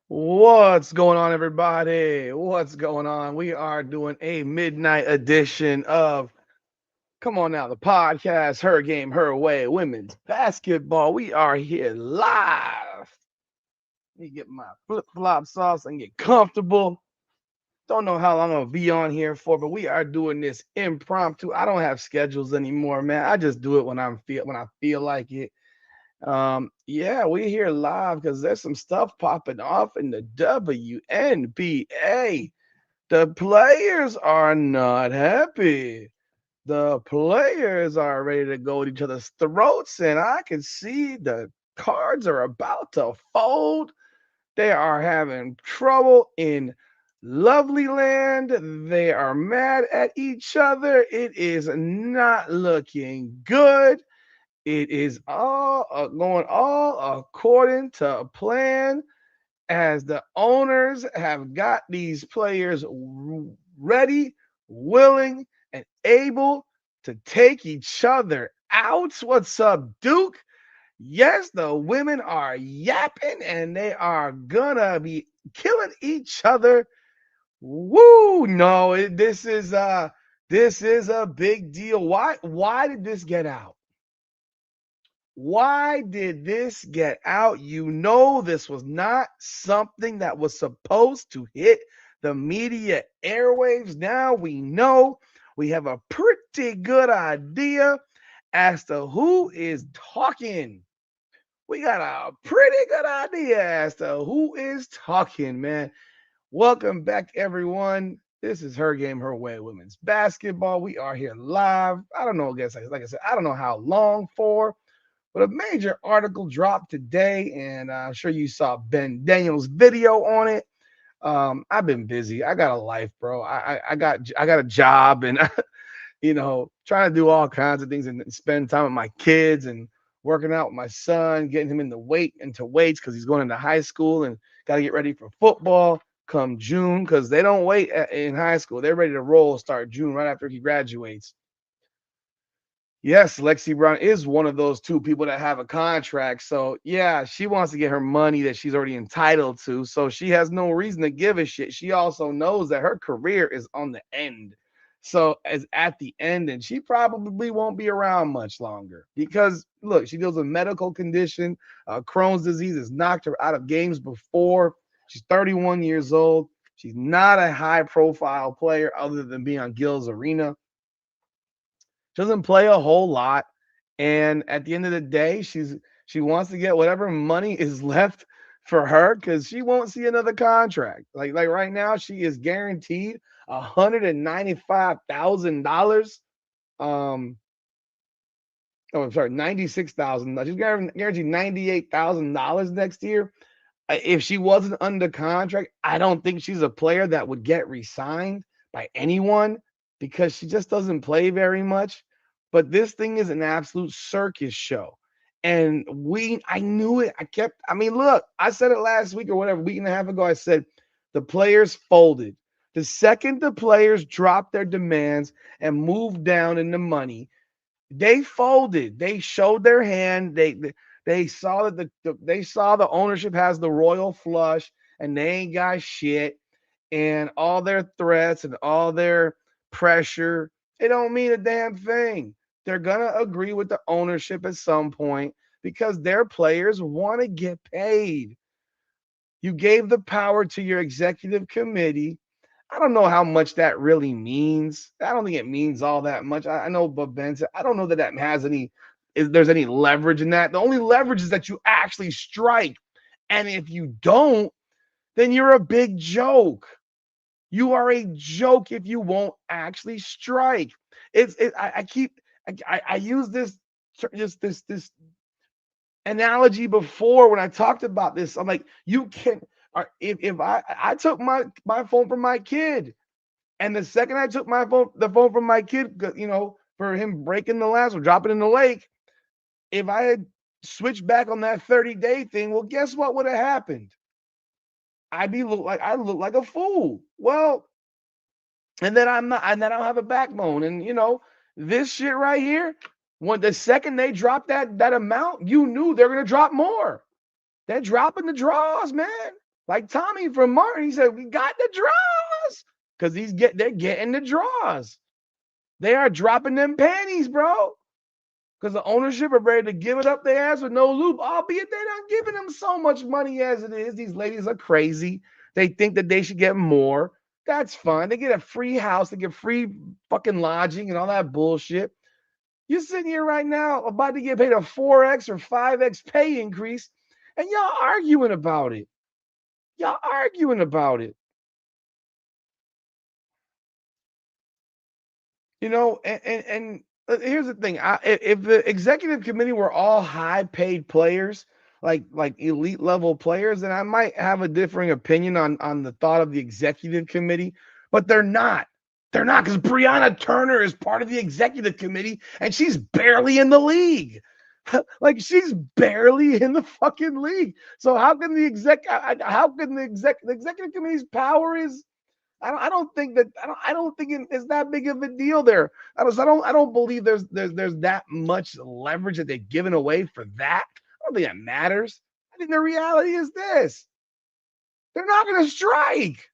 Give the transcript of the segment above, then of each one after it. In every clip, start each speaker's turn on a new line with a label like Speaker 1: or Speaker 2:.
Speaker 1: What's going on, everybody? What's going on? We are doing a midnight edition of, come on now, the podcast, Her Game, Her Way, women's basketball. We are here live. Let me get my flip flop sauce and get comfortable. Don't know how long I'll be on here for, but we are doing this impromptu. I don't have schedules anymore, man. I just do it when I feel like it. Yeah, we here live because there's some stuff popping off in the WNBA. The players are not happy. The players are ready to go at each other's throats, and I can see the cards are about to fold. They are having trouble in Lovely Land. They are mad at each other. It is not looking good. It is all going all according to plan as the owners have got these players ready, willing, and able to take each other out. What's up, Duke? Yes, the women are yapping and they are gonna be killing each other. Woo! No, this is a big deal. Why did this get out? Why did this get out? You know, this was not something that was supposed to hit the media airwaves. Now we know we have a pretty good idea as to who is talking. We got a pretty good idea as to who is talking, man. Welcome back, everyone. This is Her Game, Her Way Women's Basketball. We are here live. I don't know, like I said, I don't know how long for. But a major article dropped today, and I'm sure you saw Ben Daniels' video on it. I've been busy. I got a life, bro. I got a job, and trying to do all kinds of things and spend time with my kids and working out with my son, getting him into weights because he's going into high school and got to get ready for football come June because they don't wait in high school. They're ready to roll start June right after he graduates. Yes, Lexi Brown is one of those two people that have a contract. So, yeah, she wants to get her money that she's already entitled to. So, she has no reason to give a shit. She also knows that her career is on the end. So, as at the end, and she probably won't be around much longer because, look, she deals with medical condition. Crohn's disease has knocked her out of games before. She's 31 years old. She's not a high profile player other than being on Gil's Arena. Doesn't play a whole lot, and at the end of the day, she wants to get whatever money is left for her because she won't see another contract. Like right now, she is guaranteed $195,000. Um, oh, I'm sorry, 96,000. She's guaranteed $98,000 next year. If she wasn't under contract, I don't think she's a player that would get re-signed by anyone because she just doesn't play very much. But this thing is an absolute circus show. And I knew it. I mean, look, I said it last week or whatever, week and a half ago. I said the players folded. The second the players dropped their demands and moved down in the money, they folded. They showed their hand. They saw that they saw the ownership has the royal flush and they ain't got shit, and all their threats and all their pressure, it don't mean a damn thing. They're gonna agree with the ownership at some point because their players want to get paid. You gave the power to your executive committee. I don't know how much that really means. I don't think it means all that much. I know, but Ben said, I don't know that that has any, there's any leverage in that. The only leverage is that you actually strike. And if you don't, then you're a big joke. You are a joke if you won't actually strike. I use this analogy before when I talked about this. I'm like, you can, if I took my phone from my kid, and the second I took the phone from my kid, for him breaking the last or dropping in the lake, if I had switched back on that 30-day thing, well, guess what would have happened? I look like a fool. Well, and then I'm not, and then I don't have a backbone. And this shit right here, when the second they drop that amount, you knew they're gonna drop more. They're dropping the draws, man. Like Tommy from Martin, he said, we got the draws. Because they're getting the draws. They are dropping them panties, bro. Because the ownership are ready to give it up their ass with no loop, albeit they're not giving them so much money as it is. These ladies are crazy. They think that they should get more. That's fine. They get a free house, they get free fucking lodging and all that bullshit. You're sitting here right now about to get paid a 4x or 5x pay increase, and y'all arguing about it. Y'all arguing about it. You know, and here's the thing: if the executive committee were all high-paid players, like elite level players, then I might have a differing opinion on the thought of the executive committee. But they're not. They're not because Brianna Turner is part of the executive committee, and she's barely in the league. Like she's barely in the fucking league. So how can the executive committee's power is I don't think that I don't think it's that big of a deal there. I don't believe there's that much leverage that they're giving away for that. I don't think that matters. I think the reality is this: they're not going to strike.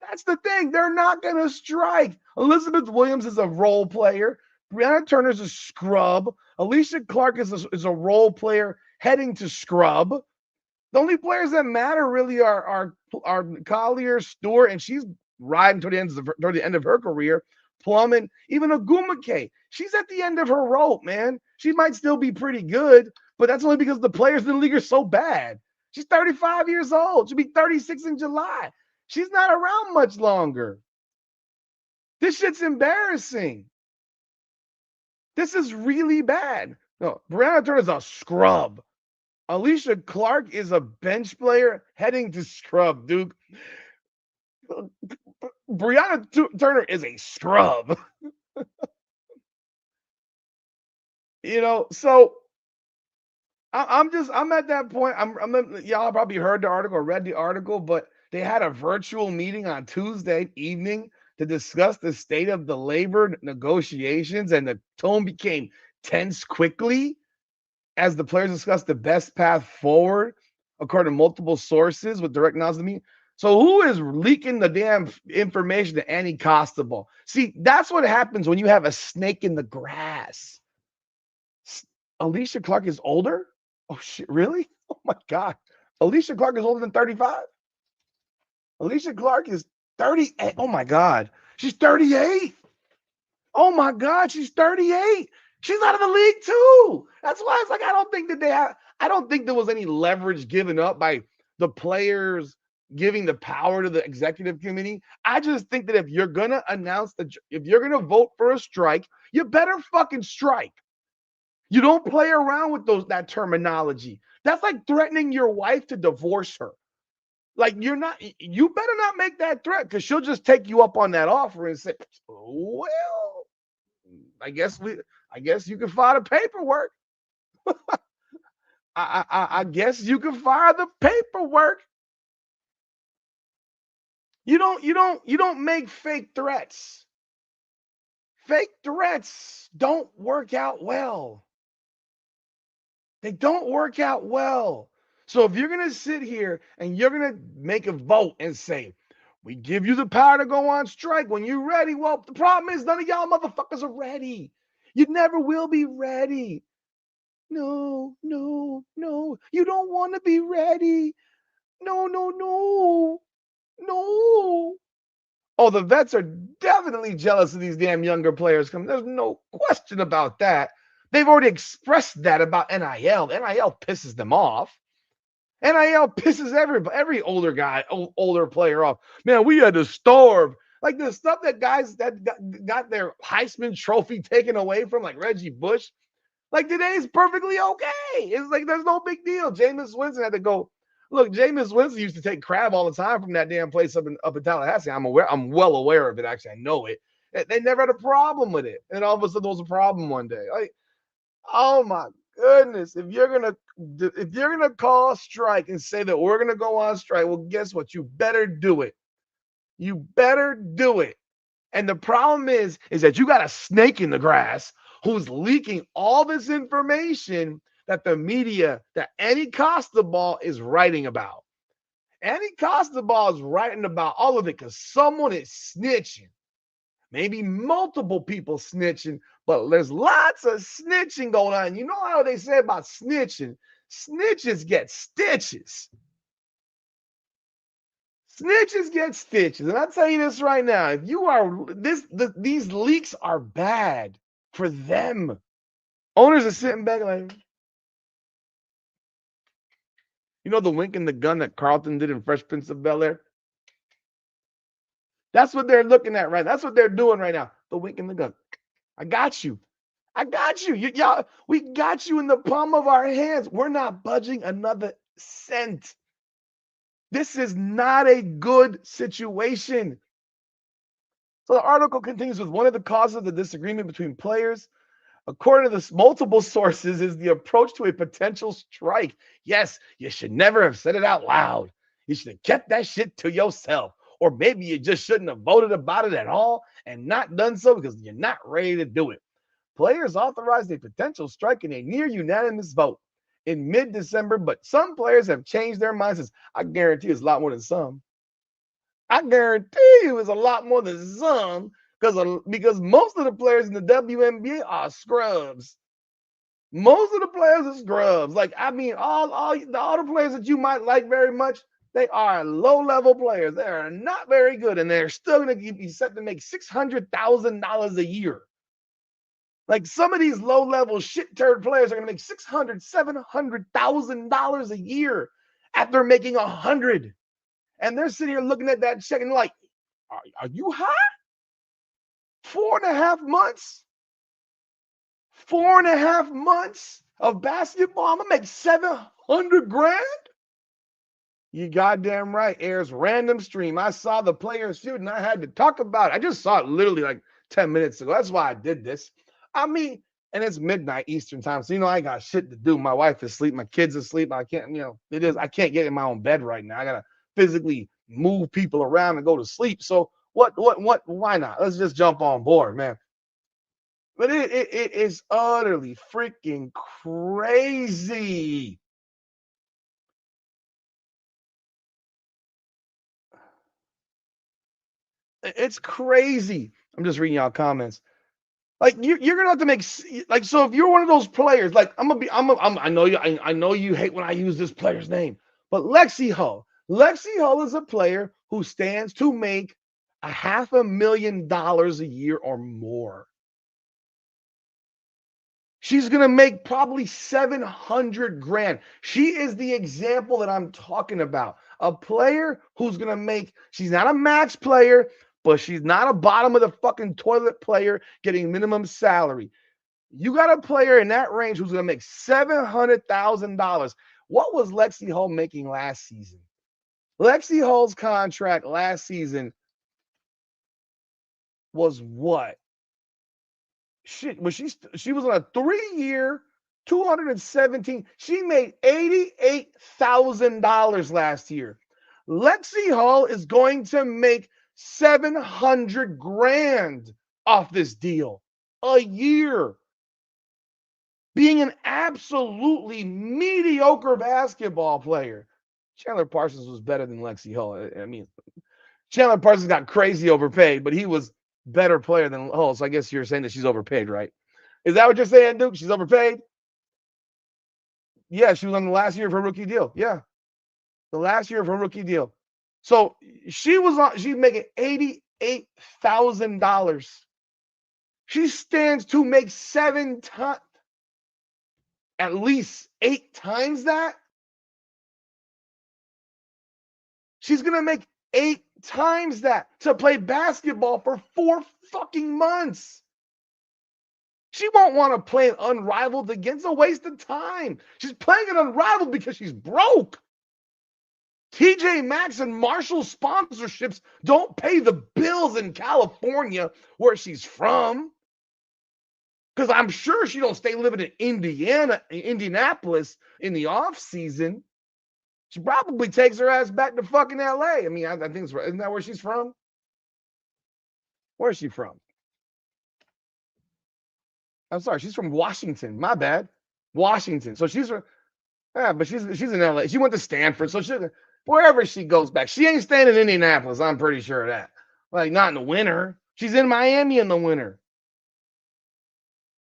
Speaker 1: That's the thing. They're not going to strike. Elizabeth Williams is a role player. Brianna Turner's a scrub. Alicia Clark is a role player heading to scrub. The only players that matter really are Collier, Stewart, and she's riding toward the end of her career. Plum and even Agumake. She's at the end of her rope, man. She might still be pretty good, but that's only because the players in the league are so bad. She's 35 years old. She'll be 36 in July. She's not around much longer. This shit's embarrassing. This is really bad. No, Brianna Turner's a scrub. Alicia Clark is a bench player heading to scrub, Duke. Brianna Turner is a scrub. You know, so I'm at that point. Y'all probably heard the article, read the article, but they had a virtual meeting on Tuesday evening to discuss the state of the labor negotiations, and the tone became tense quickly as the players discussed the best path forward, according to multiple sources with direct knowledge of me. So who is leaking the damn information to Annie Costabile? See, that's what happens when you have a snake in the grass. Alicia Clark is older? Oh shit, really? Oh my God. Alicia Clark is older than 35? Alicia Clark is 38. Oh my God. She's 38. Oh my God, she's 38. She's out of the league too. That's why it's like I don't think there was any leverage given up by the players giving the power to the executive committee. I just think that if you're gonna if you're gonna vote for a strike, you better fucking strike. You don't play around with that terminology. That's like threatening your wife to divorce her. Like you better not make that threat because she'll just take you up on that offer and say, well, I guess you can file the paperwork. I guess you can file the paperwork. You don't make fake threats. Fake threats don't work out well. They don't work out well. So if you're going to sit here and you're going to make a vote and say, we give you the power to go on strike when you're ready. Well, the problem is none of y'all motherfuckers are ready. You never will be ready. No. You don't want to be ready. No. Oh, the vets are definitely jealous of these damn younger players coming. There's no question about that. They've already expressed that about NIL. NIL pisses them off. NIL pisses every older player off. Man, we had to starve. Like the stuff that guys that got their Heisman Trophy taken away from, like Reggie Bush. Like today's perfectly okay. It's like there's no big deal. Jameis Winston had to go. Look, Jameis Winston used to take crab all the time from that damn place up in Tallahassee. I'm well aware of it. Actually, I know it. They never had a problem with it, and all of a sudden there was a problem one day. Like, oh my goodness! If you're gonna call a strike and say that we're gonna go on strike, well, guess what? You better do it. You better do it. And the problem is that you got a snake in the grass who's leaking all this information that the media, that Annie Costabile is writing about. Annie Costaball is writing about all of it because someone is snitching. Maybe multiple people snitching, but there's lots of snitching going on. You know how they say about snitching? Snitches get stitches. Snitches get stitches. And I'll tell you this right now. If you are these leaks are bad for them. Owners are sitting back like, you know, the wink and the gun that Carlton did in Fresh Prince of Bel-Air? That's what they're looking at right. That's what they're doing right now. The wink and the gun. I got you. I got you. Y'all, we got you in the palm of our hands. We're not budging another cent. This is not a good situation. So the article continues with one of the causes of the disagreement between players, according to the multiple sources, is the approach to a potential strike. Yes, you should never have said it out loud. You should have kept that shit to yourself. Or maybe you just shouldn't have voted about it at all and not done so because you're not ready to do it. Players authorized a potential strike in a near unanimous vote in mid-December, but some players have changed their minds. I guarantee it's a lot more than some. I guarantee you it's a lot more than some because most of the players in the WNBA are scrubs. Most of the players are scrubs. Like, I mean, all the players that you might like very much, they are low-level players. They are not very good, and they're still going to be set to make $600,000 a year. Like, some of these low-level shit-turd players are going to make $600,000, $700,000 a year after making $100,000. And they're sitting here looking at that check and like, are you high? 4.5 months? 4.5 months of basketball? I'm going to make $700,000? You goddamn right. Airs random stream. I saw the players shooting. I had to talk about it. I just saw it literally like 10 minutes ago. That's why I did this. I mean, and it's midnight Eastern time. So, I got shit to do. My wife is asleep. My kids are asleep. I can't, I can't get in my own bed right now. I got to physically move people around and go to sleep. So why not? Let's just jump on board, man. But it is utterly freaking crazy. It's crazy. I'm just reading y'all comments. Like you're gonna have to make like, so if you're one of those players, like I know you hate when I use this player's name, but Lexi Hull is a player who stands to make $500,000 a year or more. She's gonna make probably $700,000. She is the example that I'm talking about. A player who's gonna make. She's not a max player, but she's not a bottom of the fucking toilet player getting minimum salary. You got a player in that range who's going to make $700,000. What was Lexi Hull making last season? Lexi Hull's contract last season was what? Shit, she was on a 3-year, 217. She made $88,000 last year. Lexi Hull is going to make $700,000 off this deal a year, being an absolutely mediocre basketball player. Chandler Parsons was better than Lexi Hull. I mean, Chandler Parsons got crazy overpaid, but he was better player than Hull. So I guess you're saying that she's overpaid, right? Is that what you're saying, Duke? She's overpaid? Yeah, she was on the last year of her rookie deal. Yeah, the last year of her rookie deal. So she's making $88,000. She stands to make at least 8 times that. She's gonna make 8 times that to play basketball for 4 fucking months. She won't want to play an Unrivaled again. It's a waste of time. She's playing an Unrivaled because she's broke. TJ Maxx and Marshall sponsorships don't pay the bills in California where she's from. Because I'm sure she don't stay living in Indianapolis in the off season. She probably takes her ass back to fucking LA. I mean, I think isn't that where she's from? Where is she from? I'm sorry, she's from Washington. My bad. Washington. So she's from, but she's in LA. She went to Stanford. So wherever she goes back. She ain't staying in Indianapolis. I'm pretty sure of that. Like, not in the winter. She's in Miami in the winter.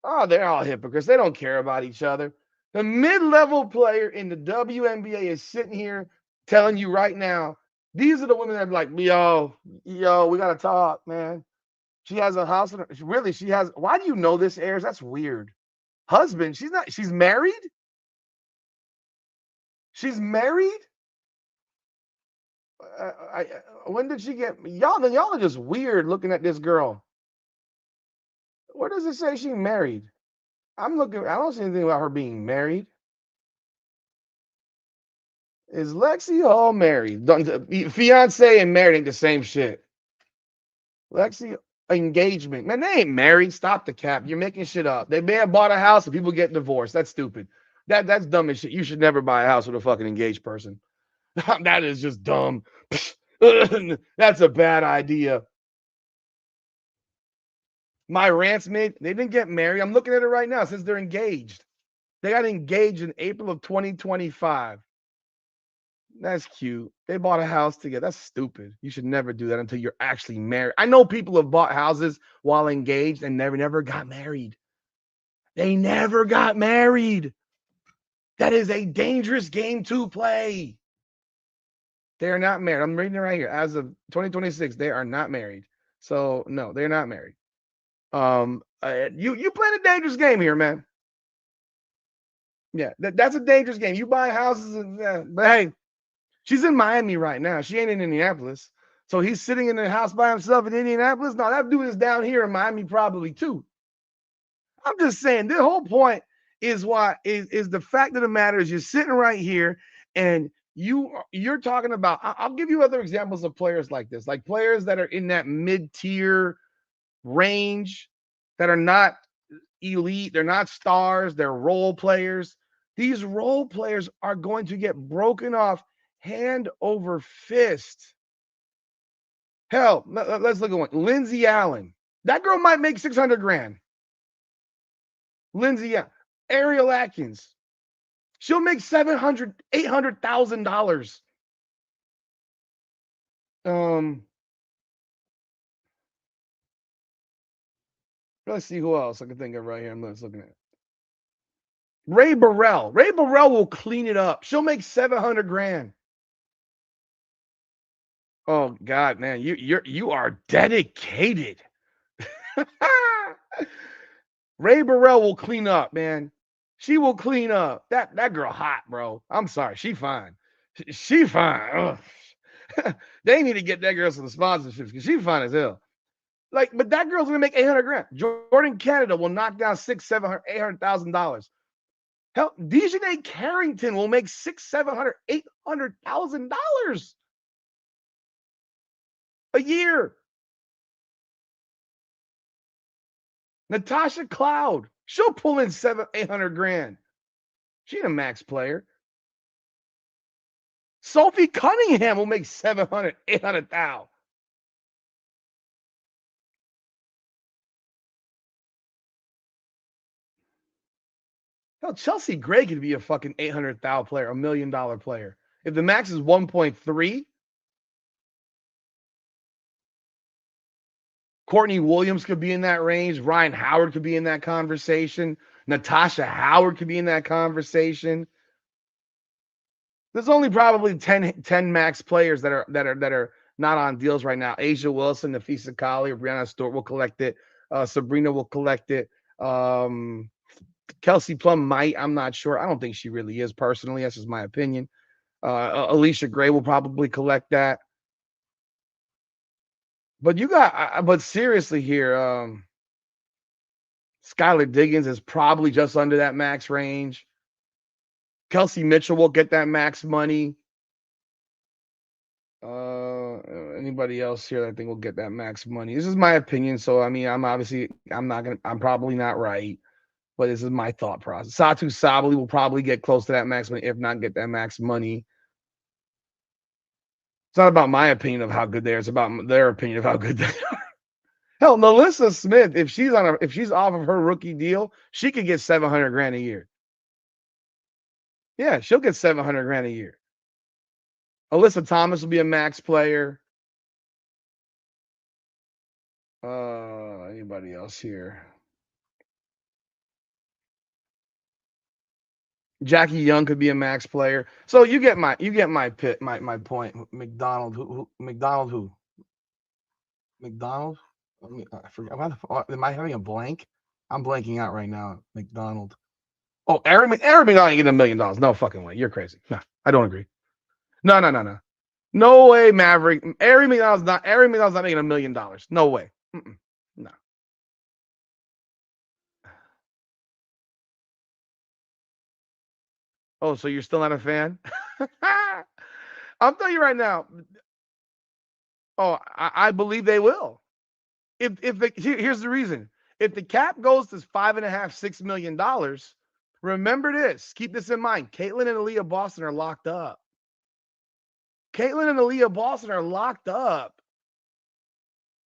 Speaker 1: Oh, they're all hypocrites. They don't care about each other. The mid-level player in the WNBA is sitting here telling you right now, these are the women that are like, yo, we gotta talk, man. She has a house. Really, she has. Why do you know this, Ayers? That's weird. Husband, she's not. She's married. She's married. When did she get y'all? Then y'all are just weird looking at this girl. Where does it say she married? I'm looking. I don't see anything about her being married. Is Lexi Hall married? Fiance and married ain't the same shit. Lexi engagement. Man, they ain't married. Stop the cap. You're making shit up. They may have bought a house and people get divorced. That's stupid. That's dumb as shit. You should never buy a house with a fucking engaged person. That is just dumb. That's a bad idea. My rants made, they didn't get married. I'm looking at it right now since they're engaged. They got engaged in April of 2025. That's cute. They bought a house together. That's stupid. You should never do that until you're actually married. I know people have bought houses while engaged and never got married. They never got married. That is a dangerous game to play. They are not married. I'm reading it right here. As of 2026, they are not married. So no, they're not married. You playing a dangerous game here, man. Yeah, that's a dangerous game. You buy houses, but hey, she's in Miami right now. She ain't in Indianapolis. So he's sitting in the house by himself in Indianapolis. No, that dude is down here in Miami probably too. I'm just saying the whole point is the fact of the matter is you're sitting right here and you're talking about. I'll give you other examples of players like this, like players that are in that mid-tier range that are not elite, they're not stars, they're role players. These role players are going to get broken off hand over fist. Hell, let's look at one. Lindsay Allen. That girl might make 600 grand. Lindsay Allen. Ariel Atkins. She'll make $800,000. Let's see who else I can think of right here. I'm just looking at Ray Burrell. Ray Burrell will clean it up. She'll make 700 grand. Oh God, man, you are dedicated. Ray Burrell will clean up, man. She will clean up. That girl hot, bro. I'm sorry, she fine. She fine. They need to get that girl some sponsorships because she's fine as hell. Like, but that girl's gonna make 800 grand. Jordan Canada will knock down $600,000, $700,000, $800,000. Hell, Dejanay Carrington will make $600,000, $700,000, $800,000 a year. Natasha Cloud, she'll pull in $800 grand. She's a max player. Sophie Cunningham will make $700,000, $800,000. Hell, Chelsea Gray could be a fucking $800,000 player, $1 million player. If the max is 1.3, Courtney Williams could be in that range. Ryan Howard could be in that conversation. Natasha Howard could be in that conversation. There's only probably 10 max players that are not on deals right now. Asia Wilson, Nafisa Kali, Brianna Stewart will collect it. Sabrina will collect it. Kelsey Plum might. I'm not sure. I don't think she really is personally. That's just my opinion. Alicia Gray will probably collect that. But but seriously here, Skylar Diggins is probably just under that max range. Kelsey Mitchell will get that max money. Anybody else here that I think will get that max money? This is my opinion. So I mean, I'm probably not right, but this is my thought process. Satu Sabali will probably get close to that max money, if not get that max money. It's not about my opinion of how good they are. It's about their opinion of how good they are. Hell, Melissa Smith, if she's off of her rookie deal, she could get 700 grand a year. Yeah, she'll get 700 grand a year. Alyssa Thomas will be a max player. Anybody else here? Jackie Young could be a max player. So you get my my point. McDonald who McDonald who McDonald? I forget. Am I having a blank? I'm blanking out right now. McDonald. Oh, Aaron McDonald ain't getting $1 million. No fucking way. You're crazy. No, I don't agree. No. No way, Maverick. Aaron McDonald's not making $1 million. No way. No. Oh, so you're still not a fan? I'm telling you right now. Oh, I believe they will. Here's the reason. If the cap goes to $5.5–6 million, remember this. Keep this in mind. Caitlin and Aaliyah Boston are locked up.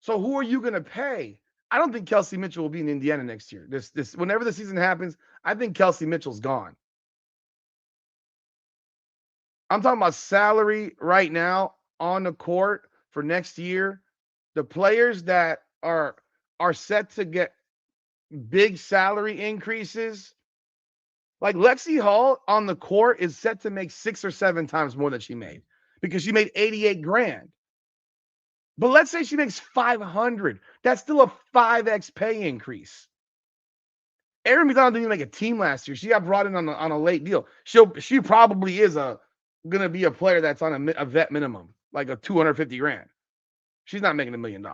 Speaker 1: So who are you going to pay? I don't think Kelsey Mitchell will be in Indiana next year. Whenever the season happens, I think Kelsey Mitchell's gone. I'm talking about salary right now on the court for next year. The players that are set to get big salary increases, like Lexi Hall on the court is set to make 6 or 7 times more than she made because she made $88,000. But let's say she makes $500. That's still a 5x pay increase. Erin McDonald didn't even make a team last year. She got brought in on a late deal. She probably is gonna be a player that's on a vet minimum, like a $250,000. She's not making $1 million.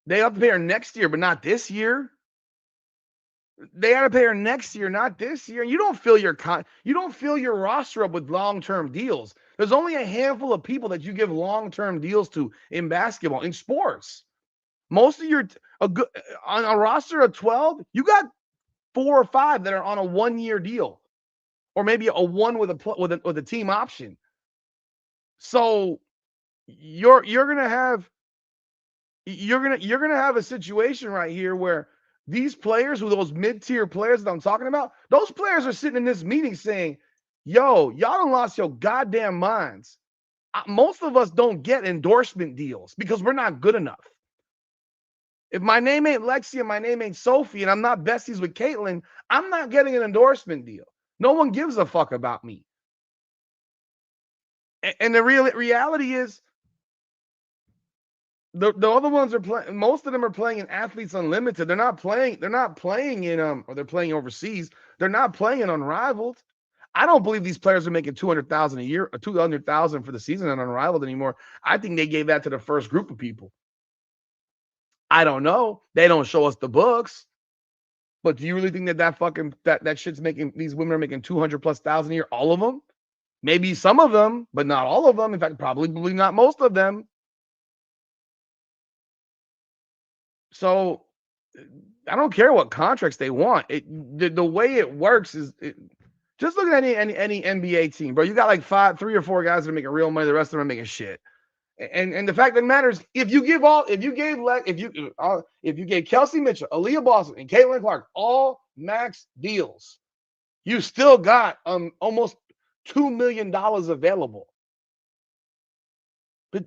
Speaker 1: They have to pay her next year, but not this year. They got to pay her next year, not this year. You don't fill your roster up with long-term deals. There's only a handful of people that you give long-term deals to in basketball, in sports. Most of on a roster of 12, you got 4 or 5 that are on a 1-year deal, or maybe a 1 with a team option. So you're gonna have a situation right here where these players, those mid-tier players that I'm talking about, those players are sitting in this meeting saying, yo, y'all done lost your goddamn minds. Most of us don't get endorsement deals because we're not good enough. If my name ain't Lexi and my name ain't Sophie and I'm not besties with Caitlin, I'm not getting an endorsement deal. No one gives a fuck about me. And the reality is, the other ones are playing. Most of them are playing in Athletes Unlimited. They're not playing in or they're playing overseas. They're not playing in Unrivaled. I don't believe these players are making $200,000 a year or $200,000 for the season on Unrivaled anymore. I think they gave that to the first group of people. I don't know. They don't show us the books. But do you really think that shit's making, these women are making $200,000+ a year? All of them? Maybe some of them, but not all of them. In fact, probably not most of them. So I don't care what contracts they want. The way it works is just look at any NBA team, bro. You got like 3 or 4 guys that are making real money. The rest of them are making shit. And the fact that matters, if you gave Kelsey Mitchell, Aaliyah Boston, and Caitlin Clark all max deals, you still got almost $2 million available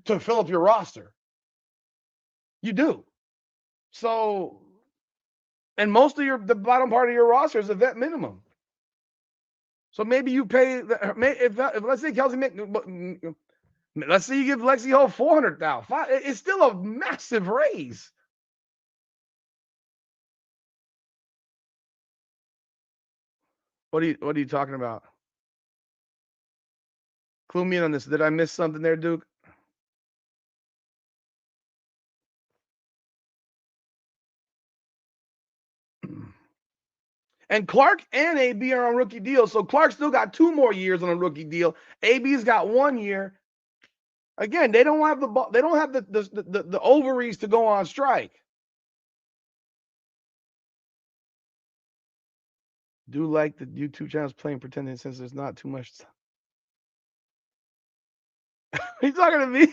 Speaker 1: to fill up your roster. You do. So, and most of the bottom part of your roster is a vet minimum. So maybe you pay if let's say Kelsey, let's say you give Lexi Hall $400,000. It's still a massive raise. What are you talking about? Clue me in on this. Did I miss something there, Duke? And Clark and AB are on rookie deals. So Clark still got 2 more years on a rookie deal. AB's got 1 year. Again, they don't have the ovaries to go on strike. Do like the YouTube channels playing pretending since there's not too much. Are you talking to me?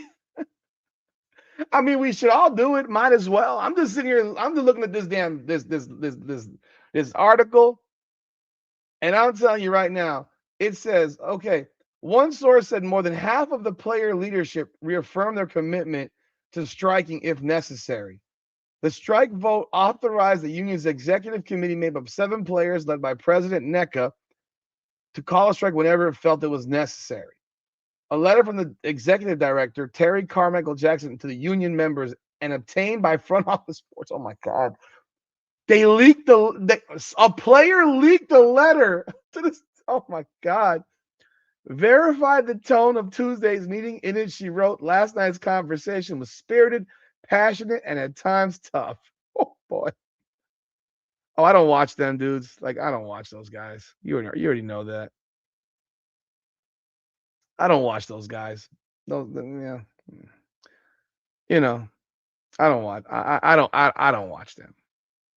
Speaker 1: I mean, we should all do it. Might as well. I'm just sitting here. I'm just looking at this article, and I'm telling you right now, It says, okay, one source said more than half of the player leadership reaffirmed their commitment to striking if necessary. The strike vote authorized the union's executive committee made up of 7 players led by President Neka to call a strike whenever it felt it was necessary. A letter from the executive director, Terry Carmichael Jackson, to the union members and obtained by Front Office Sports. Oh my God. A player leaked a letter to this. Oh my God. Verified the tone of Tuesday's meeting. In it, she wrote, last night's conversation was spirited, passionate, and at times tough. Oh boy. Oh, I don't watch them dudes. Like, I don't watch those guys. You already know that. I don't watch those guys. Those, yeah. You know, I don't watch. I don't watch them.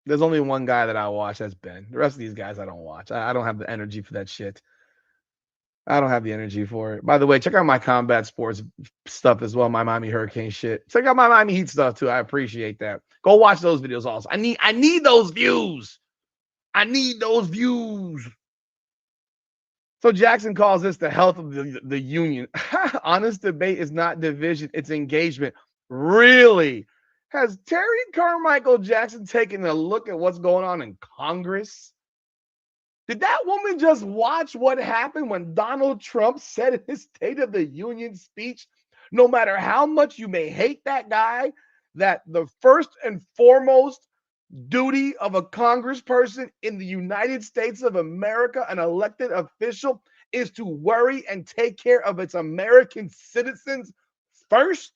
Speaker 1: There's only one guy that I watch. That's Ben. The rest of these guys I don't watch. I don't have the energy for that shit. I don't have the energy for it. By the way, check out my combat sports stuff as well. My Miami Hurricane shit. Check out my Miami Heat stuff too. I appreciate that. Go watch those videos also. I need those views. I need those views. So Jackson calls this the health of the union. Honest debate is not division, it's engagement. Really? Has Terry Carmichael Jackson taken a look at what's going on in Congress? Did that woman just watch what happened when Donald Trump said in his State of the Union speech, no matter how much you may hate that guy, that the first and foremost duty of a congressperson in the United States of America, an elected official, is to worry and take care of its American citizens first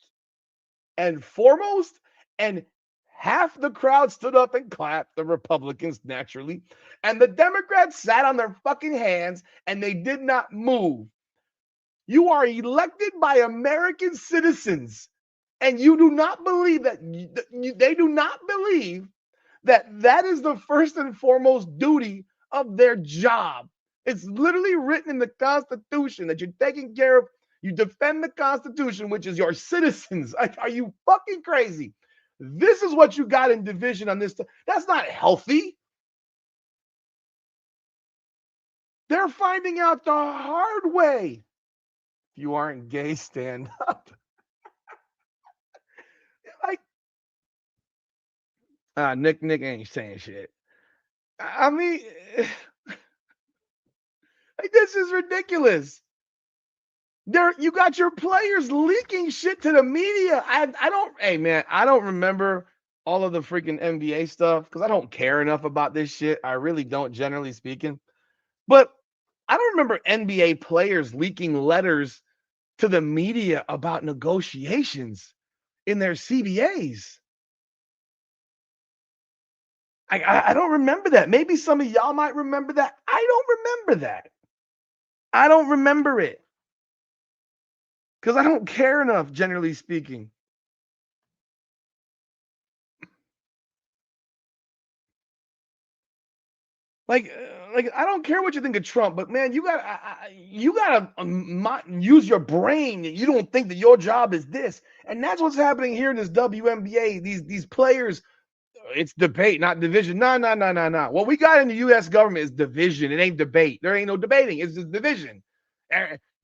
Speaker 1: and foremost? And half the crowd stood up and clapped, the Republicans naturally, and the Democrats sat on their fucking hands and they did not move. You are elected by American citizens, and you do not believe that they do not believe that is the first and foremost duty of their job. It's literally written in the Constitution that you're taking care of. You defend the Constitution, which is your citizens. Are you fucking crazy? This is what you got in division on this. That's not healthy. They're finding out the hard way. If you aren't gay, stand up. Like, Nick ain't saying shit. I mean, like, this is ridiculous. You got your players leaking shit to the media. I don't remember all of the freaking NBA stuff because I don't care enough about this shit. I really don't, generally speaking. But I don't remember NBA players leaking letters to the media about negotiations in their CBAs. I don't remember that. Maybe some of y'all might remember that. I don't remember that. I don't remember it. Because I don't care enough, generally speaking. Like I don't care what you think of Trump, but man, you gotta use your brain. You don't think that your job is this, and that's what's happening here in this WNBA. These players, it's debate, not division. No. What we got in the U.S. government is division. It ain't debate. There ain't no debating. It's just division.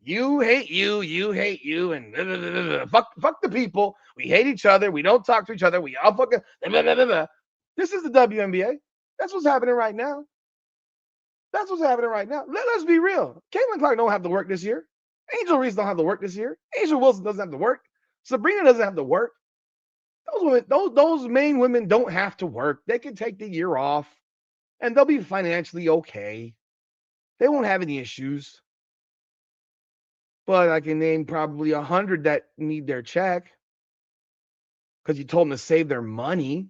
Speaker 1: You hate you hate you, and blah, blah, blah, blah. Fuck the people. We hate each other. We don't talk to each other. We all fucking blah, blah, blah, blah. This is the WNBA. That's what's happening right now. That's what's happening right now. Let's be real. Caitlin Clark don't have to work this year. Angel Reese don't have to work this year. Angel Wilson doesn't have to work. Sabrina doesn't have to work. Those women, those main women don't have to work. They can take the year off, and they'll be financially okay. They won't have any issues. But I can name probably 100 that need their check because you told them to save their money.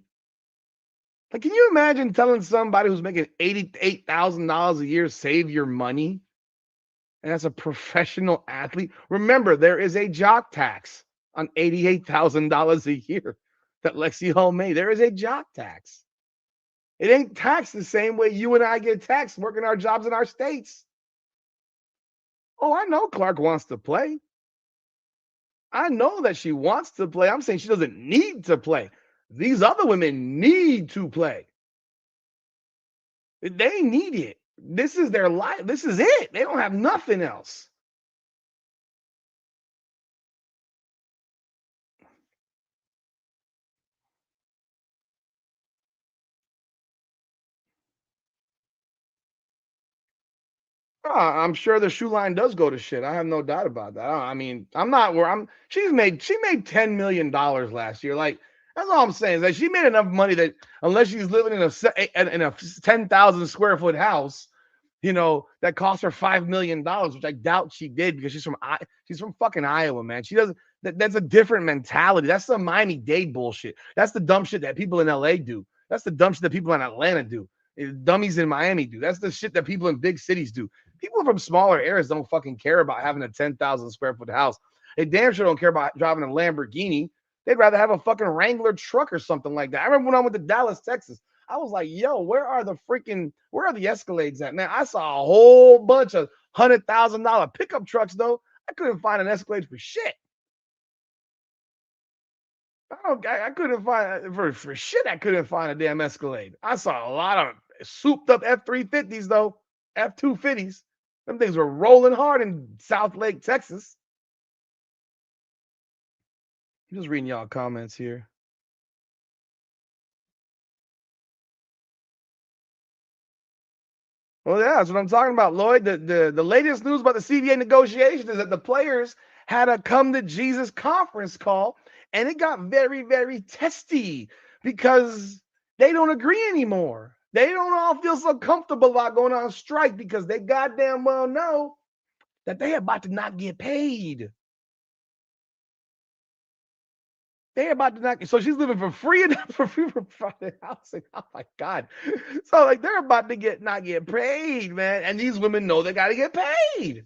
Speaker 1: Like, can you imagine telling somebody who's making $88,000 a year, save your money? And that's a professional athlete. Remember, there is a jock tax on $88,000 a year that Lexi Hull made. There is a jock tax. It ain't taxed the same way you and I get taxed working our jobs in our states. Oh, I know Clark wants to play. I know that she wants to play. I'm saying she doesn't need to play. These other women need to play. They need it. This is their life. This is it. They don't have nothing else. I'm sure the shoe line does go to shit. I have no doubt about that. I mean, I'm not where I'm. She made $10 million last year. Like that's all I'm saying. Is that she made enough money that unless she's living in a 10,000 square foot house, that cost her $5 million, which I doubt she did because she's from fucking Iowa, man. She doesn't. That's a different mentality. That's the Miami-Dade bullshit. That's the dumb shit that people in LA do. That's the dumb shit that people in Atlanta do. Dummies in Miami do. That's the shit that people in big cities do. People from smaller areas don't fucking care about having a 10,000 square foot house. They damn sure don't care about driving a Lamborghini. They'd rather have a fucking Wrangler truck or something like that. I remember when I went to Dallas, Texas. I was like, yo, where are the Escalades at? Man, I saw a whole bunch of $100,000 pickup trucks, though. I couldn't find an Escalade for shit. I couldn't find for shit. I couldn't find a damn Escalade. I saw a lot of souped up F-350s, though. F-250s. Them things were rolling hard in South Lake, Texas. I'm just reading y'all comments here. Well, yeah, that's what I'm talking about, Lloyd. The latest news about the CBA negotiations is that the players had a come to Jesus conference call, and it got very, very testy because they don't agree anymore. They don't all feel so comfortable about going on strike because they goddamn well know that they about to not get paid. They're about to not. So she's living for free for private housing. Oh my god! So like they're about to not get paid, man. And these women know they got to get paid.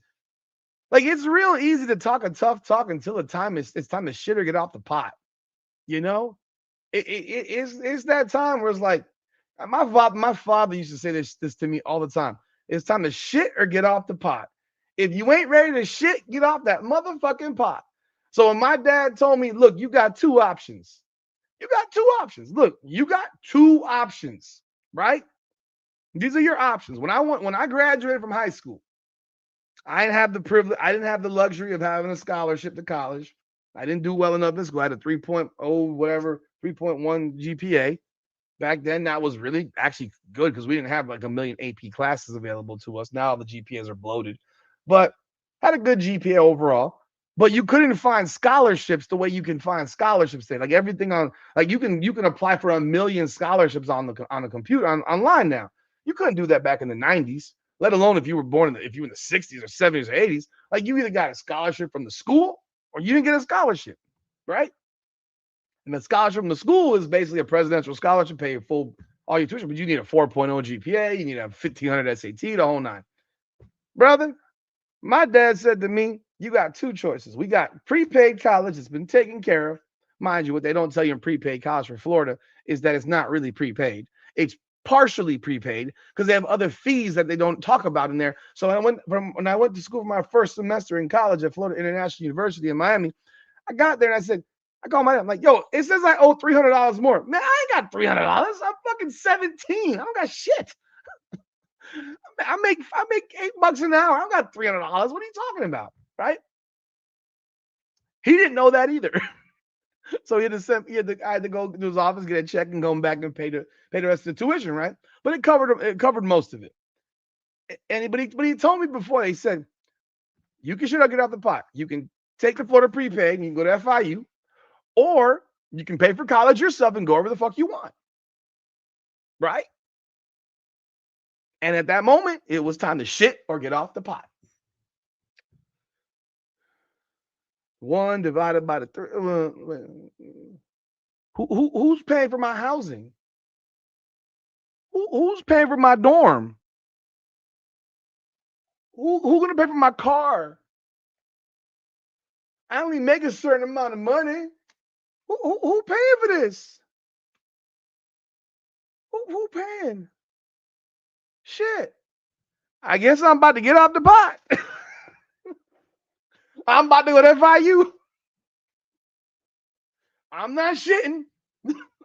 Speaker 1: Like it's real easy to talk a tough talk until it's time to shit or get off the pot. You know, it's that time where it's like my father used to say this to me all the time. It's time to shit or get off the pot. If you ain't ready to shit, get off that motherfucking pot. So when my dad told me, look, you got two options. You got two options. Look, you got two options, right? These are your options. When I graduated from high school, I didn't have the privilege, I didn't have the luxury of having a scholarship to college. I didn't do well enough in school. I had a 3.0 whatever, 3.1 GPA. Back then, that was really actually good because we didn't have like a million AP classes available to us. Now the GPAs are bloated, but had a good GPA overall. But you couldn't find scholarships the way you can find scholarships today. Like everything on, like you can apply for a million scholarships on the computer online now. You couldn't do that back in the 90s, let alone if you were born if you were in the 60s or 70s or 80s. Like you either got a scholarship from the school or you didn't get a scholarship, right? And the scholarship from the school is basically a presidential scholarship, pay full all your tuition, but you need a 4.0 GPA, you need a 1500 SAT, the whole nine. Brother, my dad said to me, you got two choices. We got prepaid college that's been taken care of. Mind you, what they don't tell you in prepaid college for Florida is that it's not really prepaid. It's partially prepaid because they have other fees that they don't talk about in there. So when I went to school for my first semester in college at Florida International University in Miami, I got there and I called my dad. I'm like, yo, it says I owe $300 more. Man, I ain't got $300. I'm fucking 17. I don't got shit. I make $8 an hour. I don't got $300. What are you talking about? Right? He didn't know that either. So I had to go to his office, get a check, and go back and pay the rest of the tuition, right? But it covered most of it. But he told me before, he said, you can get off the pot. You can take the Florida prepaid and you can go to FIU, or you can pay for college yourself and go wherever the fuck you want. Right? And at that moment, it was time to shit or get off the pot. 1 divided by the 3. Who's paying for my housing? Who's paying for my dorm? Who's going to pay for my car? I only make a certain amount of money. Who paying for this? Who paying? Shit. I guess I'm about to get off the pot. I'm about to go to FIU. I'm not shitting.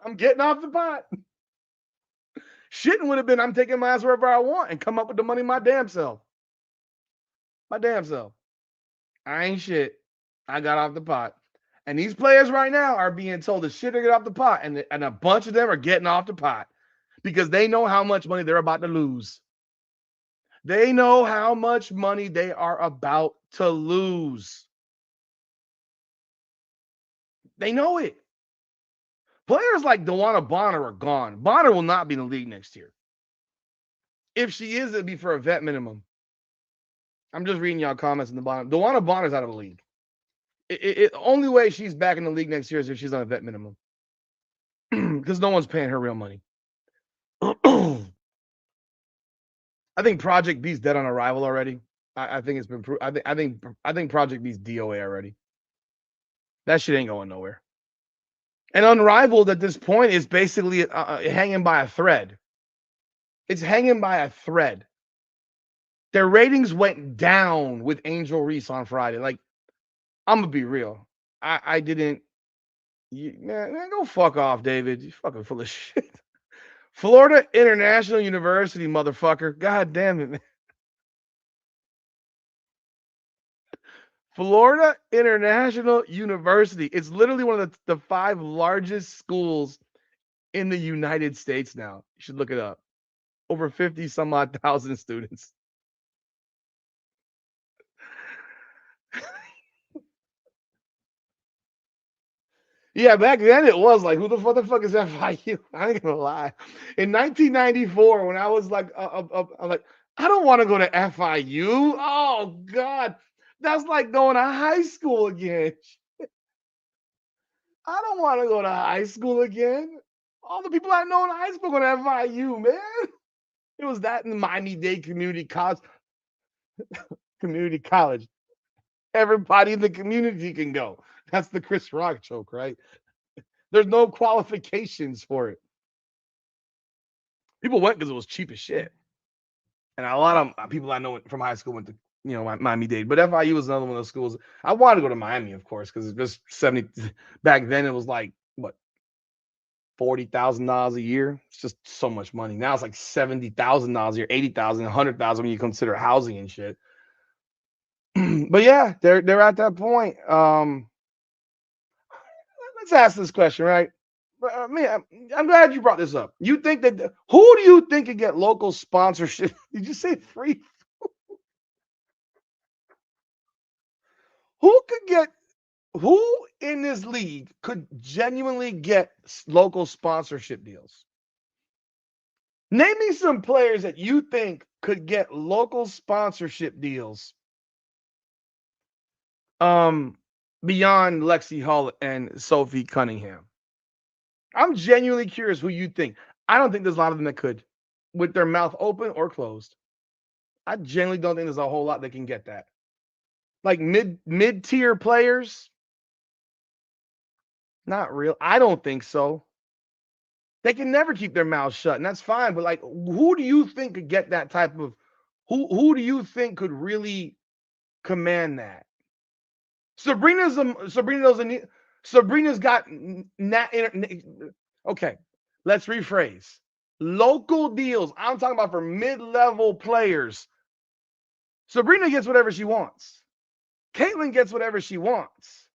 Speaker 1: I'm getting off the pot. Shitting would have been, I'm taking my ass wherever I want and come up with the money my damn self. My damn self. I ain't shit. I got off the pot. And these players right now are being told to shit or get off the pot. And a bunch of them are getting off the pot because they know how much money they're about to lose. They know how much money they are about to lose. They know it. Players like DeWanna Bonner are gone. Bonner will not be in the league next year. If she is, it'd be for a vet minimum. I'm just reading y'all comments in the bottom. DeWanna Bonner's out of the league. Only way she's back in the league next year is if she's on a vet minimum. Because no one's paying her real money. I think Project B's dead on arrival already. I think it's been proved. I think Project B's DOA already. That shit ain't going nowhere. And Unrivaled at this point is basically hanging by a thread. It's hanging by a thread. Their ratings went down with Angel Reese on Friday. Like, I'm gonna be real. I didn't. Man, go fuck off, David. You fucking full of shit. Florida International University, motherfucker. God damn it, man. Florida International University. It's literally one of the 5 largest schools in the United States now. You should look it up. Over 50 some odd thousand students. Yeah, back then it was like, who the fuck is FIU? I ain't gonna lie. In 1994, when I was like, I'm like, I don't want to go to FIU. Oh God, that's like going to high school again. I don't want to go to high school again. All the people I know in high school go to FIU, man. It was that in Miami-Dade Community College. Community college. Everybody in the community can go. That's the Chris Rock joke, right? There's no qualifications for it. People went because it was cheap as shit. And a lot of people I know from high school went to, Miami-Dade. But FIU was another one of those schools. I wanted to go to Miami, of course, because it was 70. Back then, it was like, what, $40,000 a year? It's just so much money. Now it's like $70,000 a year, $80,000, $100,000 when you consider housing and shit. But yeah, they're at that point. Let's ask this question, right? I'm glad you brought this up. You think that who do you think could get local sponsorship? Did you say free? Who in this league could genuinely get local sponsorship deals? Name me some players that you think could get local sponsorship deals. Beyond Lexi Hull and Sophie Cunningham. I'm genuinely curious who you think. I don't think there's a lot of them that could, with their mouth open or closed. I genuinely don't think there's a whole lot that can get that. Like mid-tier players, not real. I don't think so. They can never keep their mouths shut, and that's fine. But like, who do you think could get that type of? Who do you think could really command that? Sabrina's got okay. Let's rephrase. Local deals. I'm talking about for mid-level players. Sabrina gets whatever she wants. Caitlin gets whatever she wants.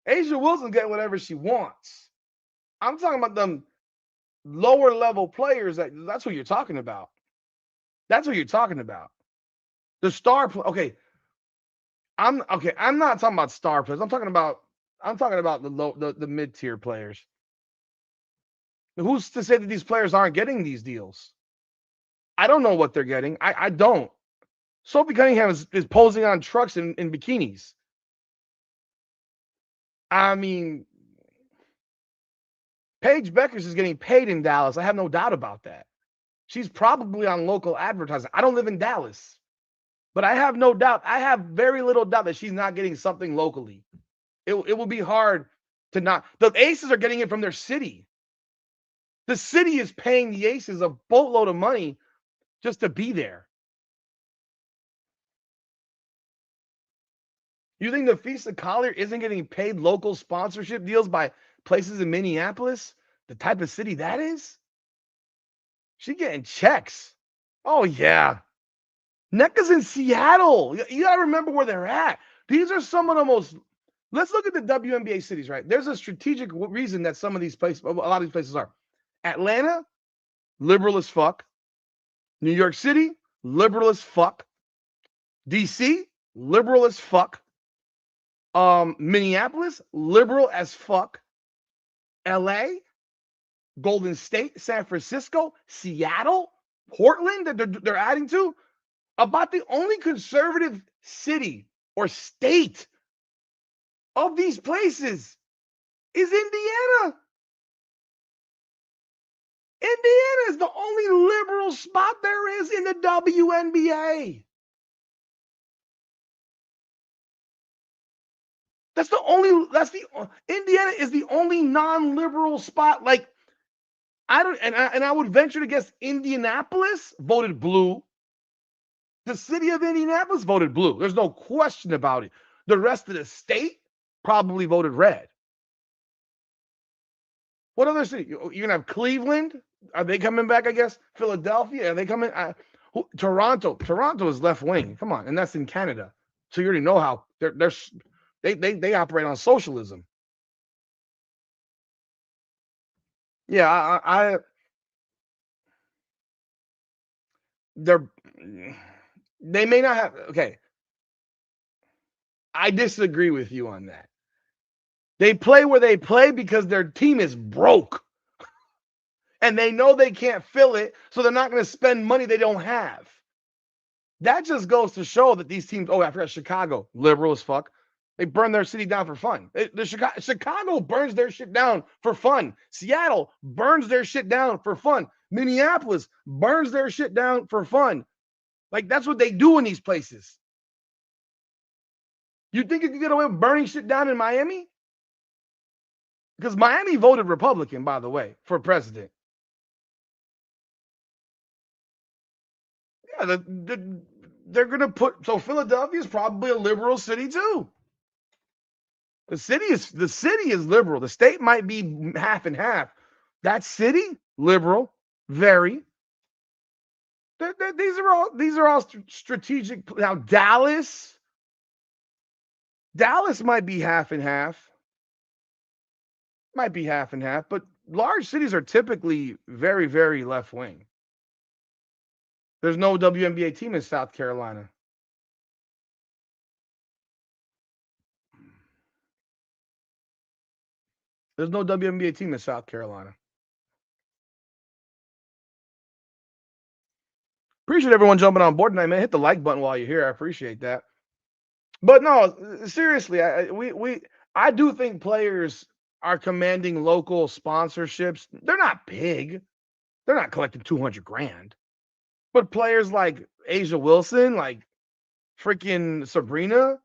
Speaker 1: Asia Wilson gets whatever she wants. I'm talking about them lower level players. That's what you're talking about. That's what you're talking about. The star. Okay. I'm not talking about star players. I'm talking about the mid-tier players. Who's to say that these players aren't getting these deals? I don't know what they're getting. I don't. Sophie Cunningham is posing on trucks in bikinis. I mean, Paige Beckers is getting paid in Dallas. I have no doubt about that. She's probably on local advertising. I don't live in Dallas, but I have no doubt. I have very little doubt that she's not getting something locally. It will be hard to not. The Aces are getting it from their city. The city is paying the Aces a boatload of money just to be there. You think the Feast of Collier isn't getting paid local sponsorship deals by places in Minneapolis? The type of city that is? She getting checks. Oh yeah. NECA's in Seattle. You gotta remember where they're at. These are some of the most. Let's look at the WNBA cities, right? There's a strategic reason that some of these places, a lot of these places are. Atlanta, liberal as fuck. New York City, liberal as fuck. DC, liberal as fuck. Minneapolis, liberal as fuck. LA, Golden State, San Francisco, Seattle, Portland that they're adding to. About the only conservative city or state of these places is Indiana. Indiana is the only liberal spot there is in the WNBA. Indiana is the only non-liberal spot. Like, I would venture to guess Indianapolis voted blue. The city of Indianapolis voted blue. There's no question about it. The rest of the state probably voted red. What other city? You're going to have Cleveland. Are they coming back, I guess? Philadelphia. Are they coming? Toronto. Toronto is left wing. Come on. And that's in Canada. So you already know how they operate on socialism. Yeah, they may not have. Okay. I disagree with you on that. They play where they play because their team is broke. And they know they can't fill it, so they're not going to spend money they don't have. That just goes to show that these teams, I forgot Chicago, liberal as fuck. They burn their city down for fun. Chicago burns their shit down for fun. Seattle burns their shit down for fun. Minneapolis burns their shit down for fun. Like, that's what they do in these places. You think you can get away with burning shit down in Miami? Because Miami voted Republican, by the way, for president. Yeah, they're going to put. So Philadelphia is probably a liberal city too. The city is liberal. The state might be half and half. That city, liberal, very. These are all strategic. Now Dallas might be half and half. Might be half and half, but large cities are typically very, very left wing. There's no WNBA team in South Carolina. There's no WNBA team in South Carolina. Appreciate everyone jumping on board tonight, man. Hit the like button while you're here. I appreciate that. But no, seriously, I do think players are commanding local sponsorships. They're not big. They're not collecting 200 grand. But players like Asia Wilson, like freaking Sabrina,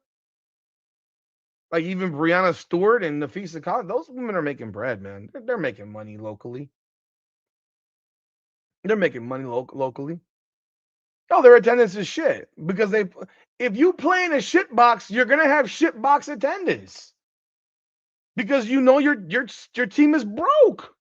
Speaker 1: like even Brianna Stewart and Nafisa Collins, those women are making bread, man. They're making money locally. They're making money locally. Oh, their attendance is shit because if you play in a shit box, you're gonna have shit box attendance because you know your team is broke.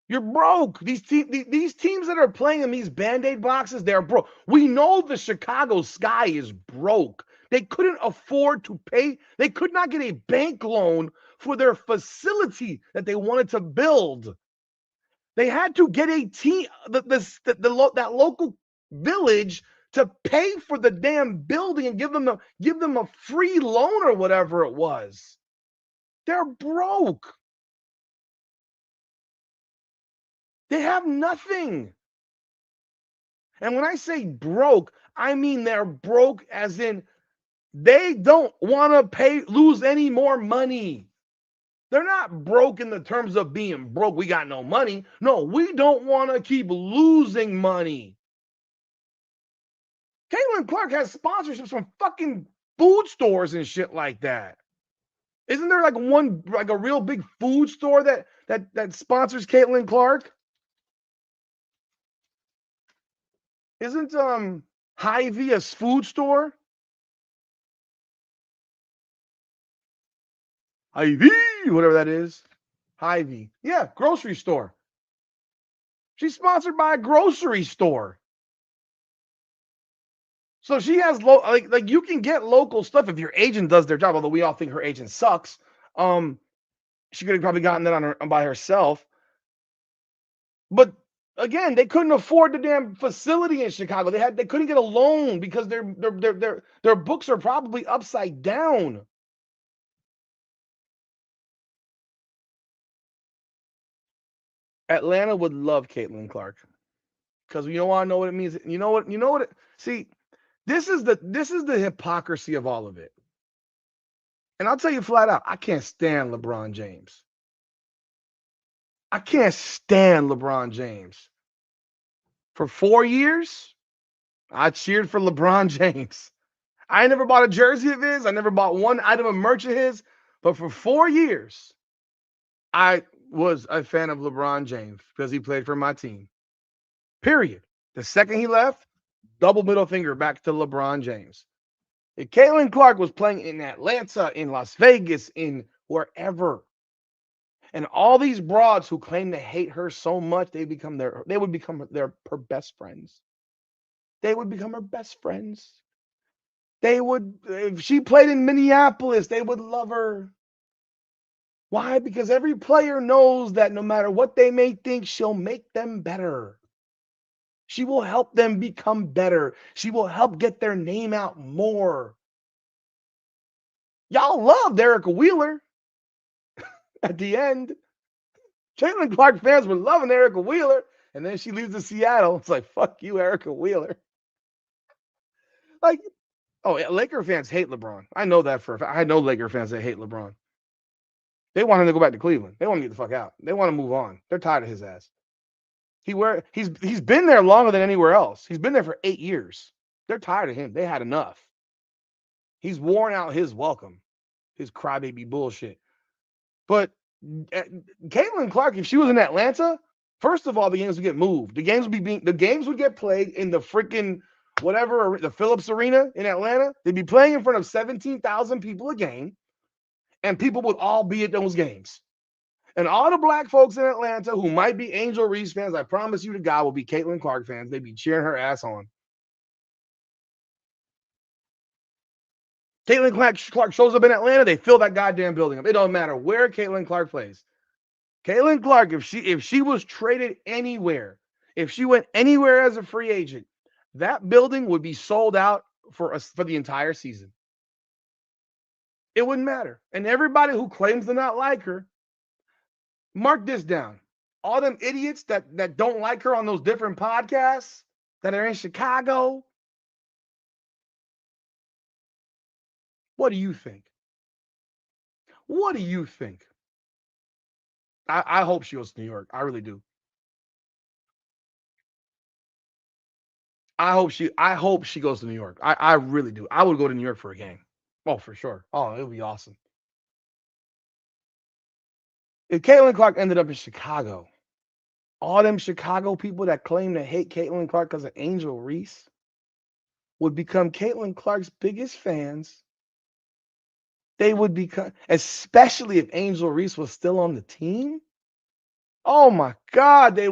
Speaker 1: You're broke. These teams that are playing in these Band-Aid boxes, they're broke. We know the Chicago Sky is broke. They couldn't afford to pay. They could not get a bank loan for their facility that they wanted to build. They had to get a team, that local village to pay for the damn building and give them a free loan or whatever it was. They're broke. They have nothing. And when I say broke, I mean they're broke as in they don't want to lose any more money. They're not broke in the terms of being broke. We got no money. No, we don't want to keep losing money. Caitlin Clark has sponsorships from fucking food stores and shit like that. Isn't there like a real big food store that sponsors Caitlin Clark? Isn't Hy-Vee a food store? Hy-Vee, whatever that is. Hy-Vee. Yeah, grocery store. She's sponsored by a grocery store. So she has like you can get local stuff if your agent does their job. Although we all think her agent sucks. She could have probably gotten that by herself. But again, they couldn't afford the damn facility in Chicago. They couldn't get a loan because their books are probably upside down. Atlanta would love Caitlin Clark because you want to know what it means. You know what. See, this is the hypocrisy of all of it. And I'll tell you flat out, I can't stand LeBron James. I can't stand LeBron James. For 4 years, I cheered for LeBron James. I never bought a jersey of his. I never bought one item of merch of his. But for 4 years, I was a fan of LeBron James because he played for my team. Period. The second he left, double middle finger back to LeBron James. If Caitlin Clark was playing in Atlanta, in Las Vegas, in wherever, and all these broads who claim to hate her so much, they would become her best friends. They would become her best friends. They would, if she played in Minneapolis, they would love her. Why? Because every player knows that no matter what they may think, she'll make them better. She will help them become better. She will help get their name out more. Y'all loved Erica Wheeler at the end. Caitlin Clark fans were loving Erica Wheeler, and then she leaves to Seattle. It's like, fuck you, Erica Wheeler. Like, oh, yeah, Laker fans hate LeBron. I know that for a fact. I know Laker fans that hate LeBron. They want him to go back to Cleveland. They want to get the fuck out. They want to move on. They're tired of his ass. He's been there longer than anywhere else. He's been there for 8 years. They're tired of him. They had enough. He's worn out his welcome, his crybaby bullshit. But Caitlin Clark, if she was in Atlanta, first of all, the games would get moved. The games would get played in the freaking whatever, the Phillips Arena in Atlanta. They'd be playing in front of 17,000 people a game, and people would all be at those games. And all the black folks in Atlanta who might be Angel Reese fans, I promise you to God, will be Caitlin Clark fans. They'd be cheering her ass on. Caitlin Clark shows up in Atlanta, they fill that goddamn building up. It don't matter where Caitlin Clark plays. Caitlin Clark, if she was traded anywhere, if she went anywhere as a free agent, that building would be sold out for the entire season. It wouldn't matter. And everybody who claims to not like her, mark this down. All them idiots that don't like her on those different podcasts that are in Chicago. What do you think? What do you think? I hope she goes to New York. I really do. I hope she goes to New York. I really do. I would go to New York for a game. Oh, for sure. Oh, it would be awesome. If Caitlin Clark ended up in Chicago, all them Chicago people that claim to hate Caitlin Clark because of Angel Reese would become Caitlin Clark's biggest fans. They would become, especially if Angel Reese was still on the team. Oh my God, they'd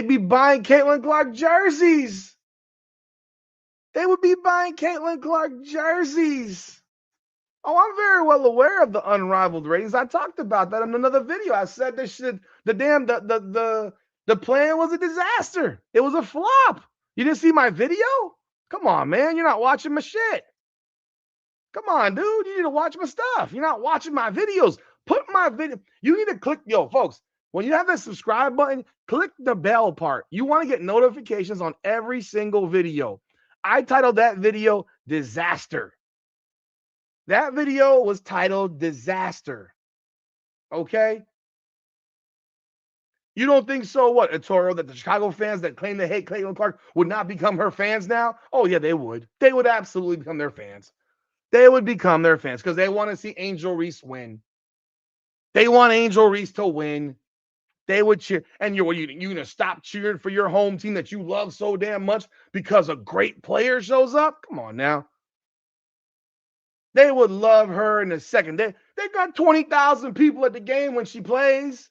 Speaker 1: be buying Caitlin Clark jerseys. They would be buying Caitlin Clark jerseys. Oh, I'm very well aware of the unrivaled ratings. I talked about that in another video. I said this shit, the plan was a disaster. It was a flop. You didn't see my video? Come on, man. You're not watching my shit. Come on, dude. You need to watch my stuff. You're not watching my videos. Put my video. You need to click, folks, when you have that subscribe button, click the bell part. You want to get notifications on every single video. I titled that video Disaster. That video was titled Disaster. Okay? You don't think so? What, Ettore, that the Chicago fans that claim they hate Caitlin Clark would not become her fans now? Oh, yeah, they would. They would absolutely become their fans. They would become their fans because they want to see Angel Reese win. They want Angel Reese to win. They would cheer. And you're going to stop cheering for your home team that you love so damn much because a great player shows up? Come on now. They would love her in a second. They got 20,000 people at the game when she plays.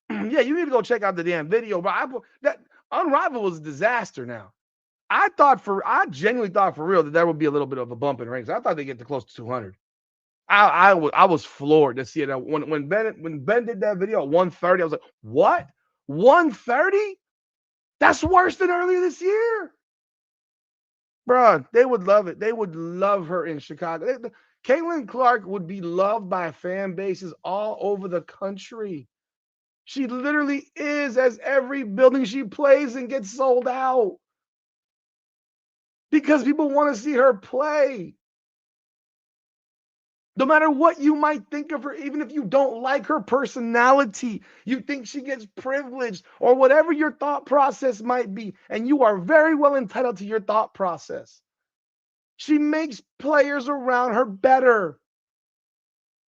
Speaker 1: You yeah, you need to go check out the damn video. But that Unrivaled was a disaster now. I genuinely thought for real that there would be a little bit of a bump in ranks. I thought they'd get to close to 200. I was floored to see it. When Ben did that video at 130, I was like, what? 130? That's worse than earlier this year. Bruh, they would love it. They would love her in Chicago. Caitlin Clark would be loved by fan bases all over the country. She literally is, as every building she plays in gets sold out. Because people want to see her play. No matter what you might think of her, even if you don't like her personality, you think she gets privileged or whatever your thought process might be, and you are very well entitled to your thought process. She makes players around her better.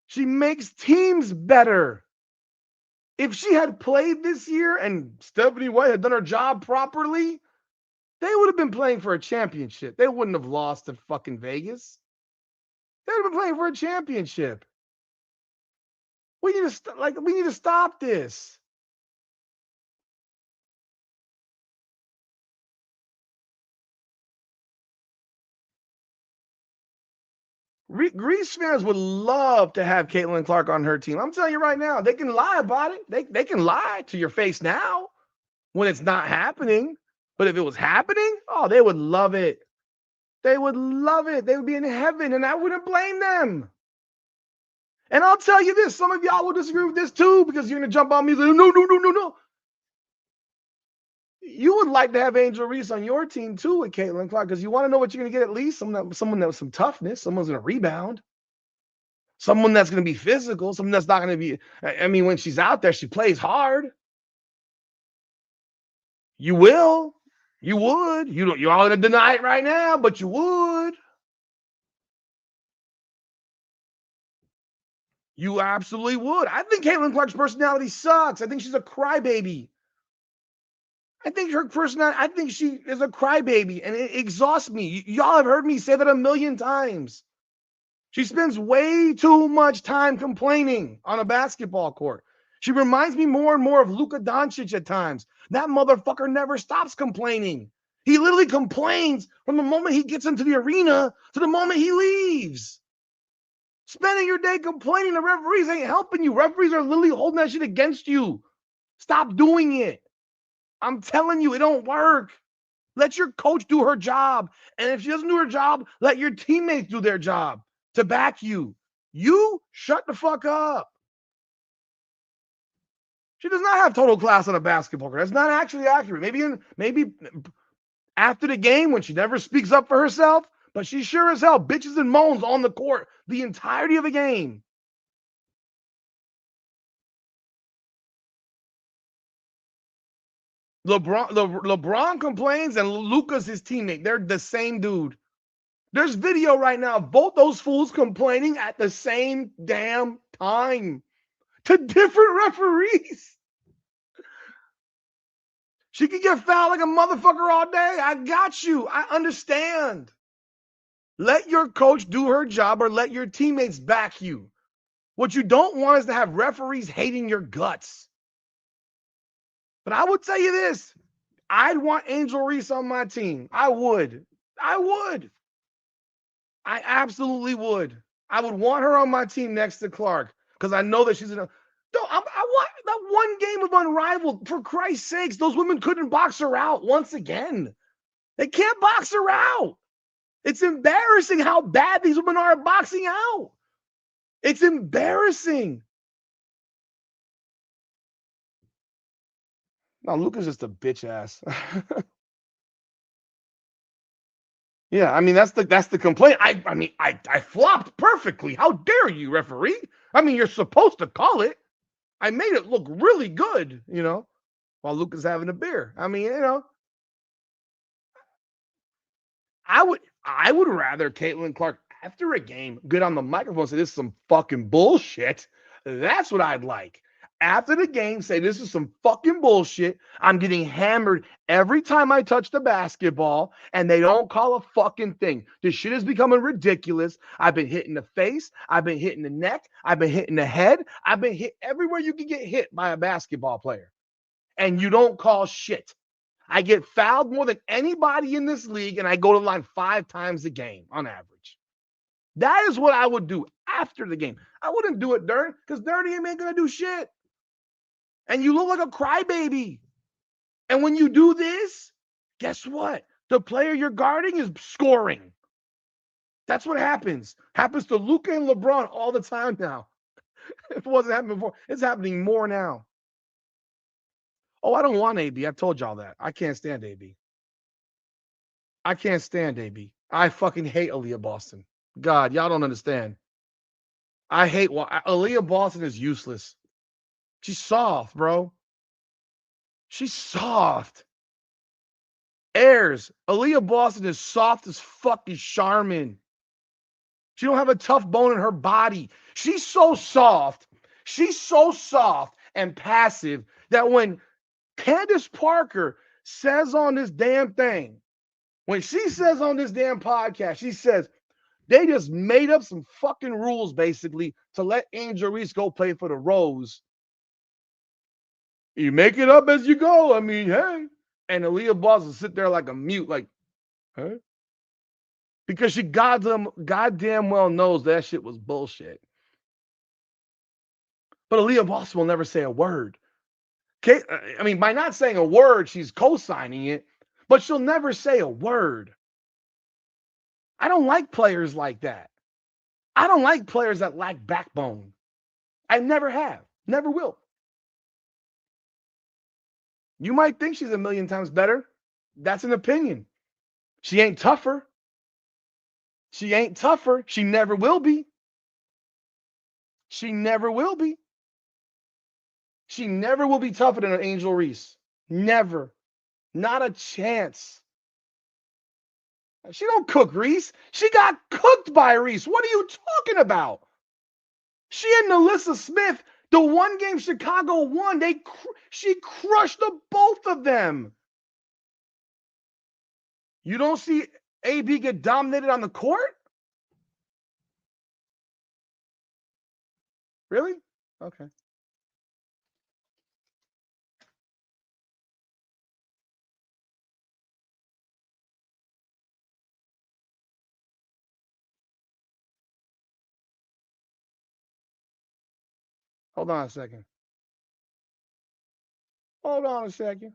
Speaker 1: She makes teams better. If she had played this year and Stephanie White had done her job properly, they would have been playing for a championship. They wouldn't have lost to fucking Vegas. They would have been playing for a championship. We need to stop this. Greece fans would love to have Caitlin Clark on her team. I'm telling you right now, they can lie about it. They can lie to your face now when it's not happening. But if it was happening, oh, they would love it. They would love it. They would be in heaven, and I wouldn't blame them. And I'll tell you this, some of y'all will disagree with this too, because you're going to jump on me like, no. You would like to have Angel Reese on your team too with Caitlin Clark, because you want to know what you're going to get at least. Someone that with some toughness, someone's going to rebound. Someone that's going to be physical, someone that's not going to be, I mean, when she's out there, she plays hard. You will. You would. You're all going to deny it right now, but you would. You absolutely would. I think Caitlin Clark's personality sucks. I think she's a crybaby. I think she is a crybaby, and it exhausts me. Y'all have heard me say that a million times. She spends way too much time complaining on a basketball court. She reminds me more and more of Luka Doncic at times. That motherfucker never stops complaining. He literally complains from the moment he gets into the arena to the moment he leaves. Spending your day complaining, the referees ain't helping you. Referees are literally holding that shit against you. Stop doing it. I'm telling you, it don't work. Let your coach do her job. And if she doesn't do her job, let your teammates do their job to back you. You shut the fuck up. She does not have total class on a basketball court. That's not actually accurate. Maybe after the game when she never speaks up for herself, but she sure as hell bitches and moans on the court the entirety of the game. LeBron complains and Luka's his teammate. They're the same dude. There's video right now of both those fools complaining at the same damn time to different referees. She could get fouled like a motherfucker all day. I got you. I understand. Let your coach do her job or let your teammates back you. What you don't want is to have referees hating your guts. But I would tell you this. I'd want Angel Reese on my team. I would. I absolutely would. I would want her on my team next to Clark because I know that she's in a. I want that one game of Unrivaled. For Christ's sakes, those women couldn't box her out once again. They can't box her out. It's embarrassing how bad these women are at boxing out. It's embarrassing. No, Luka's just a bitch ass. Yeah, I mean that's the complaint. I flopped perfectly. How dare you, referee? I mean, you're supposed to call it. I made it look really good, while Luka's having a beer. I mean, I would rather Caitlin Clark after a game get on the microphone and say this is some fucking bullshit. That's what I'd like. After the game, say this is some fucking bullshit. I'm getting hammered every time I touch the basketball, and they don't call a fucking thing. This shit is becoming ridiculous. I've been hit in the face. I've been hit in the neck. I've been hit in the head. I've been hit everywhere you can get hit by a basketball player. and you don't call shit. I get fouled more than anybody in this league, and I go to the line 5 times a game on average. That is what I would do after the game. I wouldn't do it during, because during ain't going to do shit. And you look like a crybaby. And when you do this, guess what? The player you're guarding is scoring. That's what happens. Happens to Luka and LeBron all the time now. It wasn't happening before. It's happening more now. Oh, I don't want AB. I told y'all that. I can't stand AB. I can't stand AB. I fucking hate Aaliyah Boston. God, y'all don't understand. I hate Aaliyah Boston is useless. She's soft, bro. She's soft. Ayers, Aaliyah Boston is soft as fucking Charmin. She don't have a tough bone in her body. She's so soft. She's so soft and passive that when Candace Parker says on this damn thing, when she says on this damn podcast, she says, they just made up some fucking rules, basically, to let Angel Reese go play for the Rose. You make it up as you go. I mean, hey. And Aaliyah Boston sit there like a mute, like, huh? Because she goddamn well knows that shit was bullshit. But Aaliyah Boston will never say a word. Okay? I mean, by not saying a word, she's co-signing it, but she'll never say a word. I don't like players like that. I don't like players that lack backbone. I never have. Never will. You might think she's a million times better. That's an opinion. She ain't tougher. She ain't tougher. She never will be. She never will be. She never will be tougher than an Angel Reese. Never. Not a chance. She don't cook Reese. She got cooked by Reese. What are you talking about? She and Nalissa Smith, the one game Chicago won, she crushed the both of them. You don't see AB get dominated on the court? Really? Okay. Hold on a second. Hold on a second.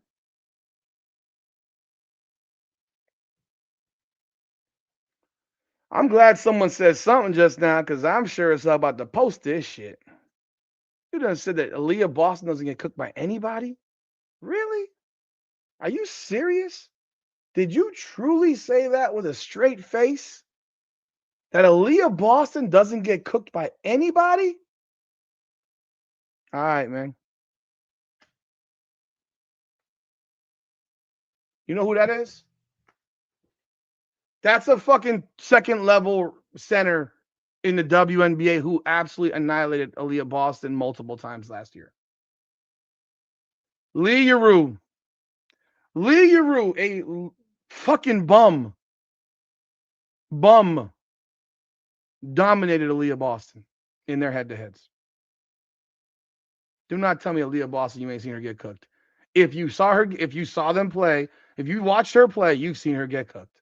Speaker 1: I'm glad someone said something just now because I'm sure it's about to post this shit. You done said that Aaliyah Boston doesn't get cooked by anybody? Really? Are you serious? Did you truly say that with a straight face? That Aaliyah Boston doesn't get cooked by anybody? All right, man. You know who that is? That's a fucking second level center in the WNBA who absolutely annihilated Aaliyah Boston multiple times last year. Lee Yaroo. Lee Yaroo, a fucking bum, dominated Aaliyah Boston in their head-to-heads. Do not tell me Aaliyah Boston, you ain't seen her get cooked. If you saw them play, if you watched her play, you've seen her get cooked.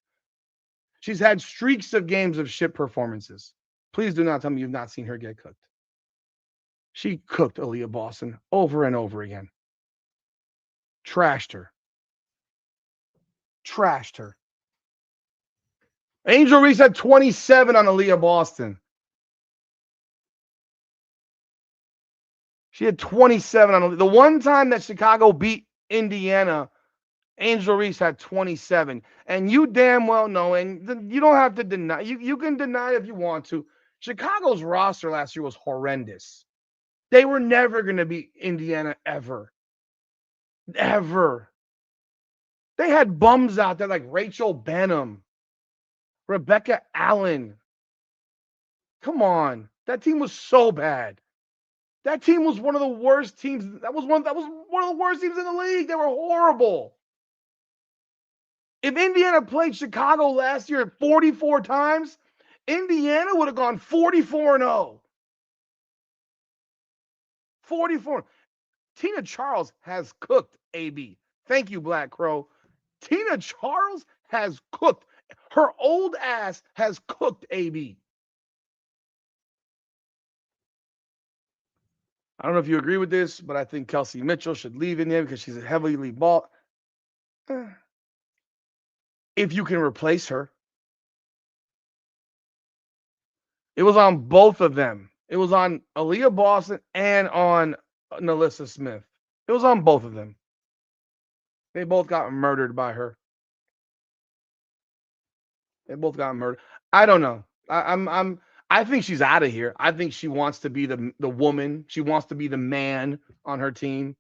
Speaker 1: She's had streaks of games of shit performances. Please do not tell me you've not seen her get cooked. She cooked Aaliyah Boston over and over again. Trashed her. Angel Reese had 27 on Aaliyah Boston. She had 27 on the one time that Chicago beat Indiana. Angel Reese had 27. And you damn well know, and you don't have to deny. You can deny if you want to. Chicago's roster last year was horrendous. They were never going to beat Indiana ever. Ever. They had bums out there like Rachel Benham, Rebecca Allen. Come on. That team was so bad. That team was one of the worst teams. That was one of the worst teams in the league. They were horrible. If Indiana played Chicago last year 44 times, Indiana would have gone 44-0. 44. Tina Charles has cooked AB. Thank you, Black Crow. Tina Charles has cooked. Her old ass has cooked AB. I don't know if you agree with this, but I think Kelsey Mitchell should leave in there because she's a heavily ball. If you can replace her, it was on both of them. It was on Aaliyah Boston and on Nalissa Smith. It was on both of them. They both got murdered by her. They both got murdered. I don't know. I think she's out of here. I think she wants to be the woman. She wants to be the man on her team.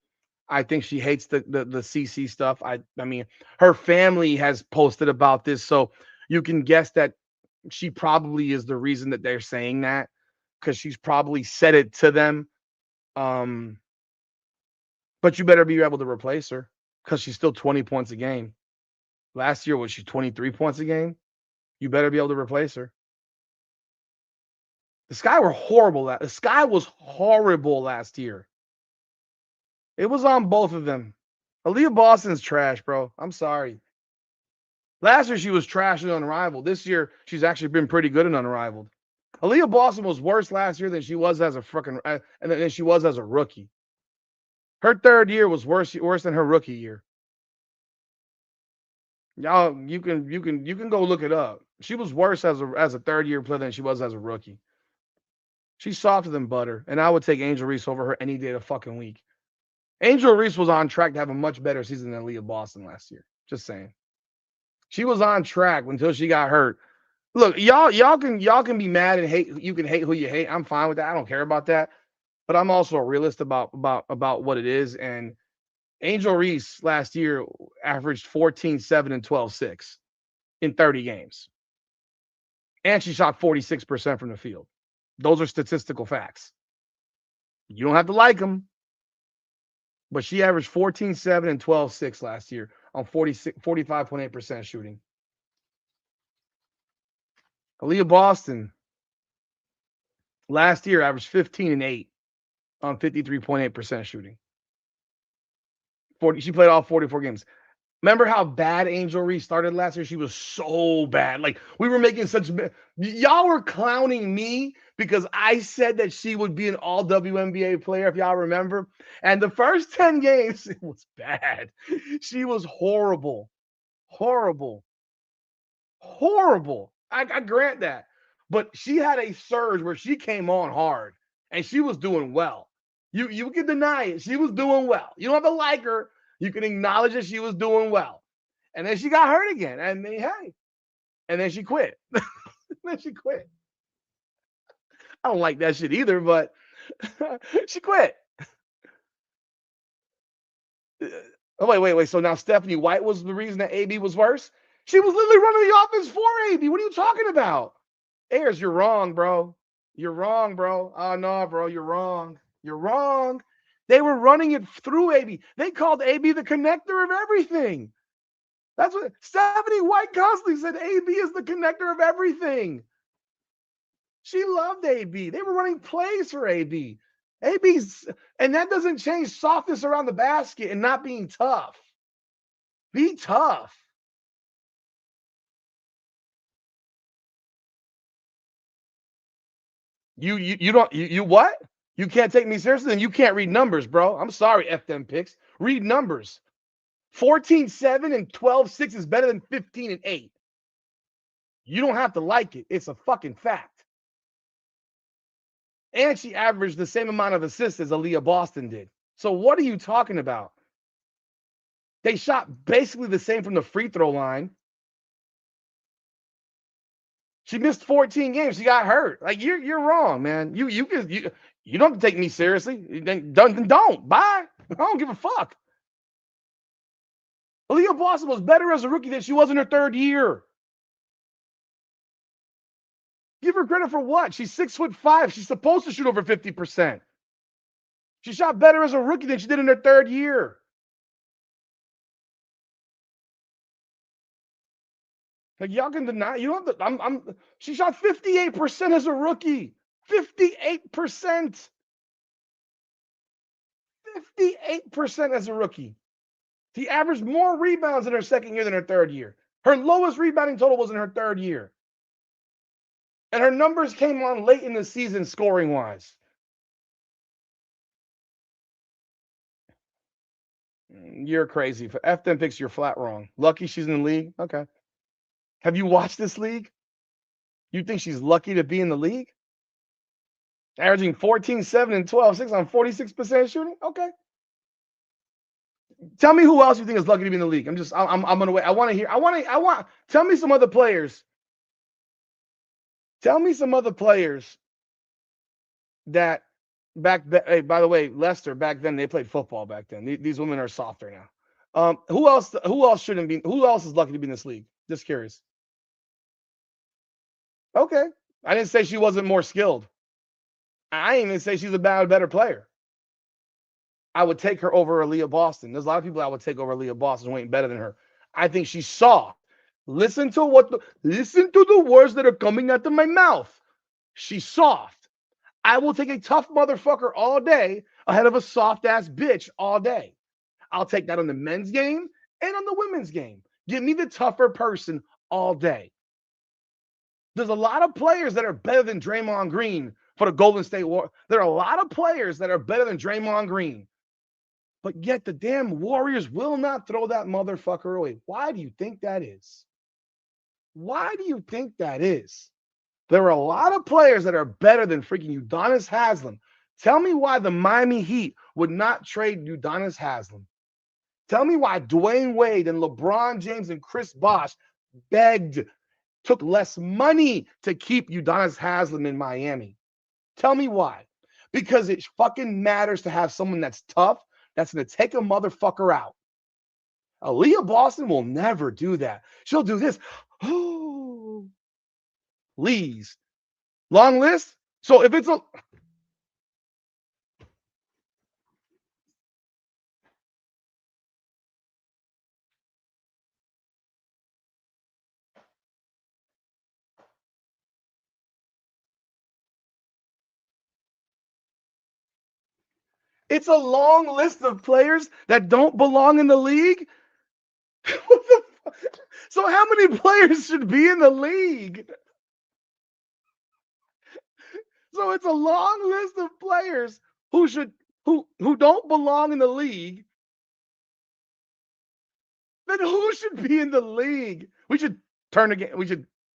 Speaker 1: I think she hates the CC stuff. I mean, her family has posted about this, so you can guess that she probably is the reason that they're saying that, because she's probably said it to them. But you better be able to replace her because she's still 20 points a game. Last year, was she 23 points a game? You better be able to replace her. The Sky were horrible. The Sky was horrible last year. It was on both of them. Aaliyah Boston's trash, bro. I'm sorry. Last year she was trash and unrivaled. This year she's actually been pretty good and unrivaled. Aaliyah Boston was worse last year than she was as a freaking and than she was as a rookie. Her third year was worse than her rookie year. Y'all, you can go look it up. She was worse as a third year player than she was as a rookie. She's softer than butter, and I would take Angel Reese over her any day of the fucking week. Angel Reese was on track to have a much better season than Aaliyah Boston last year. Just saying. She was on track until she got hurt. Look, y'all can be mad and hate. You can hate who you hate. I'm fine with that. I don't care about that. But I'm also a realist about what it is. And Angel Reese last year averaged 14, 7, and 12, 6 in 30 games. And she shot 46% from the field. Those are statistical facts. You don't have to like them. But she averaged 14, 7, and 12, 6 last year on 45.8% shooting. Aaliyah Boston last year averaged 15 and 8 on 53.8% shooting. She played all 44 games. Remember how bad Angel Reese started last year? She was so bad. Like, we were making such y'all were clowning me because I said that she would be an all WNBA player, if y'all remember. And the first 10 games, it was bad. She was horrible. Horrible. Horrible. I grant that. But she had a surge where she came on hard and she was doing well. You can deny it. She was doing well. You don't have to like her. You can acknowledge that she was doing well. And then she got hurt again. And then, hey. And then she quit. Then she quit. I don't like that shit either, but she quit. Oh, wait. So now Stephanie White was the reason that AB was worse? She was literally running the offense for AB. What are you talking about? Ayers, you're wrong, bro. You're wrong, bro. Oh, no, bro. You're wrong. You're wrong. They were running it through AB. They called AB the connector of everything. That's what Stephanie White constantly said. AB is the connector of everything. She loved AB. They were running plays for AB. And that doesn't change softness around the basket and not being tough. Be tough. You what? You can't take me seriously, then you can't read numbers, bro. I'm sorry, F them picks. Read numbers. 14-7 and 12-6 is better than 15 and 8. You don't have to like it. It's a fucking fact. And she averaged the same amount of assists as Aaliyah Boston did. So what are you talking about? They shot basically the same from the free throw line. She missed 14 games. She got hurt. Like, you're wrong, man. You don't have to take me seriously. Then don't. Bye. I don't give a fuck. Aaliyah Boston was better as a rookie than she was in her third year. Give her credit for what? She's 6'5". She's supposed to shoot over 50%. She shot better as a rookie than she did in her third year. Like, y'all can deny. You don't have to. She shot 58% as a rookie. 58%. 58% as a rookie. She averaged more rebounds in her second year than her third year. Her lowest rebounding total was in her third year. And her numbers came on late in the season scoring-wise. You're crazy. For F them picks, you're flat wrong. Lucky she's in the league? Okay. Have you watched this league? You think she's lucky to be in the league? Averaging 14, 7, and 12, 6 on 46% shooting? Okay. Tell me who else you think is lucky to be in the league. I'm gonna wait. I want to hear. Tell me some other players. Tell me some other players that back then. Hey, by the way, Leicester back then they played football back then. These women are softer now. Who else? Who else shouldn't be? Who else is lucky to be in this league? Just curious. Okay, I didn't say she wasn't more skilled. I didn't even say she's a better player. I would take her over Aaliyah Boston. There's a lot of people I would take over Aaliyah Boston who ain't better than her. I think she's soft. Listen to the words that are coming out of my mouth. She's soft. I will take a tough motherfucker all day ahead of a soft ass bitch all day. I'll take that on the men's game and on the women's game. Give me the tougher person all day. There's a lot of players that are better than Draymond Green for the Golden State Warriors. There are a lot of players that are better than Draymond Green. But yet the damn Warriors will not throw that motherfucker away. Why do you think that is? Why do you think that is? There are a lot of players that are better than freaking Udonis Haslem. Tell me why the Miami Heat would not trade Udonis Haslem. Tell me why Dwayne Wade and LeBron James and Chris Bosh took less money to keep Udonis Haslem in Miami. Tell me why. Because it fucking matters to have someone that's tough, that's going to take a motherfucker out. Aaliyah Boston will never do that. She'll do this. Oh, please. Long list. So if it's it's a long list of players that don't belong in the league. So how many players should be in the league? So it's a long list of players who don't belong in the league. Then who should be in the league? We should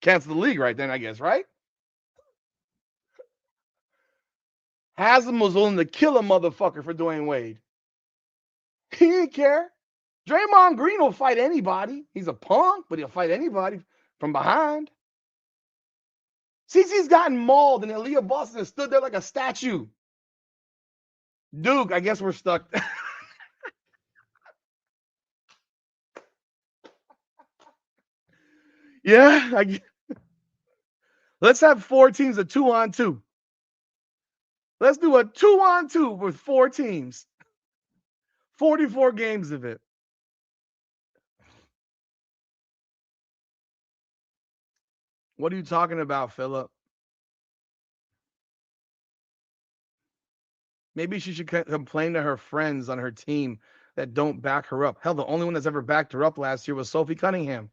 Speaker 1: cancel the league right then, I guess, right? Haslam was willing to kill a motherfucker for Dwayne Wade. He didn't care. Draymond Green will fight anybody. He's a punk, but he'll fight anybody from behind. CC's gotten mauled, and Aaliyah Boston has stood there like a statue. Duke, I guess we're stuck. Yeah. Let's have 4 teams, a 2-on-2. Let's do a 2-on-2 with 4 teams. 44 games of it. What are you talking about, Philip? Maybe she should complain to her friends on her team that don't back her up. Hell, the only one that's ever backed her up last year was Sophie Cunningham.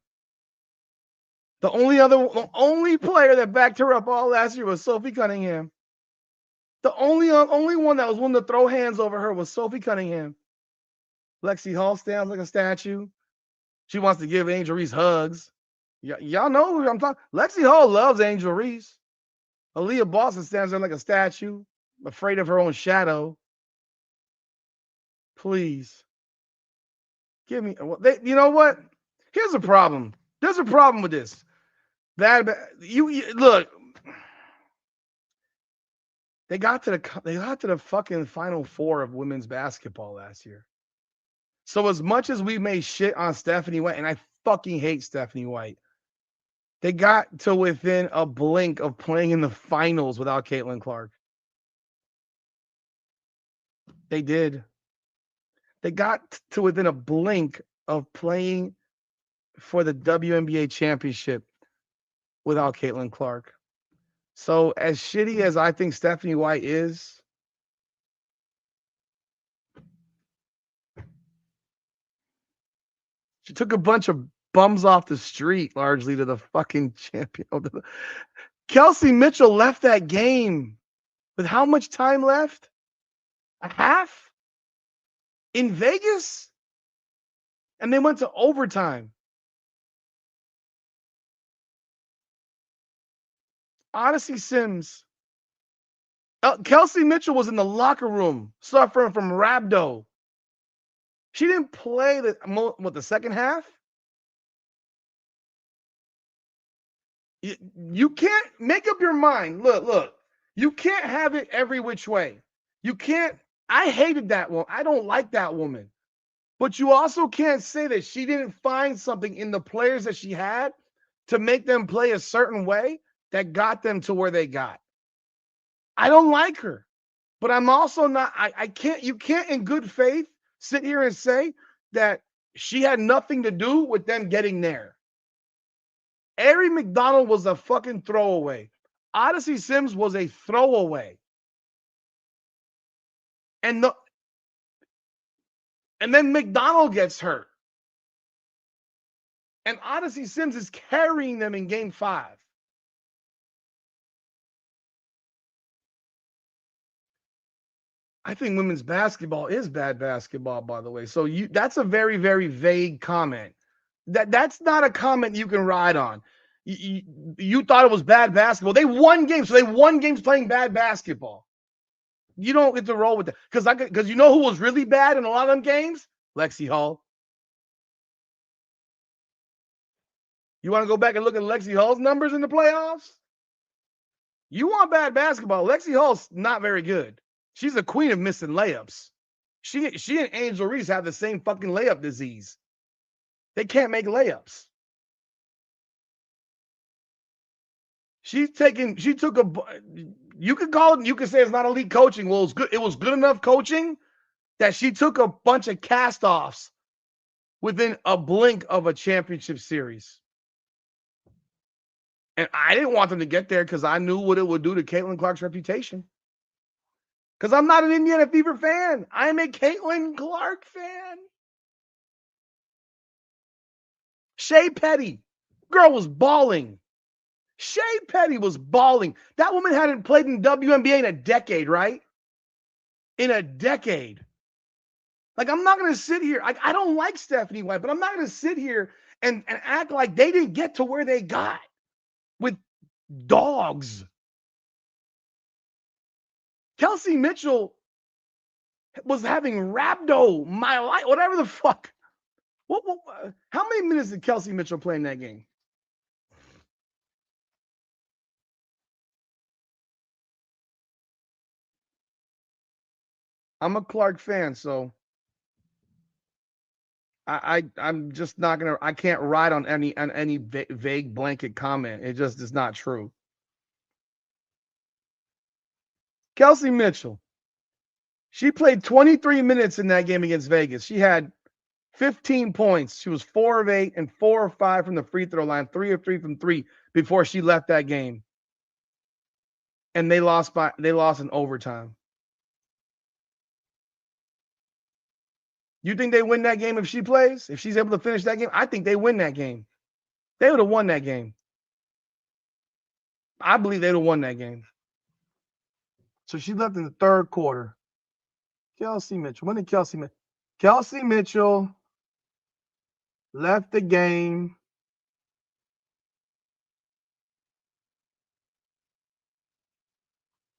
Speaker 1: The only player that backed her up all last year was Sophie Cunningham. The only one that was willing to throw hands over her was Sophie Cunningham. Lexi Hall stands like a statue. She wants to give Angel Reese hugs. Y'all know who I'm talking. Lexi Hall loves Angel Reese. Aaliyah Boston stands there like a statue, afraid of her own shadow. Please. Give me. You know what? Here's a problem. There's a problem with this. You look. They got to the fucking Final Four of women's basketball last year. So as much as we may shit on Stephanie White, and I fucking hate Stephanie White, they got to within a blink of playing in the finals without Caitlin Clark. They did. They got to within a blink of playing for the WNBA championship without Caitlin Clark. So as shitty as I think Stephanie White is, She took a bunch of bums off the street largely to the fucking champion. Kelsey Mitchell left that game with how much time left? A half? In Vegas? And they went to overtime. Odyssey Sims. Kelsey Mitchell was in the locker room suffering from rhabdo. She didn't play the second half. You can't make up your mind. Look. You can't have it every which way. You can't. I hated that one. I don't like that woman. But you also can't say that she didn't find something in the players that she had to make them play a certain way that got them to where they got. I don't like her. But I'm also not, you can't in good faith sit here and say that she had nothing to do with them getting there. Ari McDonald was a fucking throwaway. Odyssey Sims was a throwaway. And then McDonald gets hurt. And Odyssey Sims is carrying them in game 5. I think women's basketball is bad basketball, by the way. So that's a very, very vague comment. That's not a comment you can ride on. You thought it was bad basketball. They won games, so they won games playing bad basketball. You don't get to roll with that. Because you know who was really bad in a lot of them games? Lexi Hall. You want to go back and look at Lexi Hall's numbers in the playoffs? You want bad basketball. Lexi Hall's not very good. She's a queen of missing layups. She and Angel Reese have the same fucking layup disease. They can't make layups. You could call it, you could say it's not elite coaching. Well, it was good enough coaching that she took a bunch of cast-offs within a blink of a championship series. And I didn't want them to get there because I knew what it would do to Caitlin Clark's reputation. Because I'm not an Indiana Fever fan. I'm a Caitlin Clark fan. Shea Petty. Girl was balling. Shea Petty was balling. That woman hadn't played in WNBA in a decade, right? In a decade. Like, I'm not going to sit here. I don't like Stephanie White, but I'm not going to sit here and act like they didn't get to where they got with dogs. Kelsey Mitchell was having rhabdo, my life, whatever the fuck. How many minutes did Kelsey Mitchell play in that game? I'm a Clark fan, so I'm just not gonna. I can't ride on any vague blanket comment. It just is not true. Kelsey Mitchell. She played 23 minutes in that game against Vegas. She had 15 points. She was 4 of 8 and 4 of 5 from the free throw line, 3 of 3 from 3 before she left that game. And they lost in overtime. You think they win that game if she plays? If she's able to finish that game? I think they win that game. They would have won that game. I believe they would have won that game. So she left in the third quarter. Kelsey Mitchell. When did Kelsey Mitchell? Kelsey Mitchell left the game.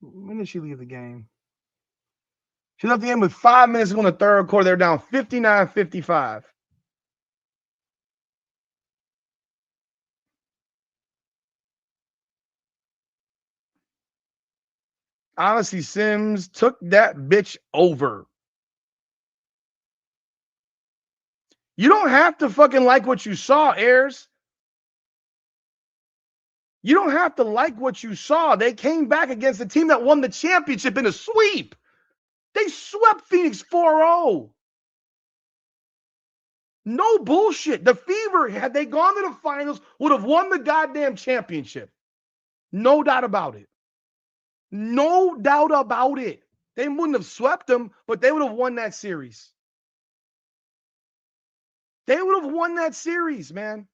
Speaker 1: When did she leave the game? She left the game with 5 minutes to go in the third quarter. They're down 59-55. Honestly, Sims took that bitch over. You don't have to fucking like what you saw, Ayers. You don't have to like what you saw. They came back against the team that won the championship in a sweep. They swept Phoenix 4-0. No bullshit. The Fever, had they gone to the finals, would have won the goddamn championship. No doubt about it. No doubt about it. They wouldn't have swept them, but they would have won that series. They would have won that series, man.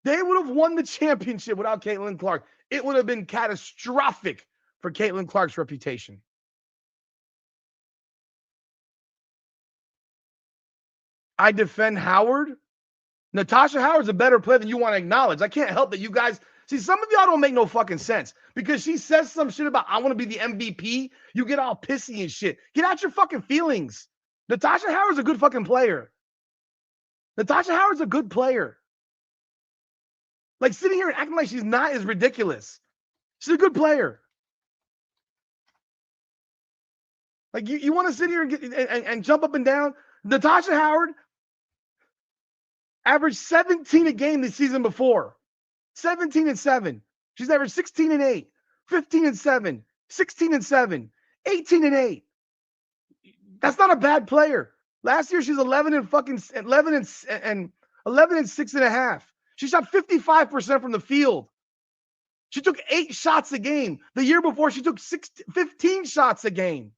Speaker 1: They would have won the championship without Caitlin Clark. It would have been catastrophic for Caitlin Clark's reputation. I defend Howard. Natasha Howard's a better player than you want to acknowledge. I can't help that you guys see. Some of y'all don't make no fucking sense because she says some shit about I want to be the MVP. You get all pissy and shit. Get out your fucking feelings. Natasha Howard's a good fucking player. Natasha Howard's a good player. Like sitting here and acting like she's not is ridiculous. She's a good player. Like you want to sit here and, and jump up and down. Natasha Howard averaged 17 a game the season before. 17 and 7. She's averaged 16 and 8, 15 and 7, 16 and 7, 18 and 8. That's not a bad player. Last year she's 11 and 6 and a half. She shot 55% from the field. She took 8 shots a game. The year before she took 15 shots a game.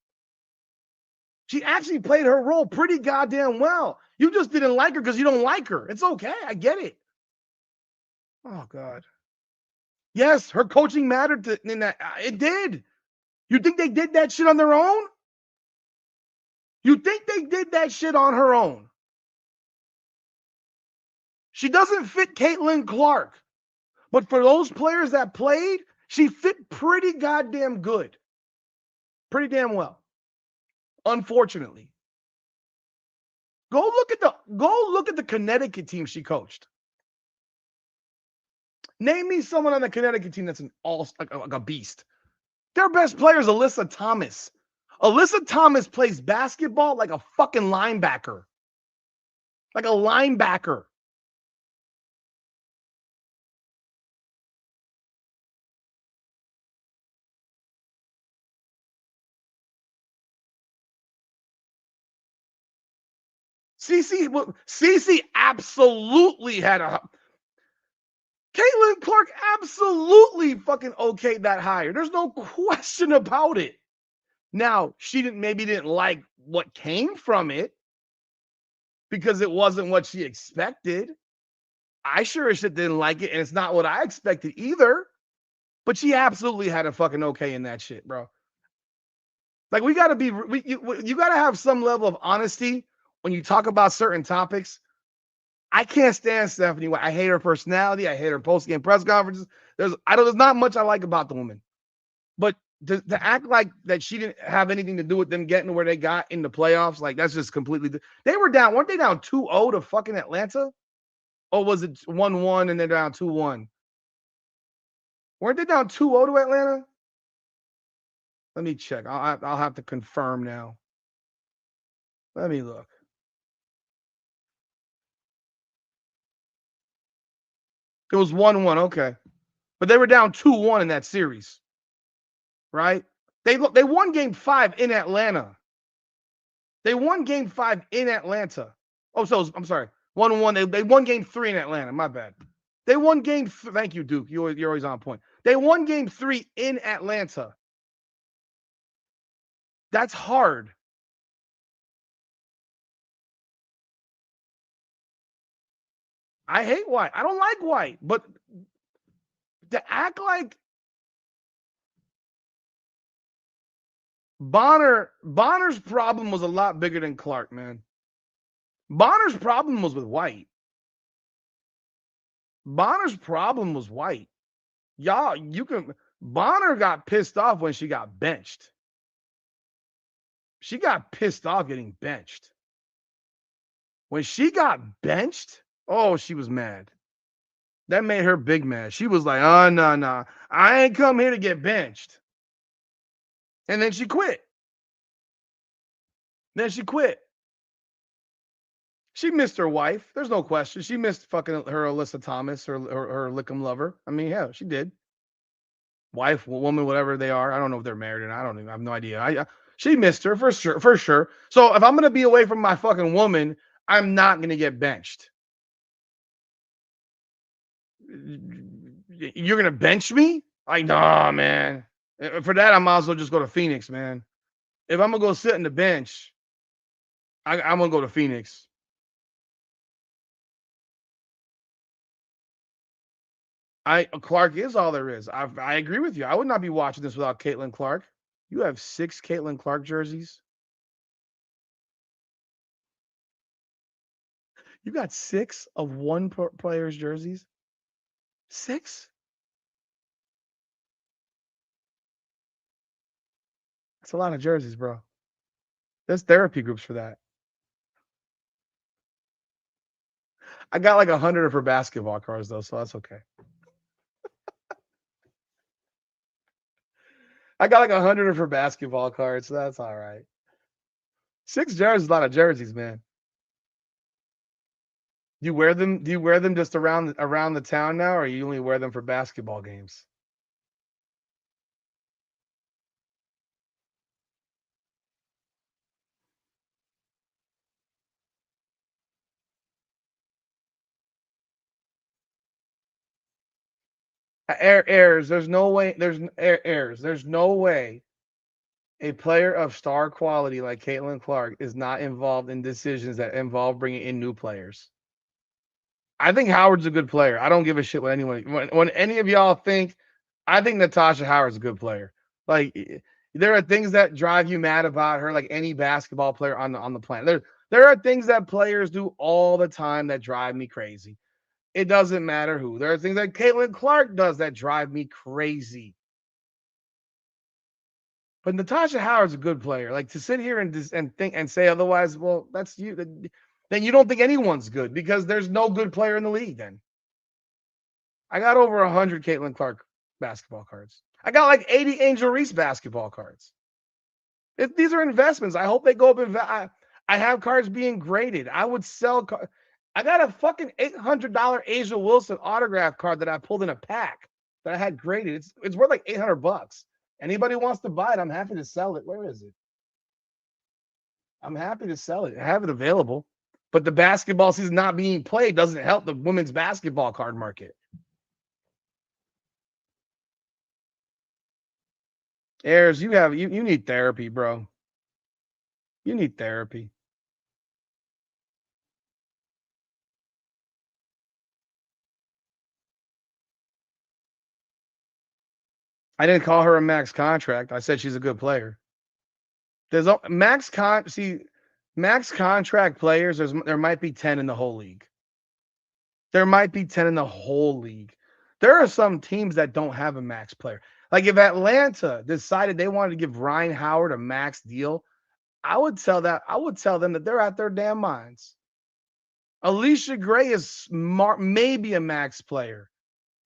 Speaker 1: She actually played her role pretty goddamn well. You just didn't like her because you don't like her. It's okay. I get it. Oh, God. Yes, her coaching mattered in that. It did. You think they did that shit on their own? You think they did that shit on her own? She doesn't fit Caitlin Clark. But for those players that played, she fit pretty goddamn good. Pretty damn well. Unfortunately. Go look at the Connecticut team she coached. Name me someone on the Connecticut team that's like a beast. Their best player is Alyssa Thomas. Alyssa Thomas plays basketball like a fucking linebacker. Like a linebacker. Cece absolutely had a. Caitlin Clark absolutely fucking okayed that hire. There's no question about it. Now, she maybe didn't like what came from it because it wasn't what she expected. I sure as shit didn't like it, and it's not what I expected either. But she absolutely had a fucking okay in that shit, bro. Like we gotta be, you gotta have some level of honesty when you talk about certain topics. I can't stand Stephanie White. I hate her personality. I hate her post-game press conferences. There's not much I like about the woman. But to act like that she didn't have anything to do with them getting to where they got in the playoffs, like that's just completely. They were down. Weren't they down 2-0 to fucking Atlanta? Or was it 1-1 and they're down 2-1? Weren't they down 2-0 to Atlanta? Let me check. I'll have to confirm now. Let me look. It was 1-1, okay. But they were down 2-1 in that series. Right? They won game 5 in Atlanta. They won game 5 in Atlanta. Oh, so I'm sorry. 1-1. They won game 3 in Atlanta. My bad. They won game thank you, Duke. You're always on point. They won game 3 in Atlanta. That's hard. I hate White. I don't like White, but to act like Bonner's problem was a lot bigger than Clark, man. Bonner's problem was with White. Bonner's problem was White. Y'all, Bonner got pissed off when she got benched. She got pissed off getting benched. When she got benched, oh, she was mad. That made her big mad. She was like, oh, no. I ain't come here to get benched. And then she quit. She missed her wife. There's no question. She missed fucking her Alyssa Thomas or her Lickum lover. I mean, yeah, she did. Wife, woman, whatever they are. I don't know if they're married or not. I have no idea. She missed her for sure. So if I'm going to be away from my fucking woman, I'm not going to get benched. You're going to bench me? Like, nah, man. For that, I might as well just go to Phoenix, man. If I'm going to go sit in the bench, I'm going to go to Phoenix. Clark is all there is. I agree with you. I would not be watching this without Caitlin Clark. You have 6 Caitlin Clark jerseys. You got 6 of one player's jerseys. 6. That's a lot of jerseys, bro. There's therapy groups for that. I got like 100 of her basketball cards though, so that's okay. I got like 100 of her basketball cards, so that's all right. 6 jerseys is a lot of jerseys, man. Do you wear them? Do you wear them just around the town now, or you only wear them for basketball games? Airs. There's no way. There's airs. There's no way a player of star quality like Caitlin Clark is not involved in decisions that involve bringing in new players. I think Howard's a good player. I don't give a shit what anyone when any of y'all think. I think Natasha Howard's a good player. Like there are things that drive you mad about her, like any basketball player on the planet. There are things that players do all the time that drive me crazy. It doesn't matter who. There are things that Caitlin Clark does that drive me crazy. But Natasha Howard's a good player. Like to sit here and think and say otherwise, well, that's you. Then you don't think anyone's good because there's no good player in the league. Then I got over 100 Caitlin Clark basketball cards. I got like 80 Angel Reese basketball cards. These are investments. I hope they go up. I have cards being graded. I would sell. I got a fucking $800 Asia Wilson autograph card that I pulled in a pack that I had graded. It's worth like $800. Anybody wants to buy it, I'm happy to sell it. Where is it? I'm happy to sell it. I have it available. But the basketball season not being played doesn't help the women's basketball card market. Ayers, you need therapy, bro. You need therapy. I didn't call her a max contract. I said she's a good player. There's max contract players. There might be 10 in the whole league. There might be 10 in the whole league. There are some teams that don't have a max player. Like if Atlanta decided they wanted to give Ryan Howard a max deal, I would tell them that they're out their damn minds. Alicia Gray is smart, maybe a max player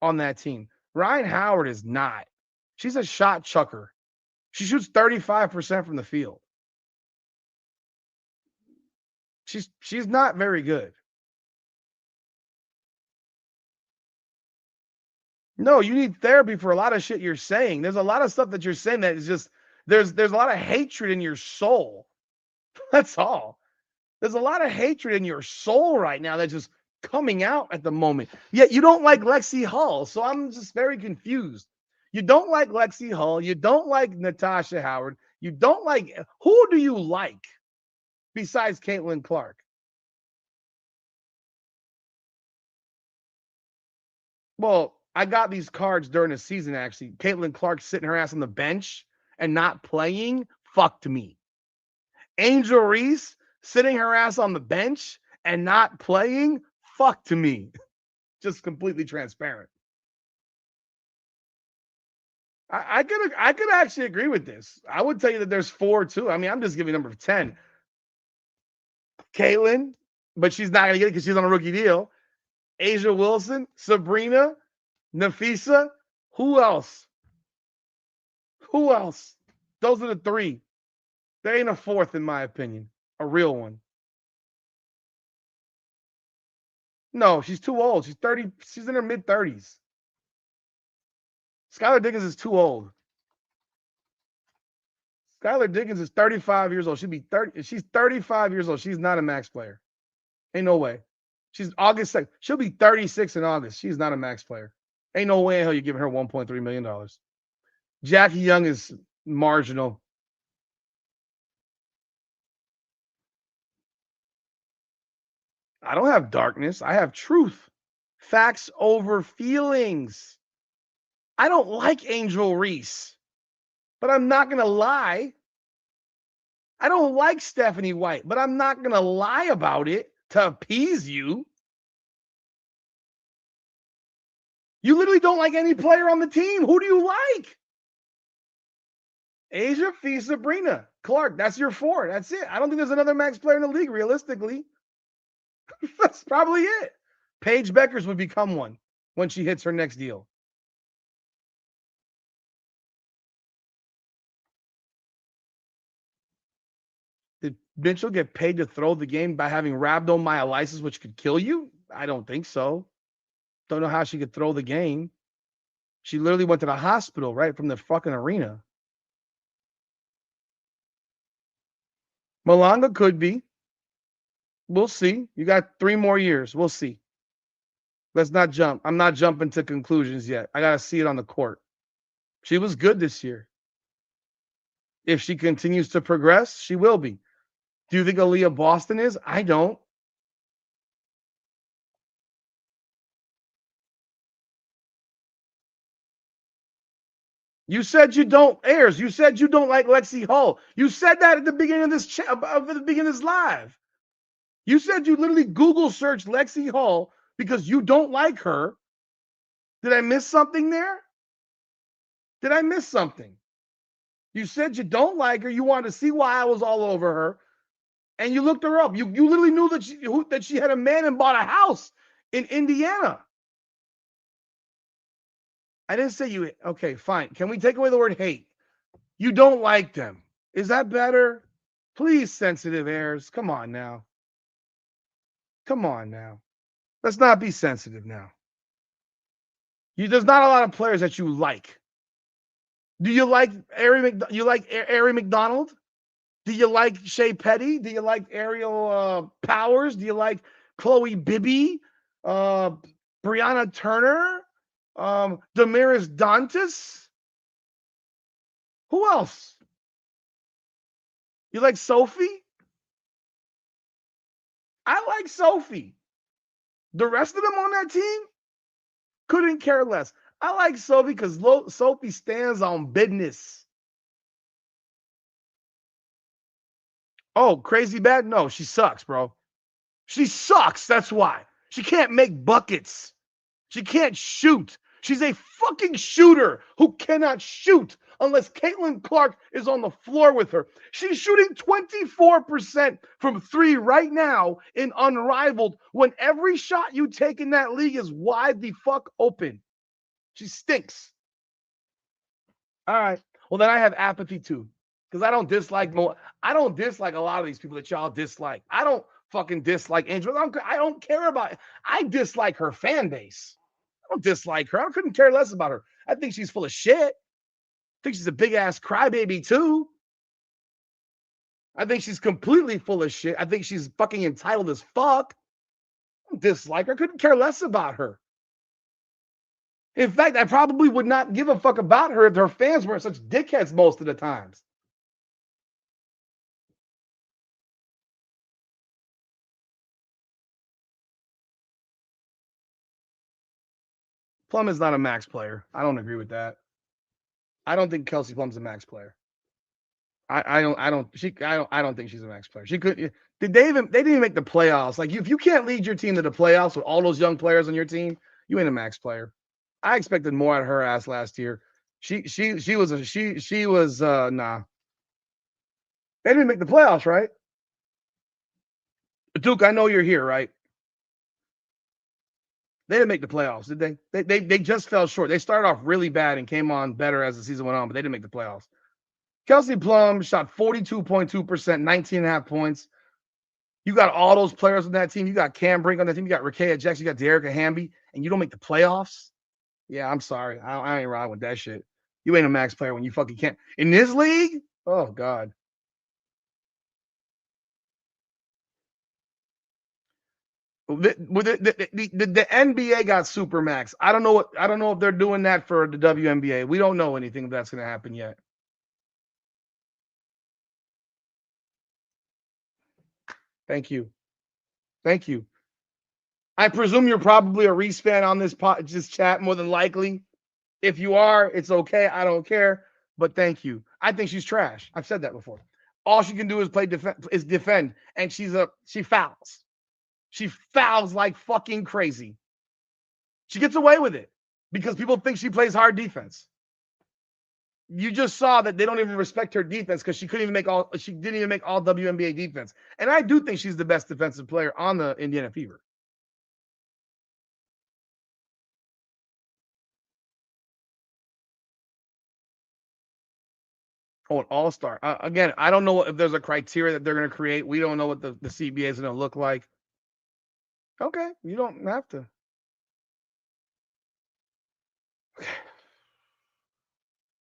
Speaker 1: on that team. Ryan Howard is not. She's a shot chucker. She shoots 35% from the field. She's not very good. No, you need therapy for a lot of shit you're saying. There's a lot of stuff that you're saying that is just there's a lot of hatred in your soul. That's all. There's a lot of hatred in your soul right now that's just coming out at the moment. Yet you don't like Lexi Hull, so I'm just very confused. You don't like Lexi Hull. You don't like Natasha Howard. You don't like who do you like besides Caitlin Clark? Well, I got these cards during the season, actually. Caitlin Clark sitting her ass on the bench and not playing fucked me. Angel Reese sitting her ass on the bench and not playing fucked me. Just completely transparent. I could actually agree with this. I would tell you that there's 4 too. I mean, I'm just giving number 10. Caitlin, but she's not gonna get it because she's on a rookie deal. Asia Wilson, Sabrina, Nafisa. Who else? Who else? Those are the 3. There ain't a 4th, in my opinion. A real one. No, she's too old. She's 30. She's in her mid 30s. Skylar Diggins is too old. Skylar Diggins is 35 years old. She'd be 30. She's 35 years old. She's not a max player. Ain't no way. She's August 2nd. She'll be 36 in August. She's not a max player. Ain't no way in hell you're giving her $1.3 million. Jackie Young is marginal. I don't have darkness. I have truth. Facts over feelings. I don't like Angel Reese, but I'm not going to lie. I don't like Stephanie White, but I'm not going to lie about it to appease you. You literally don't like any player on the team. Who do you like? Asia Fee, Sabrina, Clark. That's your four. That's it. I don't think there's another max player in the league, realistically. That's probably it. Paige Beckers would become one when she hits her next deal. Did Mitchell get paid to throw the game by having rhabdomyolysis, which could kill you? I don't think so. Don't know how she could throw the game. She literally went to the hospital right from the fucking arena. Malanga could be. We'll see. You got 3 more years. We'll see. Let's not jump. I'm not jumping to conclusions yet. I got to see it on the court. She was good this year. If she continues to progress, she will be. Do you think Aaliyah Boston is? I don't. You said you don't, Ayers. You said you don't like Lexi Hull. You said that at the beginning of this at the beginning of this live. You said you literally Google searched Lexi Hull because you don't like her. Did I miss something there? Did I miss something? You said you don't like her. You wanted to see why I was all over her, and you looked her up. You literally knew that she had a man and bought a house in Indiana. I didn't say you. Okay, fine. Can we take away the word hate? You don't like them. Is that better? Please, sensitive Ayers. Come on now. Come on now. Let's not be sensitive now. There's not a lot of players that you like. Do you like Ari McDonald? Do you like Shea Petty? Do you like Ariel Powers? Do you like Chloe Bibby? Brianna Turner? Damaris Dantas? Who else? You like Sophie? I like Sophie. The rest of them on that team couldn't care less. I like Sophie because Sophie stands on business. Oh, crazy bad? No, she sucks, bro. She sucks. That's why. She can't make buckets. She can't shoot. She's a fucking shooter who cannot shoot unless Caitlin Clark is on the floor with her. She's shooting 24% from 3 right now in unrivaled when every shot you take in that league is wide the fuck open. She stinks. All right. Well, then I have apathy too. Because I don't dislike a lot of these people that y'all dislike. I don't fucking dislike Angel. I don't care about it. I dislike her fan base. I don't dislike her. I couldn't care less about her. I think she's full of shit. I think she's a big ass crybaby too. I think she's completely full of shit. I think she's fucking entitled as fuck. I don't dislike her. I couldn't care less about her. In fact, I probably would not give a fuck about her if her fans weren't such dickheads most of the times. Plum is not a max player. I don't agree with that. I don't think Kelsey Plum's a max player. I don't think she's a max player. She could they didn't even make the playoffs. Like if you can't lead your team to the playoffs with all those young players on your team, you ain't a max player. I expected more out of her ass last year. She was nah. They didn't make the playoffs, right? Duke, I know you're here, right? They didn't make the playoffs, did they? They just fell short. They started off really bad and came on better as the season went on, but they didn't make the playoffs. Kelsey Plum shot 42.2%, 19 and a half points. You got all those players on that team. You got Cam Brink on that team. You got Rakea Jackson. You got De'Erica Hamby, and you don't make the playoffs? Yeah, I'm sorry. I ain't riding with that shit. You ain't a max player when you fucking can't. In this league? Oh, God. The NBA got super max. I don't know if they're doing that for the WNBA. We don't know anything if that's going to happen yet. Thank you. Thank you. I presume you're probably a Reese fan on this chat, more than likely. If you are, it's okay. I don't care. But thank you. I think she's trash. I've said that before. All she can do is defend, and she fouls. She fouls like fucking crazy. She gets away with it because people think she plays hard defense. You just saw that they don't even respect her defense because she didn't even make all WNBA defense. And I do think she's the best defensive player on the Indiana Fever. Oh, an all-star. Again, I don't know if there's a criteria that they're going to create. We don't know what the CBA is going to look like. Okay, you don't have to.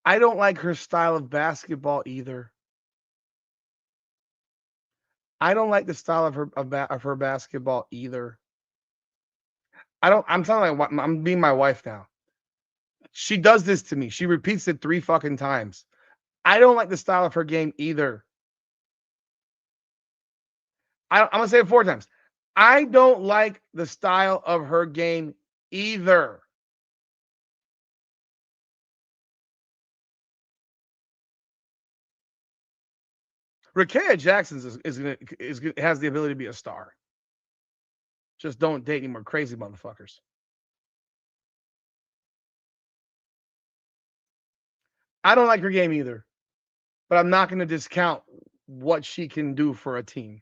Speaker 1: I don't like her style of basketball either. I don't like the style of her basketball either. I'm telling you, I'm being my wife now. She does this to me. She repeats it 3 fucking times. I don't like the style of her game either. I'm gonna say it 4 times. I don't like the style of her game either. Rakea Jackson has the ability to be a star. Just don't date any more crazy motherfuckers. I don't like her game either, but I'm not going to discount what she can do for a team.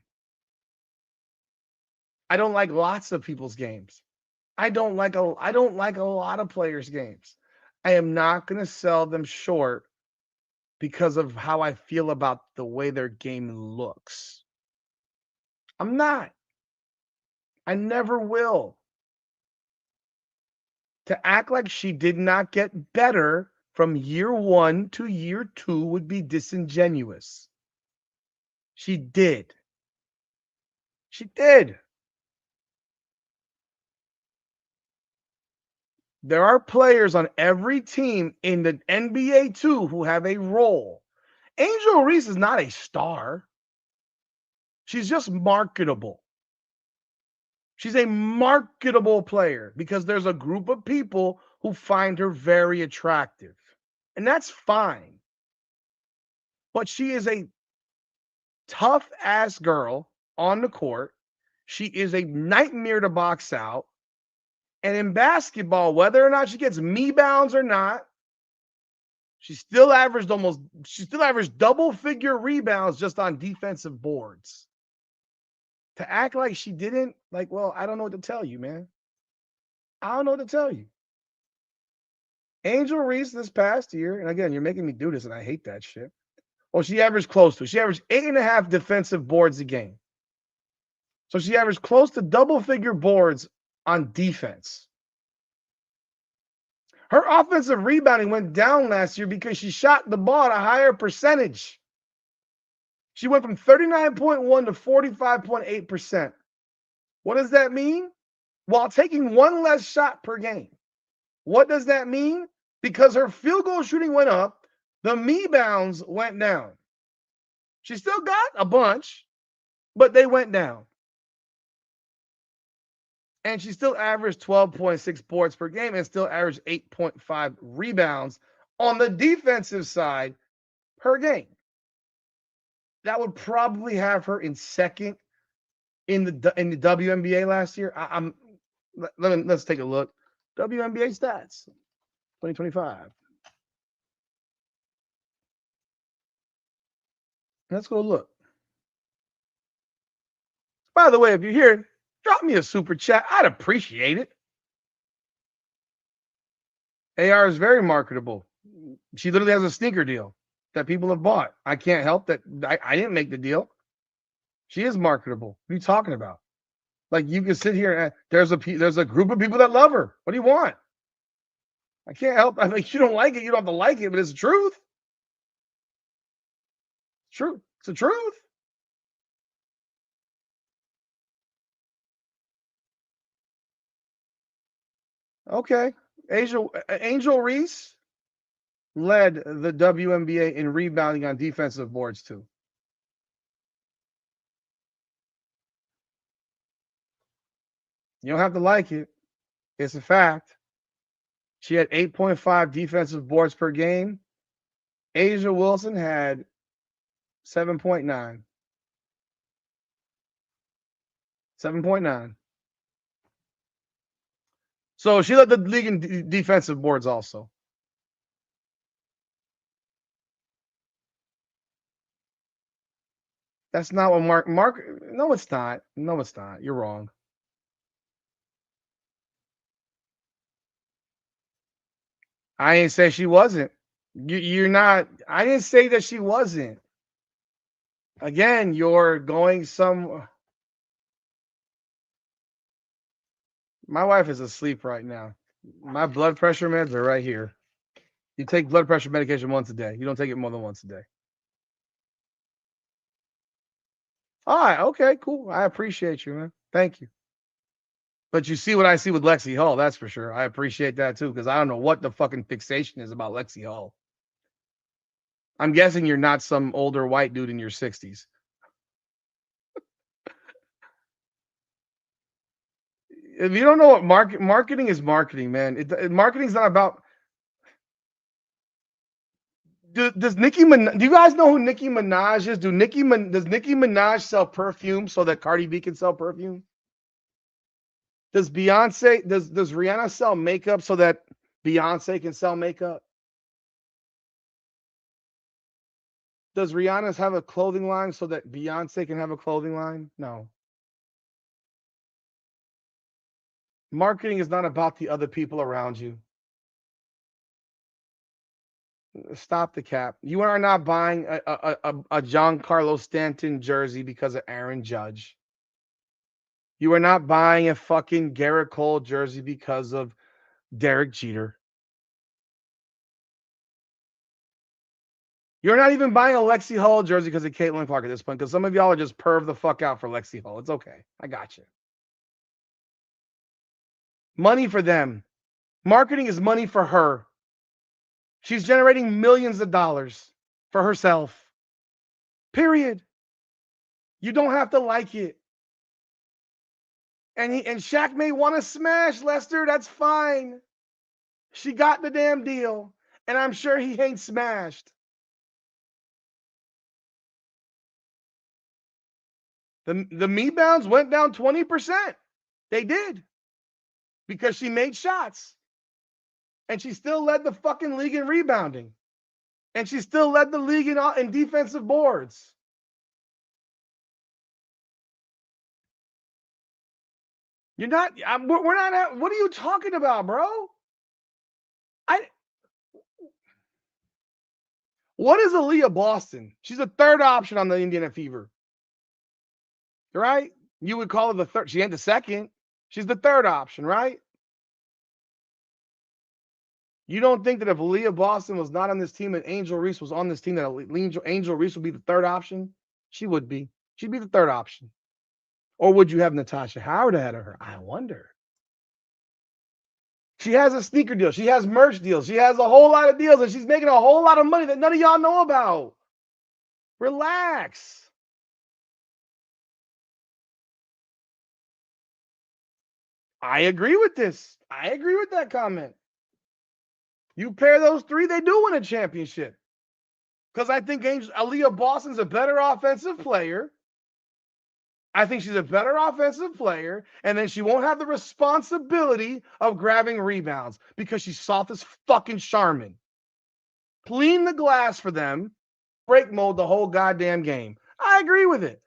Speaker 1: I don't like lots of people's games. I don't like a lot of players' games. I am not going to sell them short because of how I feel about the way their game looks. I'm not. I never will. To act like she did not get better from year 1 to year 2 would be disingenuous. She did. She did. There are players on every team in the NBA too who have a role. Angel Reese is not a star. She's just marketable. She's a marketable player because there's a group of people who find her very attractive. And that's fine. But she is a tough ass girl on the court. She is a nightmare to box out. And in basketball, whether or not she gets rebounds or not, she still averaged double figure rebounds just on defensive boards. To act like she didn't, well, I don't know what to tell you, man. I don't know what to tell you. Angel Reese this past year, and again, you're making me do this, and I hate that shit. Well, she averaged 8.5 defensive boards a game. So she averaged close to double figure boards on defense. Her offensive rebounding went down last year because she shot the ball at a higher percentage. She went from 39.1 to 45.8%. What does that mean? While taking 1 less shot per game. What does that mean? Because her field goal shooting went up, the rebounds went down. She still got a bunch, but they went down. And she still averaged 12.6 boards per game and still averaged 8.5 rebounds on the defensive side per game. That would probably have her in second in the WNBA last year. Let's take a look. WNBA stats 2025. Let's go look. By the way, if you're here, drop me a super chat. I'd appreciate it. AR is very marketable. She literally has a sneaker deal that people have bought. I can't help that. I didn't make the deal. She is marketable. What are you talking about? Like, you can sit here and there's a group of people that love her. What do you want? I can't help. I mean, you don't like it. You don't have to like it, but it's the truth. It's true. It's the truth. Okay. Angel Reese led the WNBA in rebounding on defensive boards too. You don't have to like it. It's a fact. She had 8.5 defensive boards per game. Asia Wilson had 7.9. 7.9. So she led the league in defensive boards also. That's not what Mark. No, it's not. No, it's not. You're wrong. I didn't say she wasn't. You're not. I didn't say that she wasn't. Again, you're going some. My wife is asleep right now. My blood pressure meds are right here. You take blood pressure medication once a day. You don't take it more than once a day. All right. Okay. Cool. I appreciate you, man. Thank you. But you see what I see with Lexi Hall. That's for sure. I appreciate that too, because I don't know what the fucking fixation is about Lexi Hall. I'm guessing you're not some older white dude in your 60s. If you don't know what marketing is, marketing, man. Marketing's not about. Does Nicki Minaj? Do you guys know who Nicki Minaj is? Does Nicki Minaj sell perfume so that Cardi B can sell perfume? Does Beyonce? Does Rihanna sell makeup so that Beyonce can sell makeup? Does Rihanna's have a clothing line so that Beyonce can have a clothing line? No. Marketing is not about the other people around you. Stop the cap. You are not buying a Giancarlo Stanton jersey because of Aaron Judge. You are not buying a fucking Garrett Cole jersey because of Derek Jeter. You're not even buying a Lexi Hall jersey because of Caitlin Clark at this point, because some of y'all are just perv the fuck out for Lexi Hall. It's okay. I got you. Money for them. Marketing is money for her. She's generating millions of dollars for herself. Period. You don't have to like it. And Shaq may want to smash Lester. That's fine. She got the damn deal. And I'm sure he ain't smashed. The rebounds went down 20%. They did. Because she made shots. And she still led the fucking league in rebounding. And she still led the league in defensive boards. You're not, we're not, what are you talking about, bro? What is Aaliyah Boston? She's a third option on the Indiana Fever. Right? You would call her the third. She ain't the second. She's the third option, right? You don't think that if Aaliyah Boston was not on this team and Angel Reese was on this team, that Angel Reese would be the third option? She would be. She'd be the third option. Or would you have Natasha Howard ahead of her? I wonder. She has a sneaker deal. She has merch deals. She has a whole lot of deals, and she's making a whole lot of money that none of y'all know about. Relax. I agree with this. I agree with that comment. You pair those three, they do win a championship. Because I think Aaliyah Boston's a better offensive player. I think she's a better offensive player, and then she won't have the responsibility of grabbing rebounds because she's soft as fucking Charmin. Clean the glass for them, break mode the whole goddamn game. I agree with it.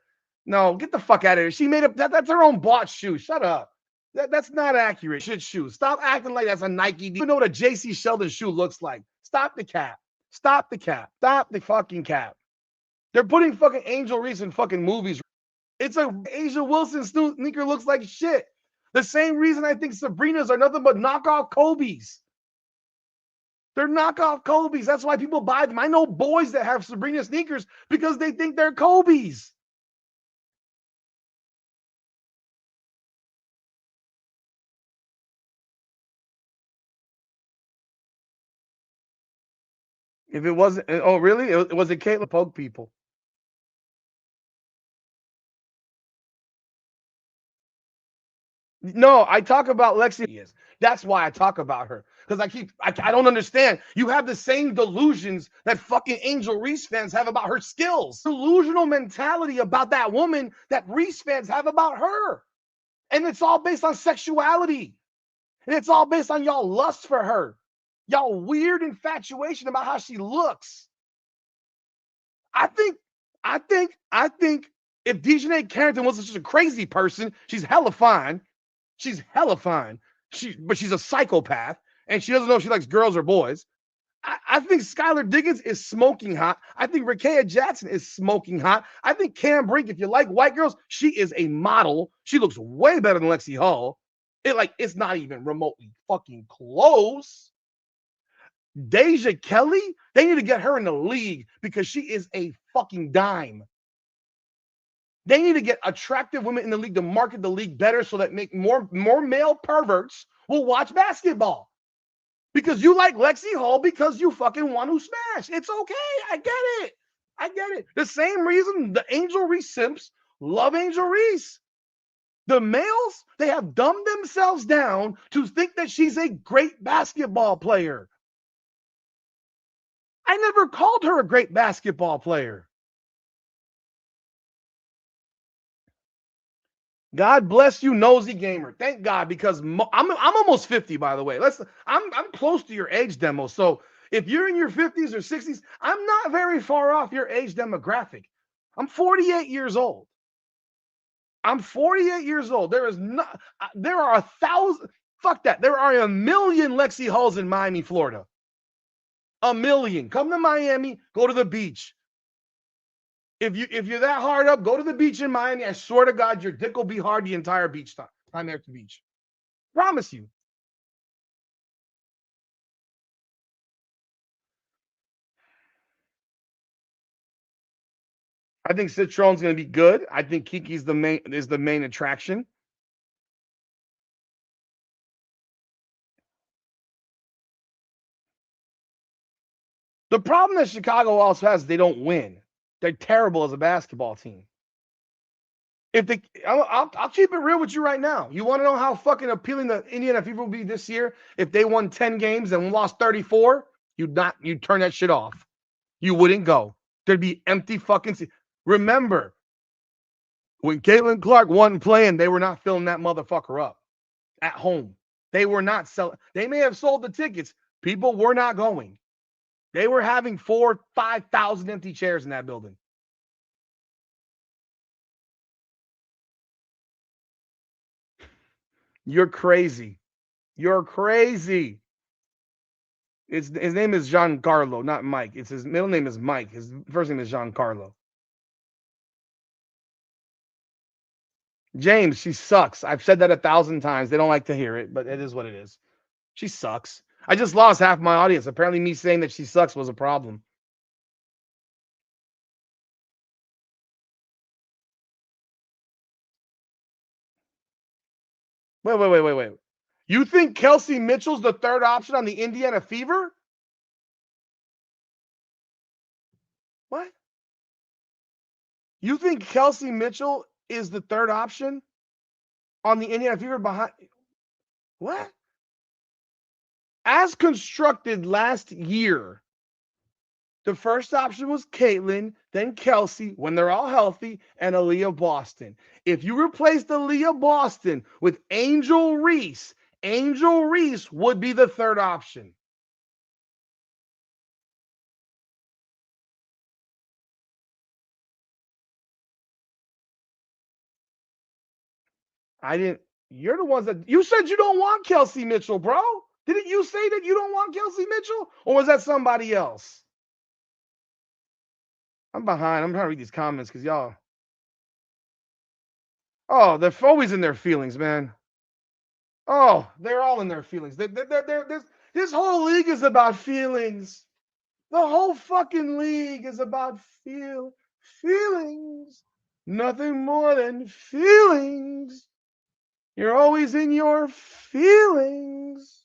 Speaker 1: No, get the fuck out of here. She made up that's her own bought shoe. Shut up. That's not accurate. Shit shoe. Stop acting like that's a Nike. You know what a JC Sheldon shoe looks like. Stop the cap. Stop the cap. Stop the fucking cap. They're putting fucking Angel Reese in fucking movies. It's a Asia Wilson sneaker looks like shit. The same reason I think Sabrina's are nothing but knockoff Kobe's. They're knockoff Kobe's. That's why people buy them. I know boys that have Sabrina sneakers because they think they're Kobe's. If it wasn't, oh really? It was it Caitlin poke people. No, I talk about Lexi. That's why I talk about her. Because I don't understand. You have the same delusions that fucking Angel Reese fans have about her skills. Delusional mentality about that woman that Reese fans have about her. And it's all based on sexuality. And it's all based on y'all lust for her. Y'all weird infatuation about how she looks. I think if Dejanay Carrington wasn't such a crazy person, she's hella fine. She's hella fine. But she's a psychopath, and she doesn't know if she likes girls or boys. I think Skylar Diggins is smoking hot. I think Rakea Jackson is smoking hot. I think Cam Brink, if you like white girls, she is a model. She looks way better than Lexi Hall. It's not even remotely fucking close. Deja Kelly, they need to get her in the league because she is a fucking dime. They need to get attractive women in the league to market the league better so that make more male perverts will watch basketball. Because you like Lexi Hall because you fucking want to smash. It's okay. I get it. The same reason the Angel Reese simps love Angel Reese. The males, they have dumbed themselves down to think that she's a great basketball player. I never called her a great basketball player. God bless you, nosy gamer. Thank God, because I'm almost 50, by the way. I'm close to your age demo. So if you're in your 50s or 60s, I'm not very far off your age demographic. I'm 48 years old. I'm 48 years old. There are 1,000. Fuck that. There are 1,000,000 Lexi Halls in Miami, Florida. 1,000,000. Come to Miami. Go to the beach. If you're that hard up, go to the beach in Miami. I swear to God, your dick will be hard the entire beach time there at the beach. Promise you. I think Citron's going to be good. I think Kiki's the main attraction. The problem that Chicago also has, they don't win. They're terrible as a basketball team. I'll keep it real with you right now. You want to know how fucking appealing the Indiana Fever will be this year if they won 10 games and lost 34? You'd turn that shit off. You wouldn't go. There'd be empty fucking. Remember, when Caitlin Clark wasn't playing, they were not filling that motherfucker up at home. They were not selling. They may have sold the tickets. People were not going. They were having 4,000, 5,000 empty chairs in that building. You're crazy. You're crazy. His name is Giancarlo, not Mike. His middle name is Mike. His first name is Giancarlo. James, she sucks. I've said that 1,000 times. They don't like to hear it, but it is what it is. She sucks. I just lost half my audience. Apparently, me saying that she sucks was a problem. Wait. You think Kelsey Mitchell's the third option on the Indiana Fever? What? You think Kelsey Mitchell is the third option on the Indiana Fever behind? What? As constructed last year, the first option was Caitlin, then Kelsey, when they're all healthy, and Aaliyah Boston. If you replace Aaliyah Boston with Angel Reese would be the third option. You're the ones that you said you don't want Kelsey Mitchell, bro. Didn't you say that you don't want Kelsey Mitchell? Or was that somebody else? I'm behind. I'm trying to read these comments because y'all. Oh, they're always in their feelings, man. Oh, they're all in their feelings. This whole league is about feelings. The whole fucking league is about feelings. Nothing more than feelings. You're always in your feelings.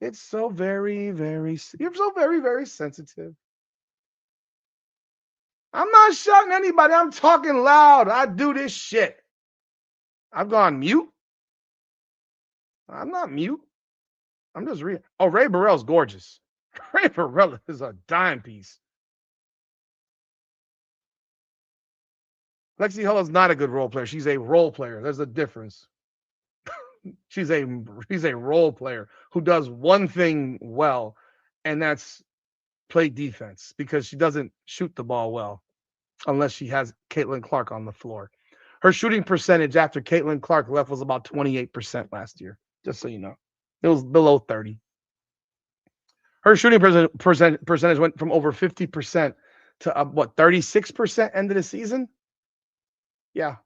Speaker 1: It's so very, you're so very, very sensitive. I'm not shouting at anybody. I'm talking loud. I do this shit. I've gone mute. I'm not mute. I'm just reading. Oh, Ray Burrell's gorgeous. Ray Burrell is a dime piece. Lexi Hull is not a good role player. She's a role player. There's a difference. she's a role player who does one thing well, and that's play defense because she doesn't shoot the ball well unless she has Caitlin Clark on the floor. Her shooting percentage after Caitlin Clark left was about 28% last year, just so you know. It was below 30. Her shooting percentage went from over 50% to 36% end of the season? Yeah.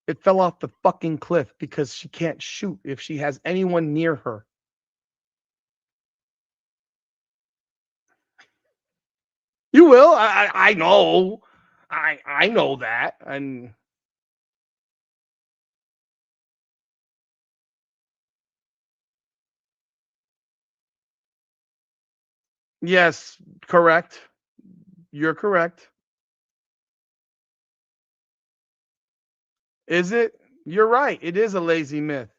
Speaker 1: It fell off the fucking cliff because she can't shoot if she has anyone near her. You will. I know. I know that. And yes, correct. You're correct. Is it? You're right. It is a lazy myth.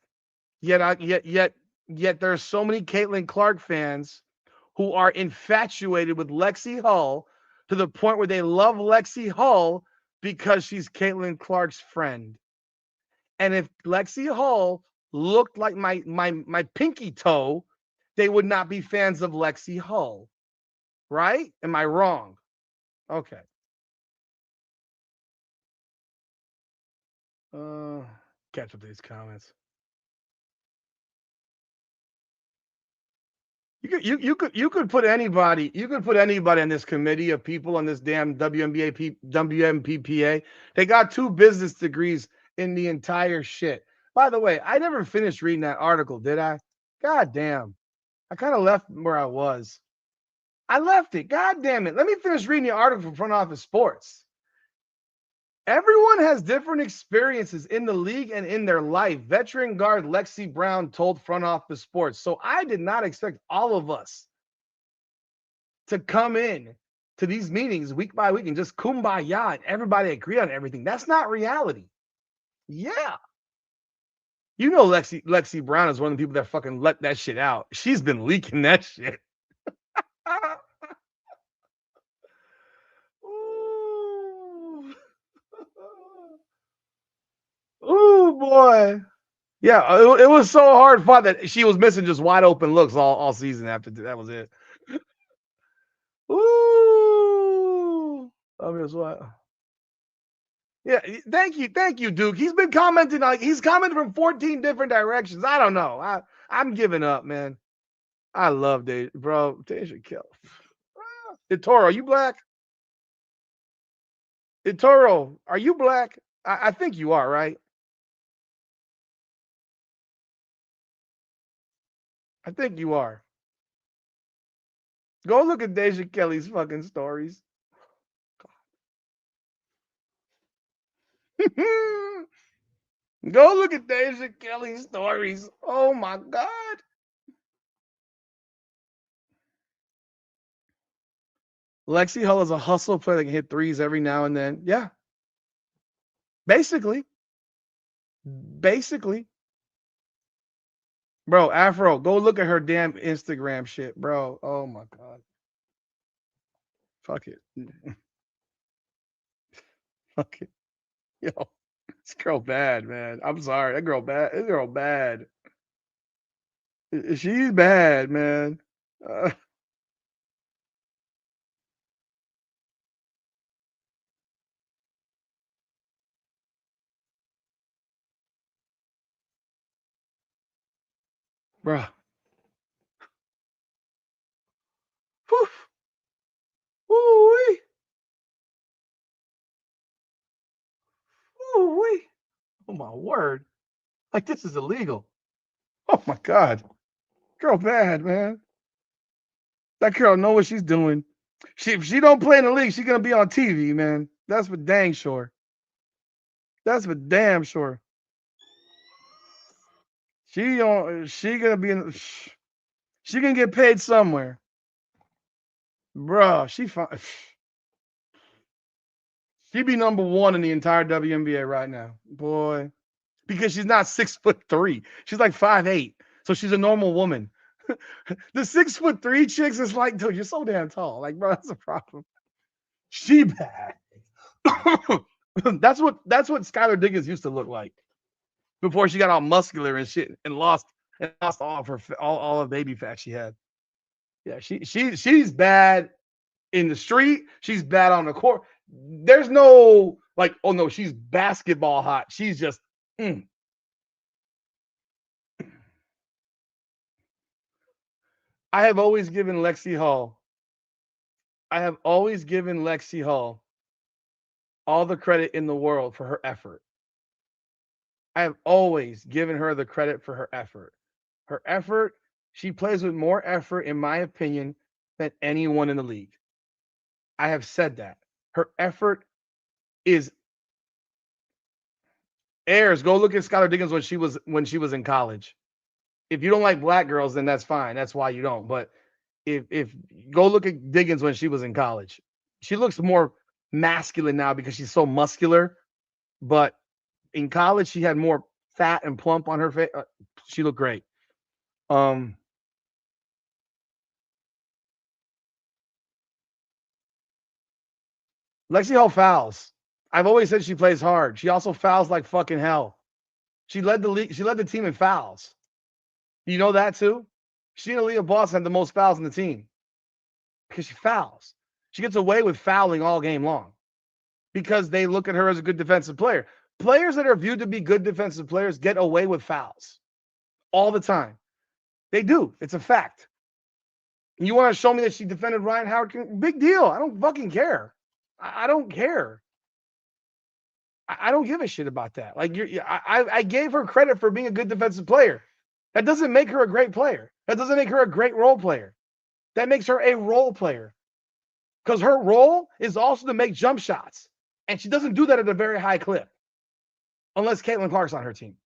Speaker 1: Yet there's so many Caitlin Clark fans who are infatuated with Lexi Hull to the point where they love Lexi Hull because she's Caitlin Clark's friend. And if Lexi Hull looked like my pinky toe, they would not be fans of Lexi Hull. Right? Am I wrong? Okay. Catch up to these comments. You could put anybody on this committee of people on this damn WMPPA. They got 2 business degrees in the entire shit. By the way, I never finished reading that article, did I? God damn. I kind of left where I was. I left it. God damn it. Let me finish reading the article from Front Office Sports. Everyone has different experiences in the league and in their life. Veteran guard Lexi Brown told Front Office Sports. So I did not expect all of us to come in to these meetings week by week and just kumbaya and everybody agree on everything. That's not reality. Yeah. You know Lexi Brown is one of the people that fucking let that shit out. She's been leaking that shit. Ooh. Ooh, boy. Yeah, it was so hard fought that she was missing just wide open looks all season after that was it. Ooh. I mean, what? Yeah, thank you, Duke. He's been commenting he's commented from 14 different directions. I don't know. I'm giving up, man. I love Deja, bro. Deja kill. Itoro, are you black? Itoro, are you black? I think you are, right? I think you are. Go look at Deja Kelly's fucking stories. Go look at Deja Kelly's stories. Oh my God. Lexi Hull is a hustle player that can hit threes every now and then. Yeah. Basically. Basically. Bro, Afro, go look at her damn Instagram shit, bro. Oh my God. Fuck it. Fuck it. Yo, this girl bad, man. I'm sorry. That girl bad. This girl bad. She's bad, man. Bro. Ooh-wee. Ooh-wee. Oh my word. Like this is illegal. Oh my God. Girl bad, man. That girl know what she's doing. If she don't play in the league, she's gonna be on TV, man. That's for dang sure. That's for damn sure. She gonna be in. She can get paid somewhere, bro. She be number 1 in the entire WNBA right now, boy. because she's not 6'3". She's like 5'8". So she's a normal woman. The 6'3" chicks is like, dude, you're so damn tall. Like, bro, that's a problem. She bad. that's what Skylar Diggins used to look like before she got all muscular and shit and lost all of her all of baby fat she had. Yeah, she's bad in the street. She's bad on the court. There's no like, oh no, she's basketball hot. She's just I have always given Lexi Hall. I have always given Lexi Hall all the credit in the world for her effort. I have always given her the credit for her effort. Her effort, she plays with more effort, in my opinion, than anyone in the league. I have said that. Her effort is airs. Go look at Skylar Diggins when she was in college. If you don't like black girls, then that's fine. That's why you don't. But if go look at Diggins when she was in college, she looks more masculine now because she's so muscular. But in college, she had more fat and plump on her face. She looked great. Um, Lexi Hall fouls. I've always said she plays hard. She also fouls like fucking hell. She led the league. She led the team in fouls. You know that too? She and Aaliyah Boston had the most fouls in the team because she fouls. She gets away with fouling all game long because they look at her as a good defensive player. Players that are viewed to be good defensive players get away with fouls all the time. They do. It's a fact. You want to show me that she defended Ryan Howard? Big deal. I don't fucking care. I don't care. I don't give a shit about that. Like I gave her credit for being a good defensive player. That doesn't make her a great player. That doesn't make her a great role player. That makes her a role player. Because her role is also to make jump shots. And she doesn't do that at a very high clip. Unless Caitlin Clark's on her team.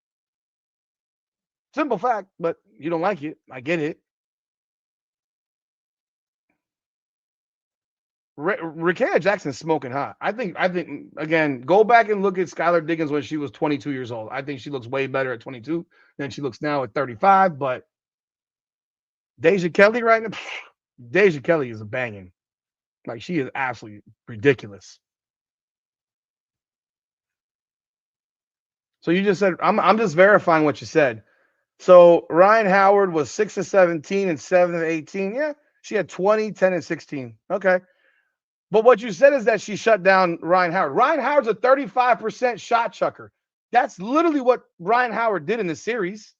Speaker 1: Simple fact, but you don't like it. I get it. Rakaya Jackson's smoking hot. I think again, go back and look at Skylar Diggins when she was 22 years old. I think she looks way better at 22 than she looks now at 35. But Deja Kelly right now, Deja Kelly is a banging. Like, she is absolutely ridiculous. So you just said, I'm just verifying what you said. So Ryan Howard was 6 of 17 and 7 of 18. Yeah, she had 20, 10, and 16. Okay. But what you said is that she shut down Ryan Howard. Ryan Howard's a 35% shot chucker. That's literally what Ryan Howard did in the series.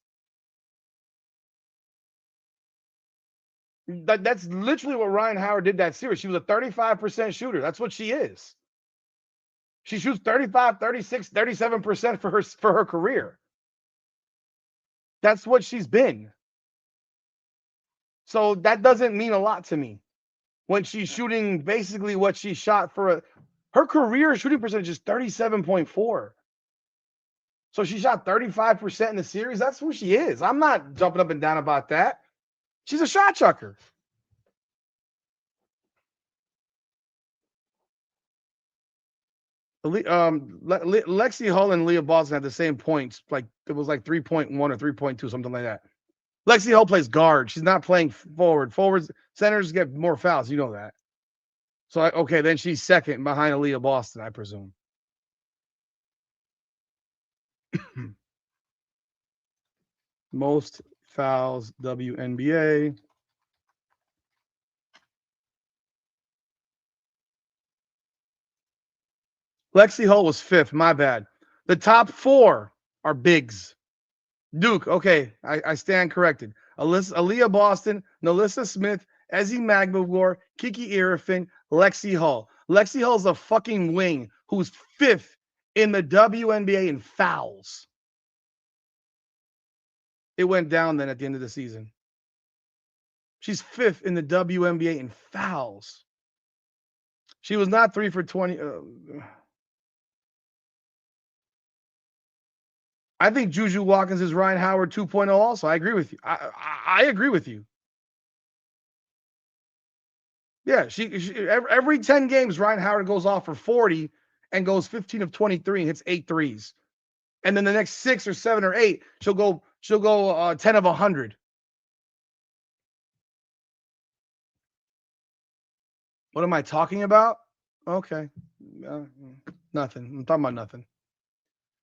Speaker 1: That's literally what Ryan Howard did that series. She was a 35% shooter. That's what she is. She shoots 35, 36, 37% for her career. That's what she's been. So that doesn't mean a lot to me. When she's shooting basically what she shot for her career shooting percentage is 37.4. So she shot 35% in the series. That's who she is. I'm not jumping up and down about that. She's a shot chucker. Lexi Hull and Leah Boston had the same points. Like, it was like 3.1 or 3.2, something like that. Lexi Hull plays guard. She's not playing forward. Forwards, centers get more fouls. You know that. So, okay, then she's second behind Aaliyah Boston, I presume. Most fouls, WNBA. Lexi Hull was fifth. My bad. The top four are bigs. Duke, okay, I stand corrected. Aaliyah Boston, Nalissa Smith, Ezzy Magbogor, Kiki Irifin, Lexi Hull. Lexi Hull's a fucking wing who's fifth in the WNBA in fouls. It went down then at the end of the season. She's fifth in the WNBA in fouls. She was not 3 for 20. I think Juju Watkins is Ryan Howard 2.0 also. I agree with you. I agree with you. Yeah, she every 10 games, Ryan Howard goes off for 40 and goes 15 of 23 and hits 8 threes. and then the next 6 or 7 or 8, she'll go 10 of 100. What am I talking about? Okay, nothing. I'm talking about nothing.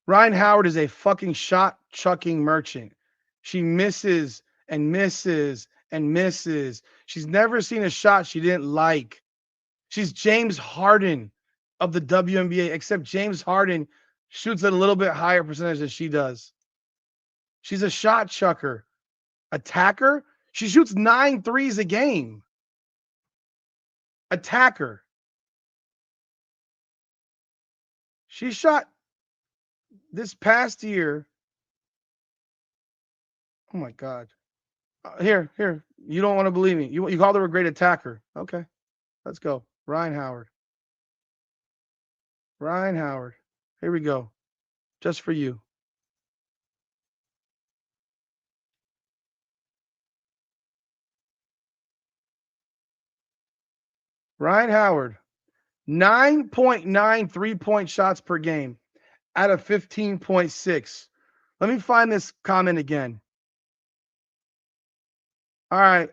Speaker 1: Ryan Howard is a fucking shot chucking merchant. She misses and misses and misses. She's never seen a shot she didn't like. She's James Harden of the WNBA, except James Harden shoots at a little bit higher percentage than she does. She's a shot chucker. Attacker? She shoots 9 threes a game. Attacker. She shot this past year. Oh my God. Here. You don't want to believe me. You called her a great attacker. Okay. Let's go. Ryan Howard. Here we go. Just for you. Ryan Howard. 9.9 3-point shots per game out of 15.6. Let me find this comment again. All right.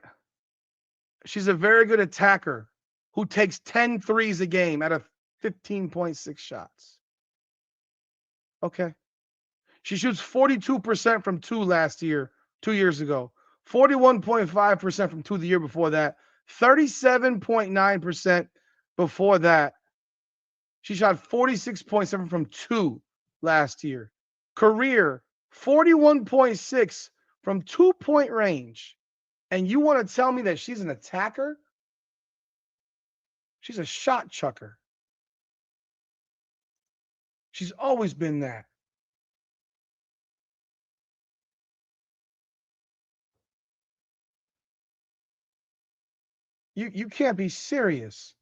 Speaker 1: She's a very good attacker who takes 10 threes a game out of 15.6 shots. Okay. She shoots 42% from 2 last year, 2 years ago. 41.5% from 2 the year before that. 37.9% before that. She shot 46.7 from 2 last year. Career, 41.6 from 2-point range. And you want to tell me that she's an attacker? She's a shot chucker. She's always been that. You can't be serious.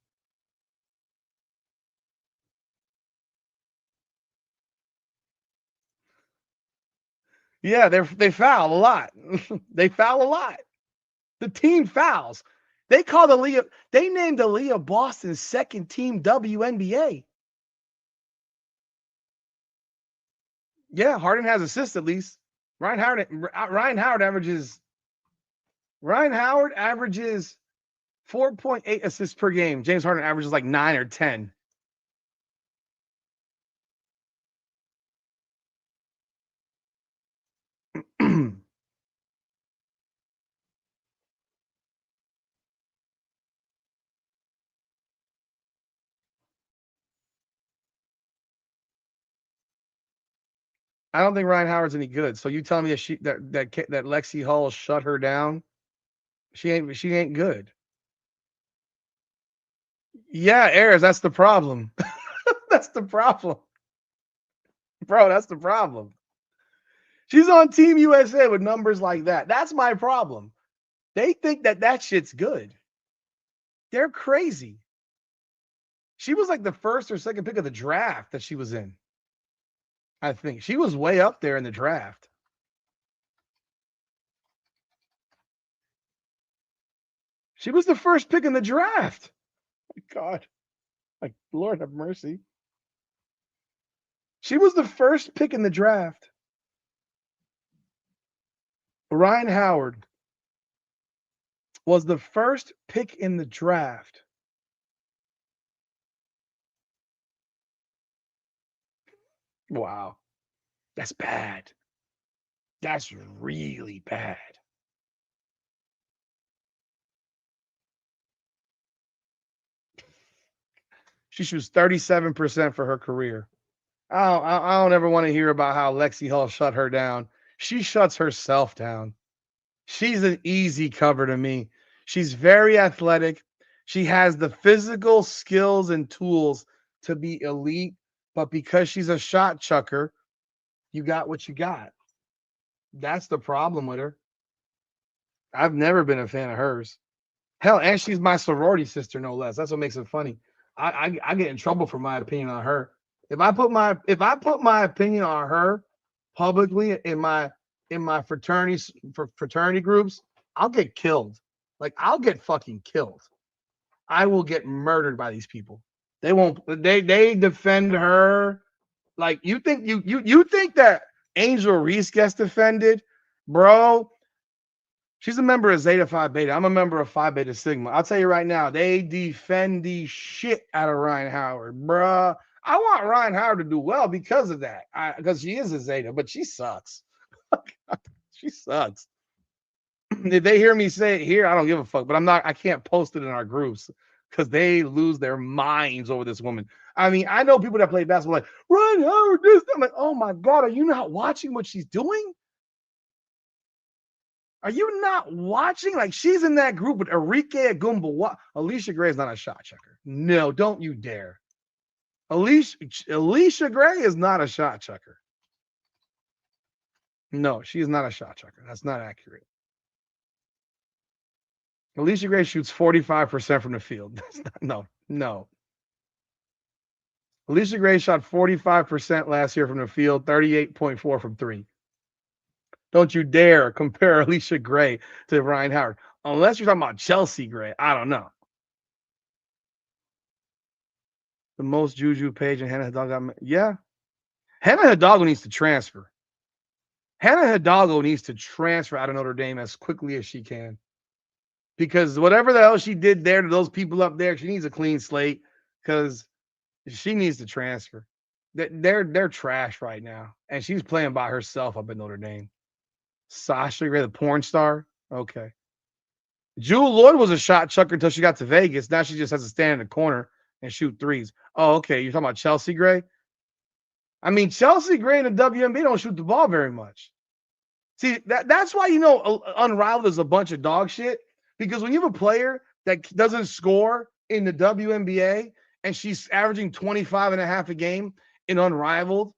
Speaker 1: Yeah, they foul a lot. They foul a lot. The team fouls. They named Aaliyah Boston's second team WNBA. Yeah, Harden has assists at least. Ryan Howard averages 4.8 assists per game. James Harden averages like 9 or 10. I don't think Ryan Howard's any good. So you telling me that Lexi Hall shut her down? She ain't good. Yeah, Ayers, that's the problem. That's the problem. Bro, that's the problem. She's on Team USA with numbers like that. That's my problem. They think that shit's good. They're crazy. She was like the first or second pick of the draft that she was in. I think she was way up there in the draft. She was the first pick in the draft. My God. Like, Lord have mercy. She was the first pick in the draft. Ryan Howard was the first pick in the draft. Wow. That's bad. That's really bad. She shoots 37% for her career. I don't ever want to hear about how Lexi Hall shut her down. She shuts herself down. She's an easy cover to me. She's very athletic. She has the physical skills and tools to be elite, but because she's a shot chucker, you got what you got. That's the problem with her. I've never been a fan of hers. Hell, and she's my sorority sister, no less. That's what makes it funny. I get in trouble for my opinion on her. If I put my opinion on her publicly in my fraternity groups, I'll get killed. Like, I'll get fucking killed. I will get murdered by these people. They won't. They defend her Like you think you think that Angel Reese gets defended, bro? She's a member of Zeta Phi Beta. I'm a member of Phi Beta Sigma. I'll tell you right now, they defend the shit out of Ryan Howard, bruh. I want Ryan Howard to do well because of that. Because she is a Zeta, but she sucks. She sucks. If they hear me say it here, I don't give a fuck. But I can't post it in our groups because they lose their minds over this woman. I mean, I know people that play basketball like Ryan Howard, this. I'm like, oh my God, are you not watching what she's doing? Are you not watching? Like, she's in that group with Enrique Agumba. Alicia Gray is not a shot checker. No, don't you dare. Alicia Gray is not a shot checker. No, she is not a shot checker. That's not accurate. Alicia Gray shoots 45% from the field. No. Alicia Gray shot 45% last year from the field, 38.4 from three. Don't you dare compare Alicia Gray to Ryan Howard. Unless you're talking about Chelsea Gray. I don't know. The most Juju Page and Hannah Hidalgo. Yeah. Hannah Hidalgo needs to transfer. Hannah Hidalgo needs to transfer out of Notre Dame as quickly as she can. Because whatever the hell she did there to those people up there, she needs a clean slate because she needs to transfer. They're trash right now. And she's playing by herself up at Notre Dame. Sasha Gray, the porn star? Okay. Jewel Lloyd was a shot chucker until she got to Vegas. Now she just has to stand in the corner and shoot threes. Oh, okay. You're talking about Chelsea Gray? I mean, Chelsea Gray and the WNBA don't shoot the ball very much. See, that's why, Unrivaled is a bunch of dog shit. Because when you have a player that doesn't score in the WNBA and she's averaging 25 and a half a game in Unrivaled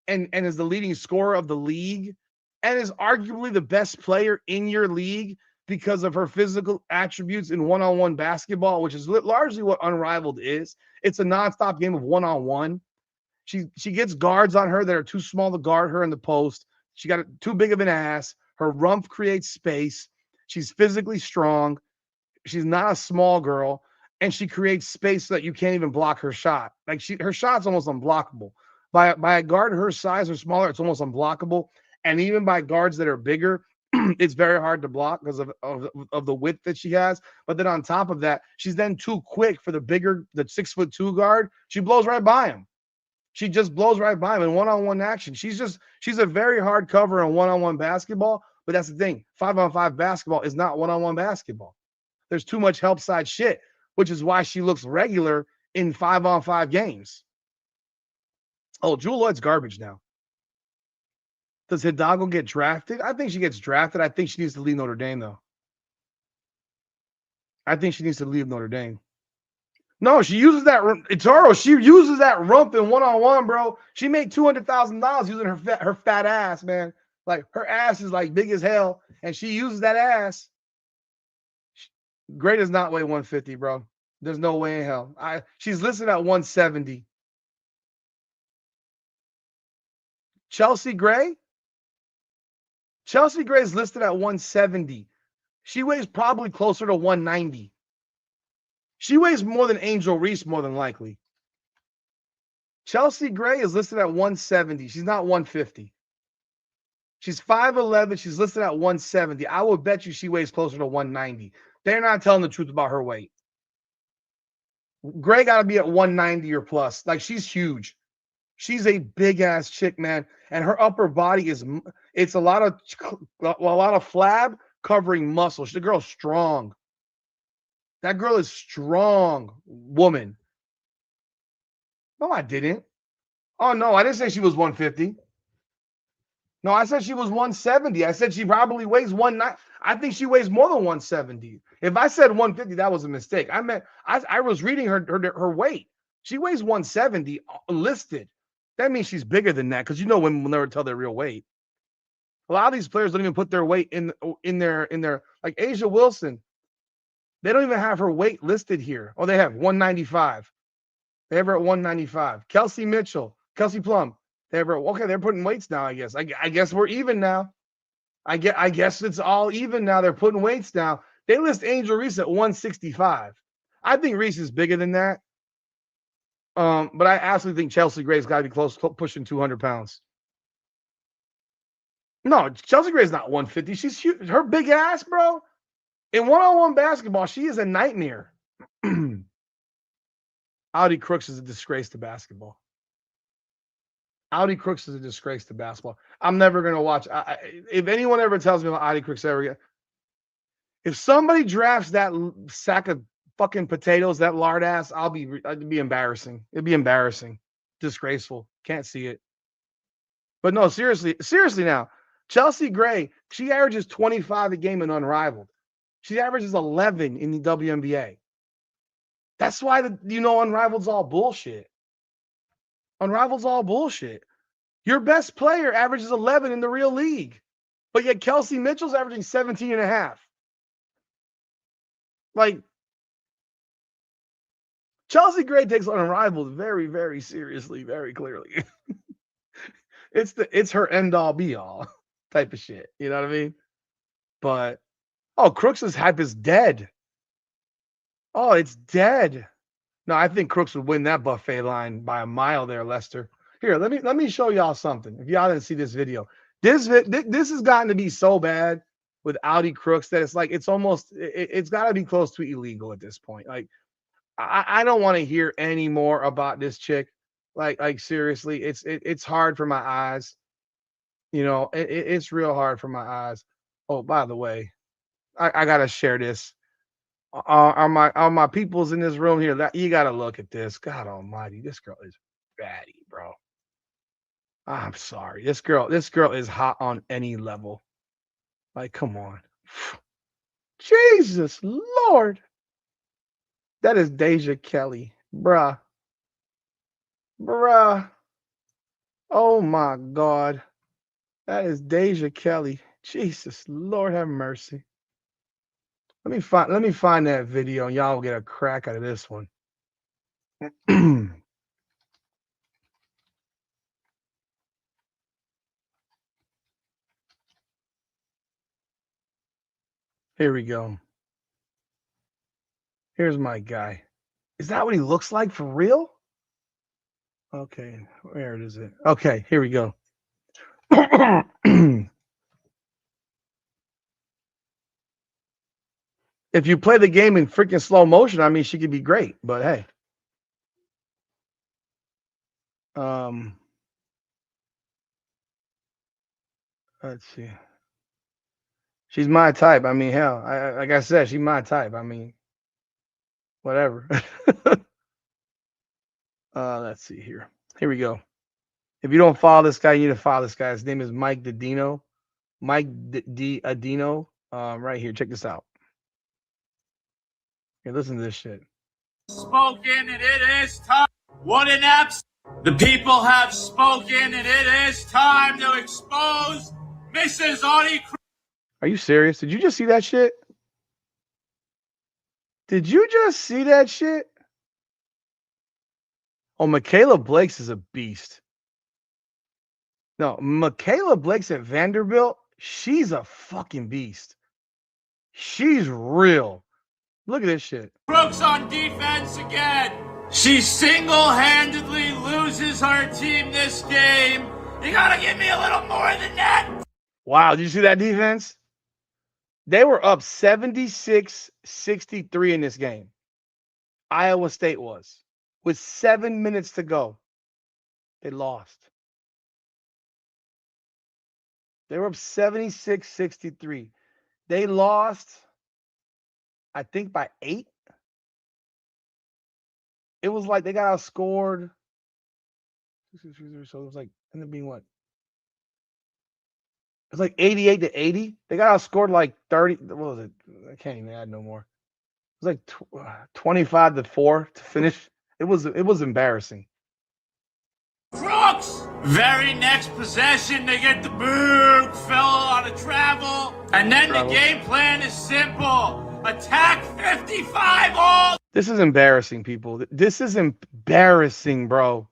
Speaker 1: and is the leading scorer of the league and is arguably the best player in your league because of her physical attributes in one-on-one basketball, which is largely what Unrivaled is. It's a nonstop game of one-on-one. She gets guards on her that are too small to guard her in the post. She got too big of an ass. Her rump creates space. She's physically strong. She's not a small girl. And she creates space so that you can't even block her shot. Like her shot's almost unblockable. By a guard her size or smaller, it's almost unblockable. And even by guards that are bigger, it's very hard to block because of the width that she has. But then on top of that, she's then too quick for the 6'2" guard. She blows right by him. She just blows right by him in one-on-one action. She's a very hard cover in one-on-one basketball. But that's the thing. 5-on-5 basketball is not one-on-one basketball. There's too much help side shit, which is why she looks regular in 5-on-5 games. Oh, Jewel Lloyd's garbage now. Does Hidalgo get drafted? I think she gets drafted. I think she needs to leave Notre Dame, though. I think she needs to leave Notre Dame. No, she uses that. Itaro, she uses that rump in one-on-one, bro. She made $200,000 using her fat ass, man. Like, her ass is like big as hell, and she uses that ass. Gray does not weigh 150, bro. There's no way in hell. She's listed at 170. Chelsea Gray? Chelsea Gray is listed at 170. She weighs probably closer to 190. She weighs more than Angel Reese, more than likely. Chelsea Gray is listed at 170. She's not 150. She's 5'11". She's listed at 170. I will bet you she weighs closer to 190. They're not telling the truth about her weight. Gray got to be at 190 or plus. Like, she's huge. She's a big-ass chick, man. And her upper body it's a lot of flab covering muscle. The girl's strong. That girl is strong woman. No, I didn't. Oh, no, I didn't say she was 150. No, I said she was 170. I said she probably weighs 190. I think she weighs more than 170. If I said 150, that was a mistake. I was reading her weight. She weighs 170 listed. That means she's bigger than that because women will never tell their real weight. A lot of these players don't even put their weight in their like Asia Wilson. They don't even have her weight listed here. Oh, they have 195. They have her at 195. Kelsey Mitchell, Kelsey Plum. They have her. Okay, they're putting weights now. I guess. I guess we're even now. I guess it's all even now. They're putting weights now. They list Angel Reese at 165. I think Reese is bigger than that. But I absolutely think Chelsea Gray's got to be close, pushing 200 pounds. No, Chelsea Gray's not 150. She's huge. Her big ass, bro. In one-on-one basketball, she is a nightmare. Audi Crooks is a disgrace to basketball. Audi Crooks is a disgrace to basketball. I'm never going to watch. If anyone ever tells me about Audi Crooks ever again, if somebody drafts that sack of fucking potatoes, that lard ass, it'd be embarrassing. It'd be embarrassing. Disgraceful. Can't see it. But no, seriously now. Chelsea Gray, she averages 25 a game in Unrivaled. She averages 11 in the WNBA. That's why Unrivaled's all bullshit. Unrivaled's all bullshit. Your best player averages 11 in the real league. But yet Kelsey Mitchell's averaging 17 and a half. Like, Chelsea Gray takes Unrivaled very, very seriously, very clearly. It's her end all be all type of shit. You know what I mean? But Crooks' hype is dead. Oh, it's dead. No, I think Crooks would win that buffet line by a mile there, Lester. Here, let me show y'all something. If y'all didn't see this video, this has gotten to be so bad with Audi Crooks that it's like it's got to be close to illegal at this point. Like, I don't want to hear any more about this chick. Like seriously, it's hard for my eyes. You know, it's real hard for my eyes. Oh, by the way, I gotta share this. Are my peoples in this room here? You gotta look at this. God Almighty, this girl is batty, bro. I'm sorry. This girl is hot on any level. Like, come on. Jesus Lord. That is Deja Kelly. Bruh. Oh my God. That is Deja Kelly. Jesus Lord have mercy. Let me find that video and y'all will get a crack out of this one. Here we go. Here's my guy. Is that what he looks like for real? Okay, where is it? Okay, here we go. If you play the game in freaking slow motion, I mean, she could be great, but hey. Let's see. She's my type. I mean, hell, like I said, she's my type. I mean, whatever. Let's see here. Here we go. If you don't follow this guy, you need to follow this guy. His name is Mike Didino. Mike D. Adino. Right here. Check this out. Here, listen to this shit.
Speaker 2: Spoken, and it is time. What an abs. The people have spoken, and it is time to expose Mrs. Audi.
Speaker 1: Are you serious? Did you just see that shit? Did you just see that shit? Oh, Michaela Blake's is a beast. No, Michaela Blake's at Vanderbilt. She's a fucking beast. She's real. Look at this shit.
Speaker 2: Crooks on defense again. She single-handedly loses her team this game. You gotta give me a little more than that.
Speaker 1: Wow, did you see that defense? They were up 76-63 in this game. Iowa State was. With 7 minutes to go. They lost. They were up 76-63. They lost, I think, by 8. It was like they got outscored. So it was like, ended up being what? It was like 88-80. They got outscored like 30. What was it? I can't even add no more. It was like 25-4 to finish. It was embarrassing.
Speaker 2: Crooks! Very next possession, they get the big fella on a travel. And then the game plan is simple. Attack 55 all
Speaker 1: This is embarrassing, people. This is embarrassing, bro.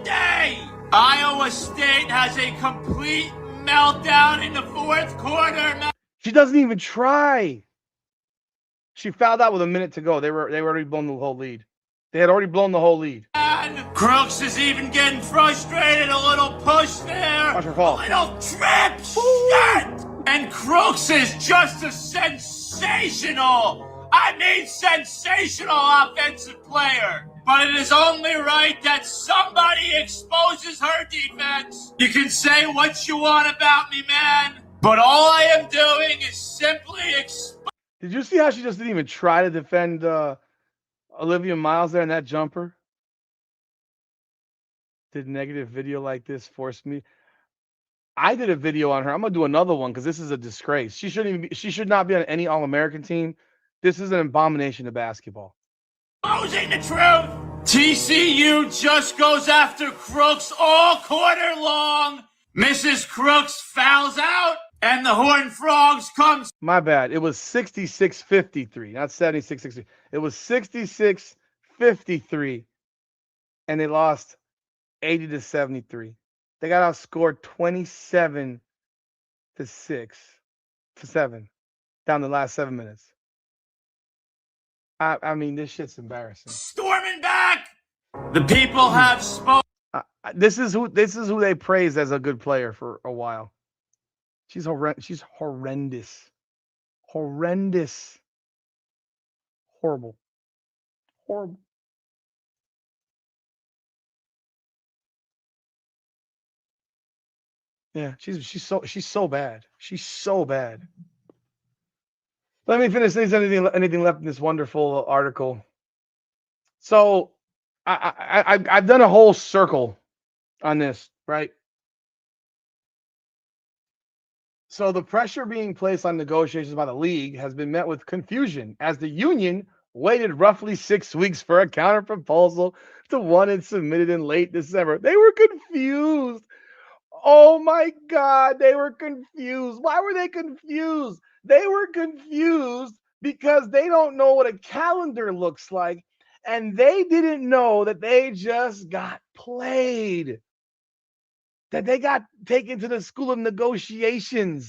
Speaker 2: day. Iowa State has a complete meltdown in the fourth quarter.
Speaker 1: She doesn't even try. She fouled out with a minute to go. They were already blown the whole lead. They had already blown the whole lead.
Speaker 2: And Crooks is even getting frustrated. A little push there.
Speaker 1: Watch her fall.
Speaker 2: A little trip. Shit. And Crooks is just a sensational, sensational offensive player. But it is only right that somebody exposes her defense. You can say what you want about me, man, but all I am doing is simply
Speaker 1: Did you see how she just didn't even try to defend Olivia Miles there in that jumper? Did negative video like this force me? I did a video on her. I'm gonna do another one because this is a disgrace. She shouldn't even be, she should not be on any All-American team. This is an abomination of basketball.
Speaker 2: Exposing the truth. TCU just goes after Crooks all quarter long. Mrs. Crooks fouls out, and the Horned Frogs come.
Speaker 1: My bad. It was 66-53, not 76-60. It was 66-53, and they lost 80-73. They got outscored 27-6 to 7 down the last 7 minutes. I mean, this shit's embarrassing.
Speaker 2: Storming back. The people have spoken.
Speaker 1: This is who they praised as a good player for a while. She's horrendous. Horrendous. Horrible. Horrible. Yeah, she's so bad. She's so bad. Let me finish. There's anything left in this wonderful article. So I've done a whole circle on this, right? So the pressure being placed on negotiations by the league has been met with confusion as the union waited roughly 6 weeks for a counter proposal to one it submitted in late December. They were confused. Oh my God, they were confused. Why were they confused? They were confused because they don't know what a calendar looks like, and they didn't know that they just got played, that they got taken to the school of negotiation,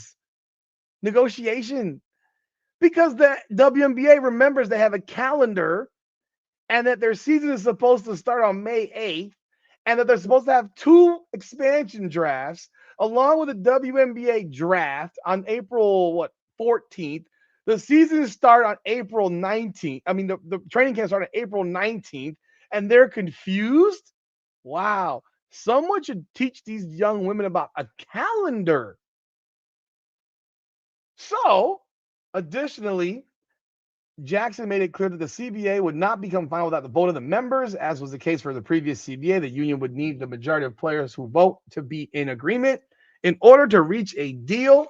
Speaker 1: because the WNBA remembers they have a calendar and that their season is supposed to start on May 8th. And that they're supposed to have 2 expansion drafts along with a WNBA draft on April 14th. The season start on April 19th. I mean, the training camp start on April 19th, and they're confused. Wow. Someone should teach these young women about a calendar. So, additionally, Jackson made it clear that the CBA would not become final without the vote of the members, as was the case for the previous CBA. The union would need the majority of players who vote to be in agreement in order to reach a deal.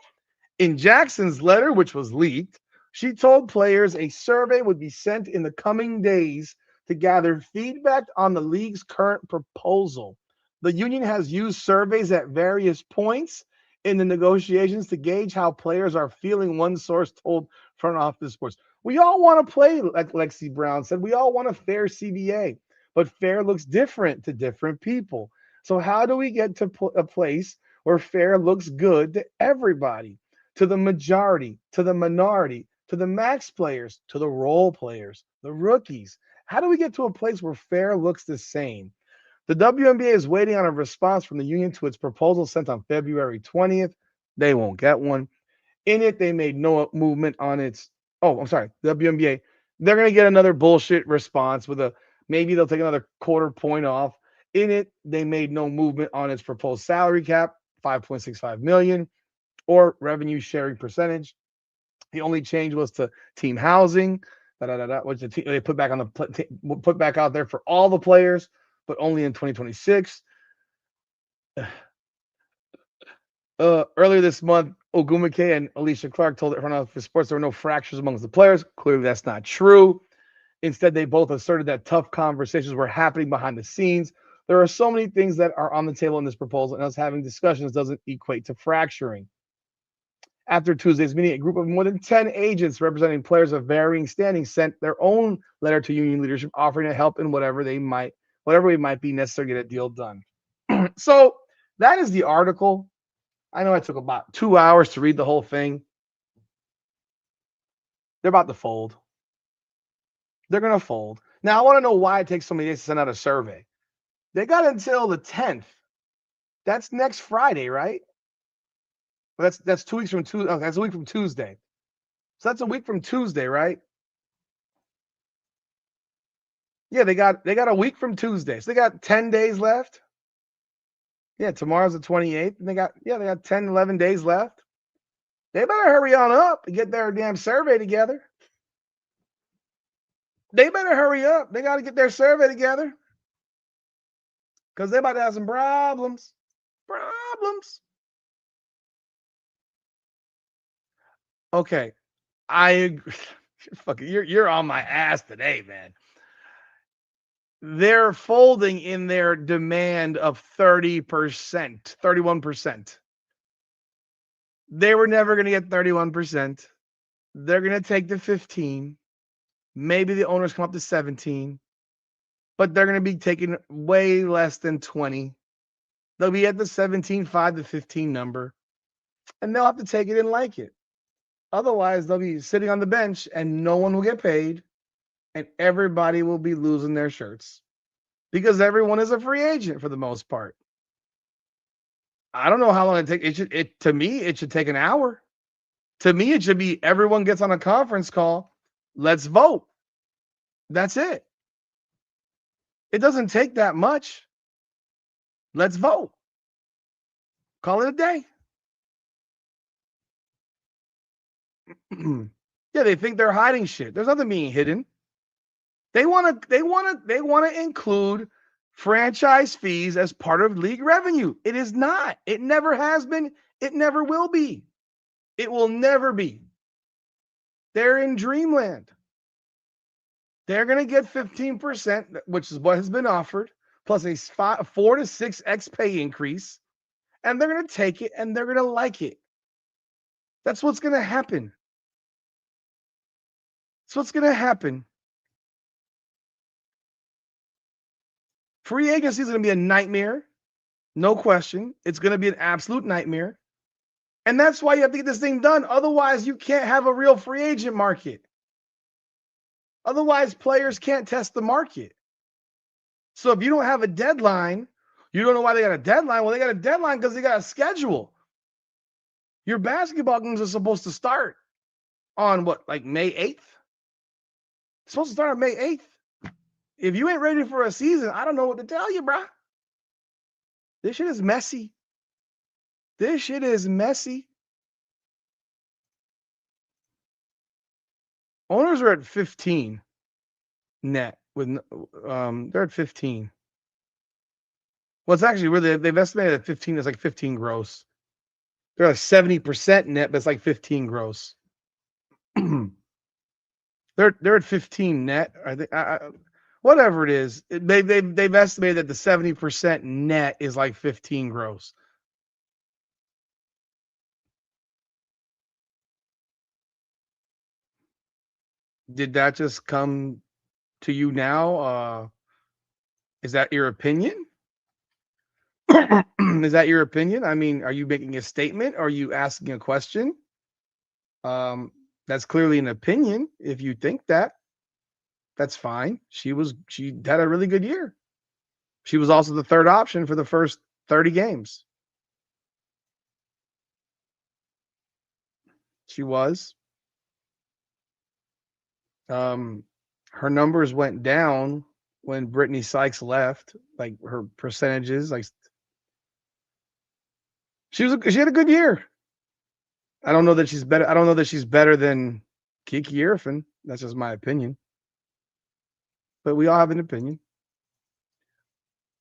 Speaker 1: In Jackson's letter, which was leaked, she told players a survey would be sent in the coming days to gather feedback on the league's current proposal. The union has used surveys at various points in the negotiations to gauge how players are feeling, one source told Front Office Sports. We all want to play, like Lexi Brown said, we all want a fair CBA, but fair looks different to different people. So how do we get to a place where fair looks good to everybody, to the majority, to the minority, to the max players, to the role players, the rookies? How do we get to a place where fair looks the same? The WNBA is waiting on a response from the union to its proposal sent on February 20th. They won't get one. In it, they made no movement on its WNBA. They're going to get another bullshit response with maybe they'll take another quarter point off. In it, they made no movement on its proposed salary cap, $5.65 million, or revenue sharing percentage. The only change was to team housing, which they put back put back out there for all the players, but only in 2026. Earlier this month, Ogumake and Alicia Clark told Front Office Sports there were no fractures amongst the players. Clearly, that's not true. Instead, they both asserted that tough conversations were happening behind the scenes. There are so many things that are on the table in this proposal, and us having discussions doesn't equate to fracturing. After Tuesday's meeting, a group of more than 10 agents representing players of varying standing sent their own letter to union leadership offering to help in whatever it might be necessary to get a deal done. So that is the article. I know I took about 2 hours to read the whole thing. They're about to fold. They're going to fold. Now, I want to know why it takes so many days to send out a survey. They got until the 10th. That's next Friday, right? Well, that's 2 weeks from Tuesday. Oh, that's a week from Tuesday. So that's a week from Tuesday, right? Yeah, they got a week from Tuesday. So they got 10 days left. Yeah, tomorrow's the 28th. And they got 10, 11 days left. They better hurry on up and get their damn survey together. They better hurry up. They got to get their survey together. Because they're about to have some problems. Okay. I agree. You're on my ass today, man. They're folding in their demand of 30%, 31%. They were never going to get 31%. They're going to take the 15. Maybe the owners come up to 17, but they're going to be taking way less than 20. They'll be at the 17.5 to 15 number, and they'll have to take it and like it. Otherwise, they'll be sitting on the bench and no one will get paid, and everybody will be losing their shirts because everyone is a free agent for the most part. I don't know how long it takes. To me, it should take an hour. To me, it should be everyone gets on a conference call. Let's vote. That's it. It doesn't take that much. Let's vote. Call it a day. Yeah, they think they're hiding shit. There's nothing being hidden. They want to include franchise fees as part of league revenue. It is not. It never has been. It never will be. It will never be. They're in dreamland. They're going to get 15%, which is what has been offered, plus a 4 to 6x pay increase, and they're going to take it and they're going to like it. That's what's going to happen. That's what's going to happen. Free agency is going to be a nightmare. No question. It's going to be an absolute nightmare. And that's why you have to get this thing done. Otherwise, you can't have a real free agent market. Otherwise, players can't test the market. So if you don't have a deadline, you don't know why they got a deadline. Well, they got a deadline because they got a schedule. Your basketball games are supposed to start on what, like May 8th? It's supposed to start on May 8th. If you ain't ready for a season, I don't know what to tell you, bro. This shit is messy. This shit is messy. Owners are at 15 net with they're at 15. Well, it's actually really they've estimated at 15 is like 15 gross. They're at 70% net, but it's like 15 gross. they're at 15 net. I think whatever it is, they've estimated that the 70% net is like 15 gross. Did that just come to you now? Is that your opinion? Is that your opinion? I mean, are you making a statement? Or are you asking a question? That's clearly an opinion. If you think that, that's fine. She had a really good year. She was also the third option for the first 30 games. She was. Her numbers went down when Brittany Sykes left, like her percentages, like she had a good year. I don't know that she's better. I don't know that she's better than Kiki Irfin. That's just my opinion. But we all have an opinion.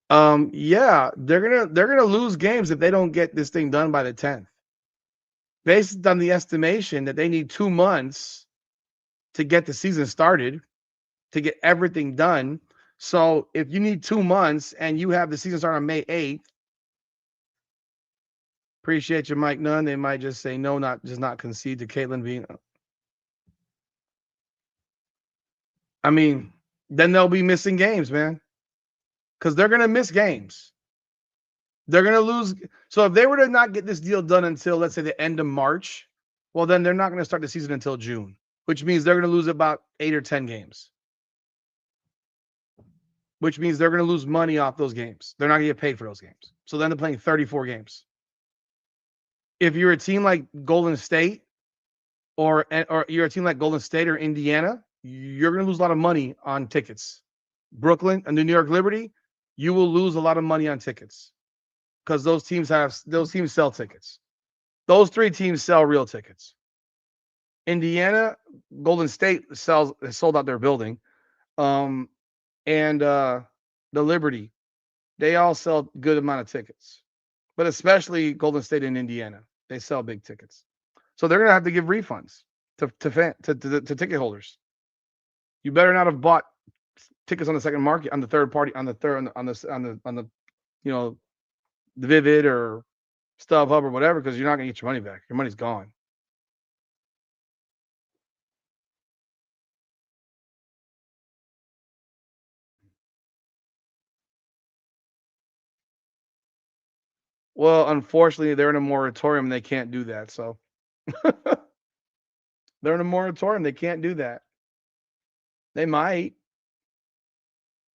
Speaker 1: Yeah, they're gonna lose games if they don't get this thing done by the 10th. Based on the estimation that they need 2 months to get the season started, to get everything done. So if you need 2 months and you have the season start on May 8th, appreciate you, Mike Nunn. They might just say no, not concede to Caitlin being. I mean, then they'll be missing games, man. Because they're gonna miss games. They're gonna lose. So if they were to not get this deal done until, let's say, the end of March, well, then they're not gonna start the season until June, which means they're gonna lose about 8 or 10 games. which means they're going to lose money off those games. They're not going to get paid for those games. So then they're playing 34 games. If you're a team like Golden State or you're a team like Golden State or Indiana, you're going to lose a lot of money on tickets. Brooklyn and the New York Liberty, you will lose a lot of money on tickets because those teams sell tickets. Those three teams sell real tickets. Indiana, Golden State sold out their building, and the Liberty, they all sell good amount of tickets, but especially Golden State and Indiana, they sell big tickets. So they're gonna have to give refunds to ticket holders. You better not have bought tickets on the second market, on the third party, on the the Vivid or StubHub or whatever, because you're not gonna get your money back. Your money's gone. Well, unfortunately, they're in a moratorium. They can't do that. So they're in a moratorium. They can't do that. They might.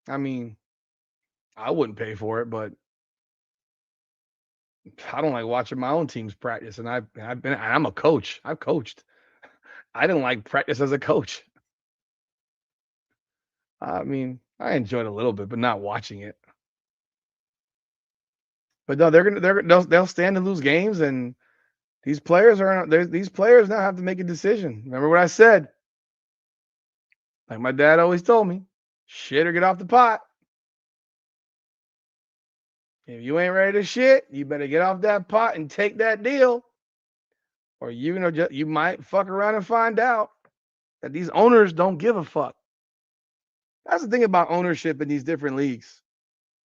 Speaker 1: I mean, I wouldn't pay for it, but I don't like watching my own teams practice. And I'm a coach. I've coached. I didn't like practice as a coach. I mean, I enjoyed a little bit, but not watching it. But no, they'll stand and lose games, and these players now have to make a decision. Remember what I said? Like my dad always told me, shit or get off the pot. If you ain't ready to shit, you better get off that pot and take that deal, or you might fuck around and find out that these owners don't give a fuck. That's the thing about ownership in these different leagues.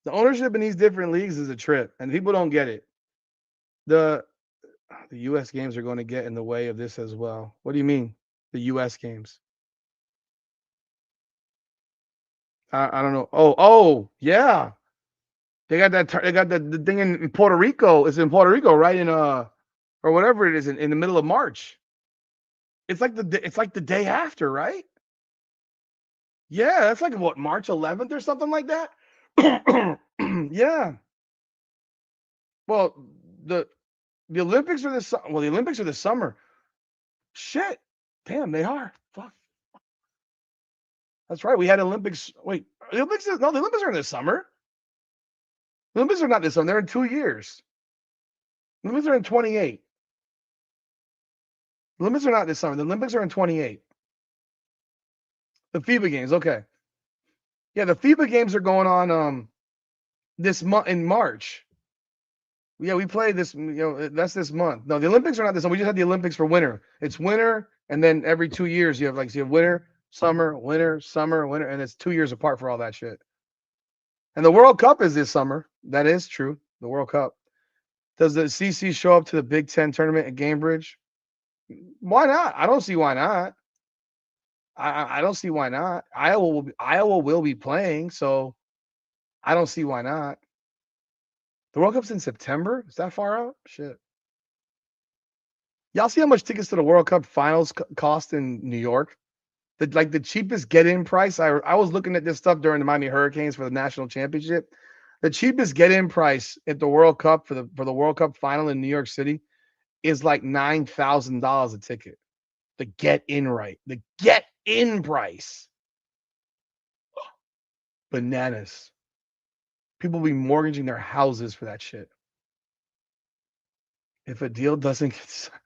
Speaker 1: The ownership in these different leagues is a trip, and people don't get it. The U.S. games are going to get in the way of this as well. What do you mean, the U.S. games? I don't know. Oh, yeah. They got that. They got the thing in Puerto Rico. It's in Puerto Rico, right? Or whatever it is, in the middle of March. It's like the day after, right? Yeah, that's like what, March 11th or something like that. Yeah. Well, the Olympics are this. Well, the Olympics are this summer. Shit. Damn, they are. Fuck. That's right. We had Olympics. Wait, the Olympics are in this summer. The Olympics are not this summer. They're in 2 years. The Olympics are in 28. The Olympics are not this summer. The Olympics are in 28. The FIBA games, okay. Yeah, the FIBA games are going on this month in March. Yeah, we play this, that's this month. No, the Olympics are not this month. We just had the Olympics for winter. It's winter, and then every 2 years you have winter, summer, winter, and it's 2 years apart for all that shit. And the World Cup is this summer. That is true. The World Cup. Does the CC show up to the Big Ten tournament at Cambridge? Why not? I don't see why not. I don't see why not. Iowa will be playing, so I don't see why not. The World Cup's in September. Is that far out? Shit. Y'all see how much tickets to the World Cup finals cost in New York? The cheapest get-in price. I was looking at this stuff during the Miami Hurricanes for the national championship. The cheapest get-in price at the World Cup for the World Cup final in New York City is like $9,000 a ticket. The get-in price. Bananas. People be mortgaging their houses for that shit. If a deal doesn't get signed,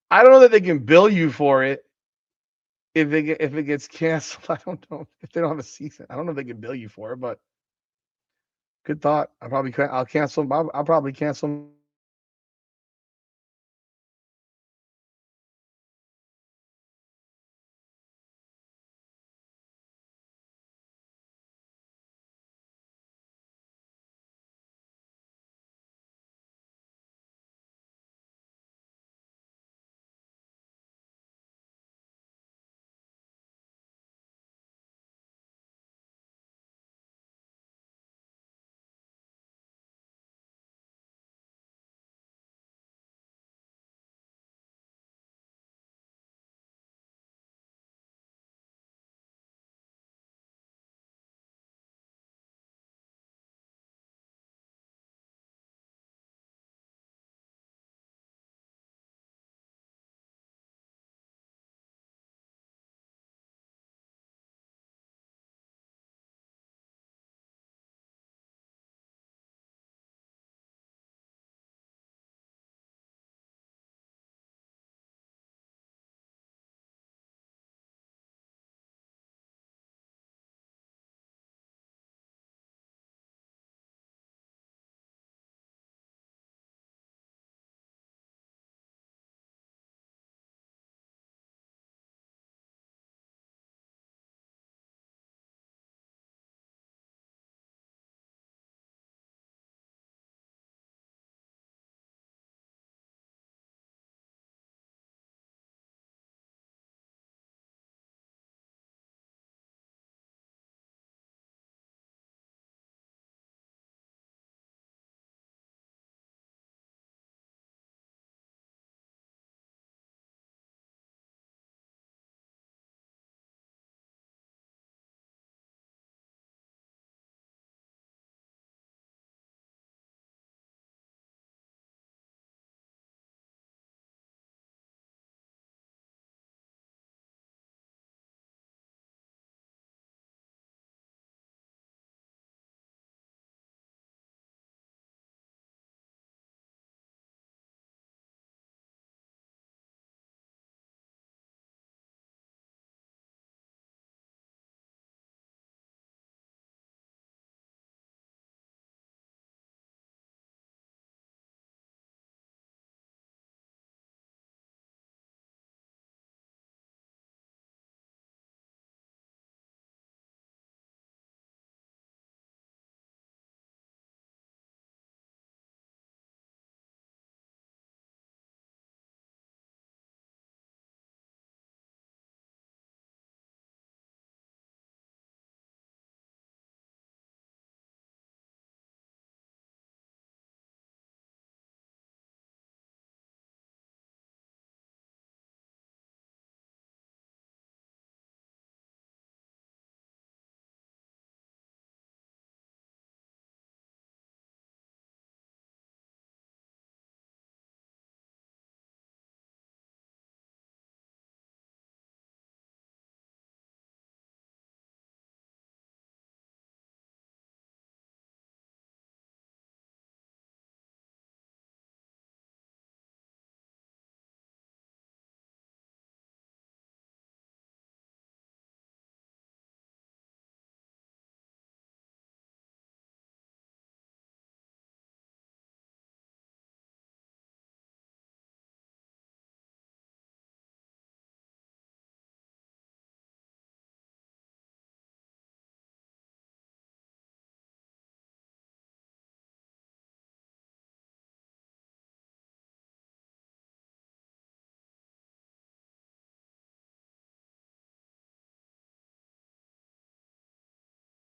Speaker 1: I don't know that they can bill you for it if it gets canceled. I don't know if they don't have a season. I don't know if they can bill you for it, but good thought. I'll probably cancel. I'll probably cancel